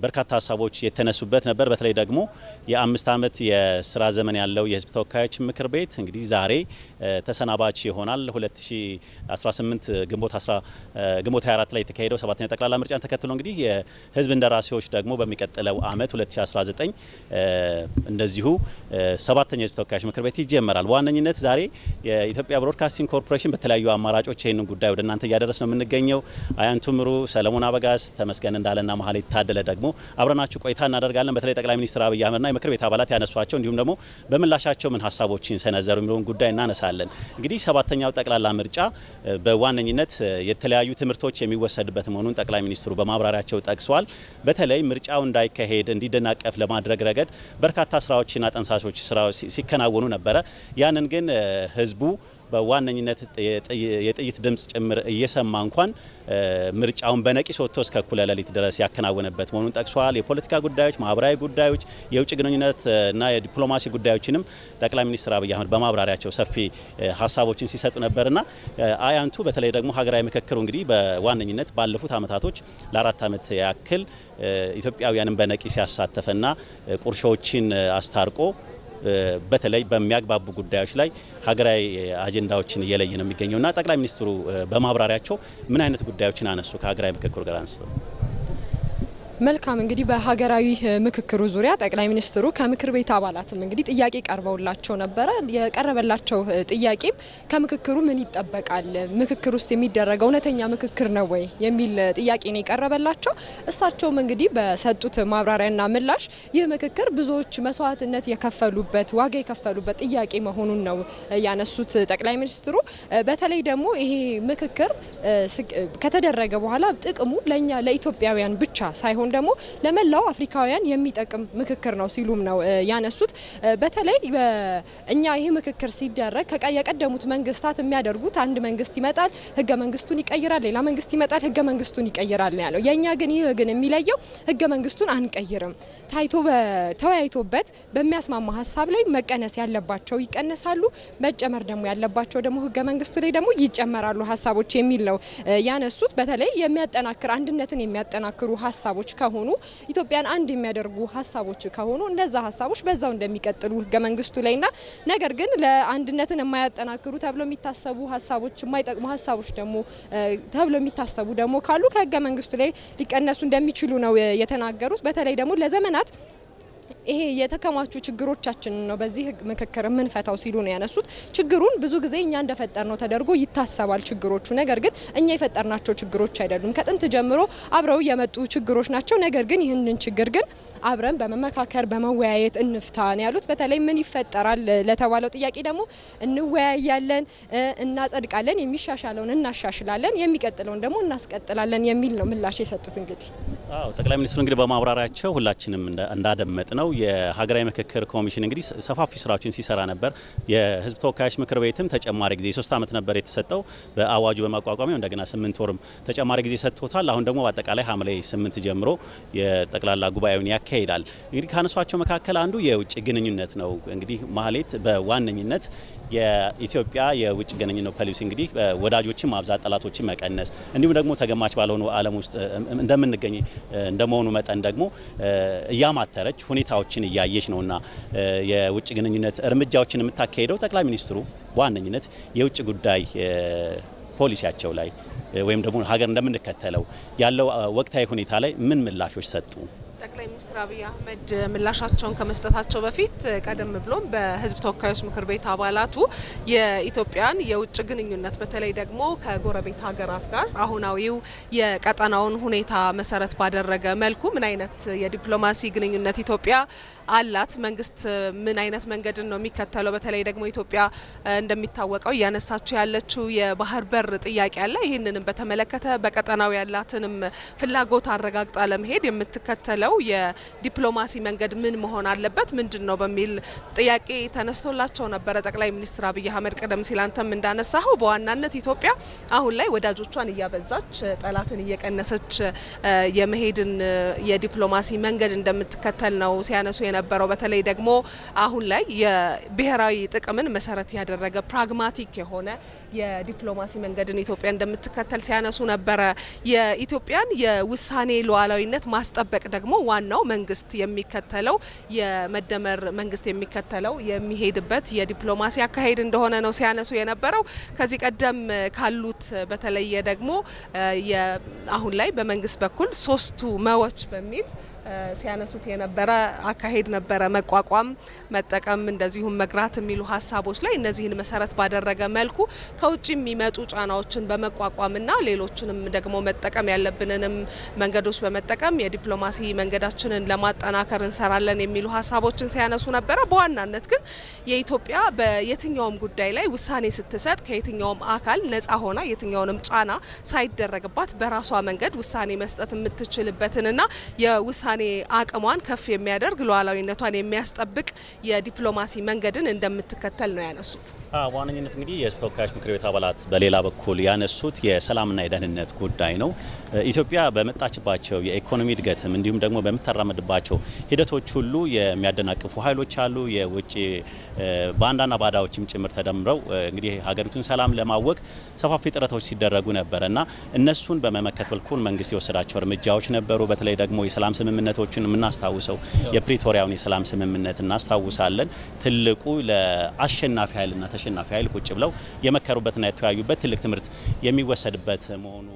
በርካታ ሀሳቦች የተነሱበት ነበር። በተለይ ደግሞ የ5 ዓመት የሥራ ዘመን ያለው የሕዝብ ተወካዮች ምክር ቤት እንግዲህ ዛሬ ተሰናባች ይሆናል። 2018 ግንቦት 24 ላይ የተካሄደው 7ኛ ጠቅላላ ምርጫን ተከትሎ እንግዲህ የሕዝብ እንደራሴዎች ደግሞ በሚቀጥለው ዓመት 2019 እንደዚሁ 7ኛ የሕዝብ ተወካዮች ምክር ቤት ይጀመራል። በዋነኝነት ዛሬ የኢትዮጵያ ብሮድካስቲንግ ኮርፖሬሽን በተለያዩ አማራጮች ይህንን ጉዳይ ወደ እናንተ እያደረስ ነው የምንገኘው። አያንቱ ምሩ፣ ሰለሞን አበጋዝ፣ ተመስገን እንዳለና መሀል ታደለ ደግሞ አብረናችሁ ቆይታ እናደርጋለን። በተለይ ጠቅላይ ሚኒስትር አብይ አህመድና የምክር ቤት አባላት ያነሷቸው እንዲሁም ደግሞ በምላሻቸው ምን ሀሳቦችን ሰነዘሩ የሚለውን ጉዳይ እናነሳለን። እንግዲህ 7ኛው ጠቅላላ ምርጫ በዋነኝነት የተለያዩ ትምህርቶች የሚወሰድበት መሆኑን ጠቅላይ ሚኒስትሩ በማብራሪያቸው ጠቅሰዋል። በተለይ ምርጫው እንዳይካሄድ እንዲደናቀፍ ለማድረግ ረገድ በርካታ ስራዎችና ጠንሳሾች ስራዎች ሲከናወኑ ነበረ። ያንን ግን ህዝቡ በዋነኝነት የጥይት ድምጽ ጭምር እየሰማ እንኳን ምርጫውን በነቂስ ወጥቶ እስከ እኩለ ሌሊት ድረስ ያከናወነበት መሆኑን ጠቅሷል። የፖለቲካ ጉዳዮች፣ ማህበራዊ ጉዳዮች፣ የውጭ ግንኙነት እና የዲፕሎማሲ ጉዳዮችንም ጠቅላይ ሚኒስትር አብይ አህመድ በማብራሪያቸው ሰፊ ሀሳቦችን ሲሰጡ ነበርና አያንቱ በተለይ ደግሞ ሀገራዊ ምክክሩ እንግዲህ በዋነኝነት ባለፉት አመታቶች ለ4 ዓመት ያክል ኢትዮጵያውያንን በነቂስ ያሳተፈና ቁርሾችን አስታርቆ በተለይ በሚያግባቡ ጉዳዮች ላይ ሀገራዊ አጀንዳዎችን እየለየ ነው የሚገኘውና ጠቅላይ ሚኒስትሩ በማብራሪያቸው ምን አይነት ጉዳዮችን አነሱ? ከሀገራዊ ምክክሩ ጋር አንስተው መልካም እንግዲህ በሀገራዊ ምክክሩ ዙሪያ ጠቅላይ ሚኒስትሩ ከምክር ቤት አባላትም እንግዲህ ጥያቄ ቀርበውላቸው ነበረ። የቀረበላቸው ጥያቄም ከምክክሩ ምን ይጠበቃል፣ ምክክር ውስጥ የሚደረገው እውነተኛ ምክክር ነው ወይ የሚል ጥያቄ ነው የቀረበላቸው። እሳቸውም እንግዲህ በሰጡት ማብራሪያና ምላሽ ይህ ምክክር ብዙዎች መስዋዕትነት የከፈሉበት ዋጋ የከፈሉበት ጥያቄ መሆኑን ነው ያነሱት ጠቅላይ ሚኒስትሩ። በተለይ ደግሞ ይሄ ምክክር ከተደረገ በኋላ ጥቅሙ ለኛ ለኢትዮጵያውያን ብቻ ሳይሆን ደግሞ ለመላው አፍሪካውያን የሚጠቅም ምክክር ነው ሲሉም ነው ያነሱት። በተለይ እኛ ይህ ምክክር ሲደረግ የቀደሙት መንግስታት የሚያደርጉት አንድ መንግስት ይመጣል፣ ህገ መንግስቱን ይቀይራል፣ ሌላ መንግስት ይመጣል፣ ህገ መንግስቱን ይቀይራል ነው ያለው። የኛ ግን ይህ ግን የሚለየው ህገ መንግስቱን አንቀይርም፣ ተወያይቶበት በሚያስማማ ሀሳብ ላይ መቀነስ ያለባቸው ይቀነሳሉ፣ መጨመር ደግሞ ያለባቸው ደግሞ ህገ መንግስቱ ላይ ደግሞ ይጨመራሉ ሀሳቦች የሚል ነው ያነሱት። በተለይ የሚያጠናክር አንድነትን የሚያጠናክሩ ሀሳቦች ከሆኑ ኢትዮጵያን አንድ የሚያደርጉ ሀሳቦች ከሆኑ እነዛ ሀሳቦች በዛው እንደሚቀጥሉ ህገ መንግስቱ ላይና ነገር ግን ለአንድነትን የማያጠናክሩ ተብሎ የሚታሰቡ ሀሳቦች የማይጠቅሙ ሀሳቦች ደግሞ ተብሎ የሚታሰቡ ደግሞ ካሉ ከህገ መንግስቱ ላይ ሊቀነሱ እንደሚችሉ ነው የተናገሩት። በተለይ ደግሞ ለዘመናት ይሄ የተከማቹ ችግሮቻችን ነው በዚህ ምክክር የምንፈታው ሲሉ ነው ያነሱት። ችግሩን ብዙ ጊዜ እኛ እንደፈጠርነው ተደርጎ ይታሰባል ችግሮቹ፣ ነገር ግን እኛ የፈጠርናቸው ችግሮች አይደሉም። ከጥንት ጀምሮ አብረው የመጡ ችግሮች ናቸው። ነገር ግን ይህንን ችግር ግን አብረን በመመካከር በመወያየት እንፍታ ነው ያሉት። በተለይ ምን ይፈጠራል ለተባለው ጥያቄ ደግሞ እንወያያለን፣ እናጸድቃለን፣ የሚሻሻለውን እናሻሽላለን፣ የሚቀጥለውን ደግሞ እናስቀጥላለን የሚል ነው ምላሽ የሰጡት። እንግዲህ ጠቅላይ ሚኒስትሩ እንግዲህ በማብራሪያቸው ሁላችንም እንዳደመጥ ነው የሀገራዊ ምክክር ኮሚሽን እንግዲህ ሰፋፊ ስራዎችን ሲሰራ ነበር። የህዝብ ተወካዮች ምክር ቤትም ተጨማሪ ጊዜ 3 ዓመት ነበር የተሰጠው በአዋጁ በማቋቋሚያው እንደገና 8 ወርም ተጨማሪ ጊዜ ሰጥቶታል። አሁን ደግሞ በአጠቃላይ ሐምሌ 8 ጀምሮ የጠቅላላ ጉባኤውን ያካሂዳል። እንግዲህ ካነሷቸው መካከል አንዱ የውጭ ግንኙነት ነው። እንግዲህ ማህሌት በዋነኝነት የኢትዮጵያ የውጭ ግንኙነት ፖሊሲ እንግዲህ ወዳጆችን ማብዛት፣ ጠላቶችን መቀነስ እንዲሁም ደግሞ ተገማች ባልሆኑ ዓለም ውስጥ እንደምንገኝ እንደመሆኑ መጠን ደግሞ እያማተረች ሁኔታዎችን እያየች ነውና የውጭ ግንኙነት እርምጃዎችን የምታካሄደው ጠቅላይ ሚኒስትሩ በዋነኝነት የውጭ ጉዳይ ፖሊሲያቸው ላይ ወይም ደግሞ ሀገር እንደምንከተለው ያለው ወቅታዊ ሁኔታ ላይ ምን ምላሾች ሰጡ? ጠቅላይ ሚኒስትር አብይ አህመድ ምላሻቸውን ከመስጠታቸው በፊት ቀደም ብሎም በህዝብ ተወካዮች ምክር ቤት አባላቱ የኢትዮጵያን የውጭ ግንኙነት በተለይ ደግሞ ከጎረቤት ሀገራት ጋር አሁናዊው የቀጠናውን ሁኔታ መሰረት ባደረገ መልኩ ምን አይነት የዲፕሎማሲ ግንኙነት ኢትዮጵያ አላት፣ መንግስት ምን አይነት መንገድን ነው የሚከተለው፣ በተለይ ደግሞ ኢትዮጵያ እንደሚታወቀው እያነሳችው ያለችው የባህር በር ጥያቄ አለ። ይህንንም በተመለከተ በቀጠናው ያላትንም ፍላጎት አረጋግጣ ለመሄድ የምትከተለው የዲፕሎማሲ መንገድ ምን መሆን አለበት ምንድን ነው በሚል ጥያቄ ተነስቶላቸው ነበረ ጠቅላይ ሚኒስትር አብይ አህመድ። ቀደም ሲል አንተም እንዳነሳኸው በዋናነት ኢትዮጵያ አሁን ላይ ወዳጆቿን እያበዛች ጠላትን እየቀነሰች የመሄድን የዲፕሎማሲ መንገድ እንደምትከተል ነው ሲያነሱ የነበረው። በተለይ ደግሞ አሁን ላይ የብሔራዊ ጥቅምን መሰረት ያደረገ ፕራግማቲክ የሆነ የዲፕሎማሲ መንገድን ኢትዮጵያ እንደምትከተል ሲያነሱ ነበረ። የኢትዮጵያን የውሳኔ ሉዓላዊነት ማስጠበቅ ደግሞ ዋናው መንግስት የሚከተለው የመደመር መንግስት የሚከተለው የሚሄድበት የዲፕሎማሲ አካሄድ እንደሆነ ነው ሲያነሱ የነበረው። ከዚህ ቀደም ካሉት በተለየ ደግሞ አሁን ላይ በመንግስት በኩል 3ቱ መዎች በሚል ሲያነሱት የነበረ አካሄድ ነበረ። መቋቋም፣ መጠቀም እንደዚሁም መግራት የሚሉ ሀሳቦች ላይ እነዚህን መሰረት ባደረገ መልኩ ከውጭ የሚመጡ ጫናዎችን በመቋቋምና ሌሎችንም ደግሞ መጠቀም ያለብንንም መንገዶች በመጠቀም የዲፕሎማሲ መንገዳችንን ለማጠናከር እንሰራለን የሚሉ ሀሳቦችን ሲያነሱ ነበረ። በዋናነት ግን የኢትዮጵያ በየትኛውም ጉዳይ ላይ ውሳኔ ስትሰጥ ከየትኛውም አካል ነጻ ሆና የትኛውንም ጫና ሳይደረግባት በራሷ መንገድ ውሳኔ መስጠት የምትችልበትንና የውሳኔ አቅሟን ከፍ የሚያደርግ ሉዓላዊነቷን የሚያስጠብቅ የዲፕሎማሲ መንገድን እንደምትከተል ነው ያነሱት። በዋነኝነት እንግዲህ የህዝብ ተወካዮች ምክር ቤት አባላት በሌላ በኩል ያነሱት የሰላምና የደህንነት ጉዳይ ነው። ኢትዮጵያ በመጣችባቸው የኢኮኖሚ እድገትም እንዲሁም ደግሞ በምትራመድባቸው ሂደቶች ሁሉ የሚያደናቅፉ ኃይሎች አሉ። የውጭ ባንዳና ባዳዎችም ጭምር ተደምረው እንግዲህ ሀገሪቱን ሰላም ለማወቅ ሰፋፊ ጥረቶች ሲደረጉ ነበርና እነሱን በመመከት በኩል መንግስት የወሰዳቸው እርምጃዎች ነበሩ። በተለይ ደግሞ የሰላም ስምምነቶችን የምናስታውሰው የፕሪቶሪያውን የሰላም ስምምነት እናስታውሳለን። ትልቁ ለአሸናፊ ኃይልና ተሸናፊ ኃይል ቁጭ ብለው የመከሩበትና የተወያዩበት ትልቅ ትምህርት የሚወሰድበት መሆኑ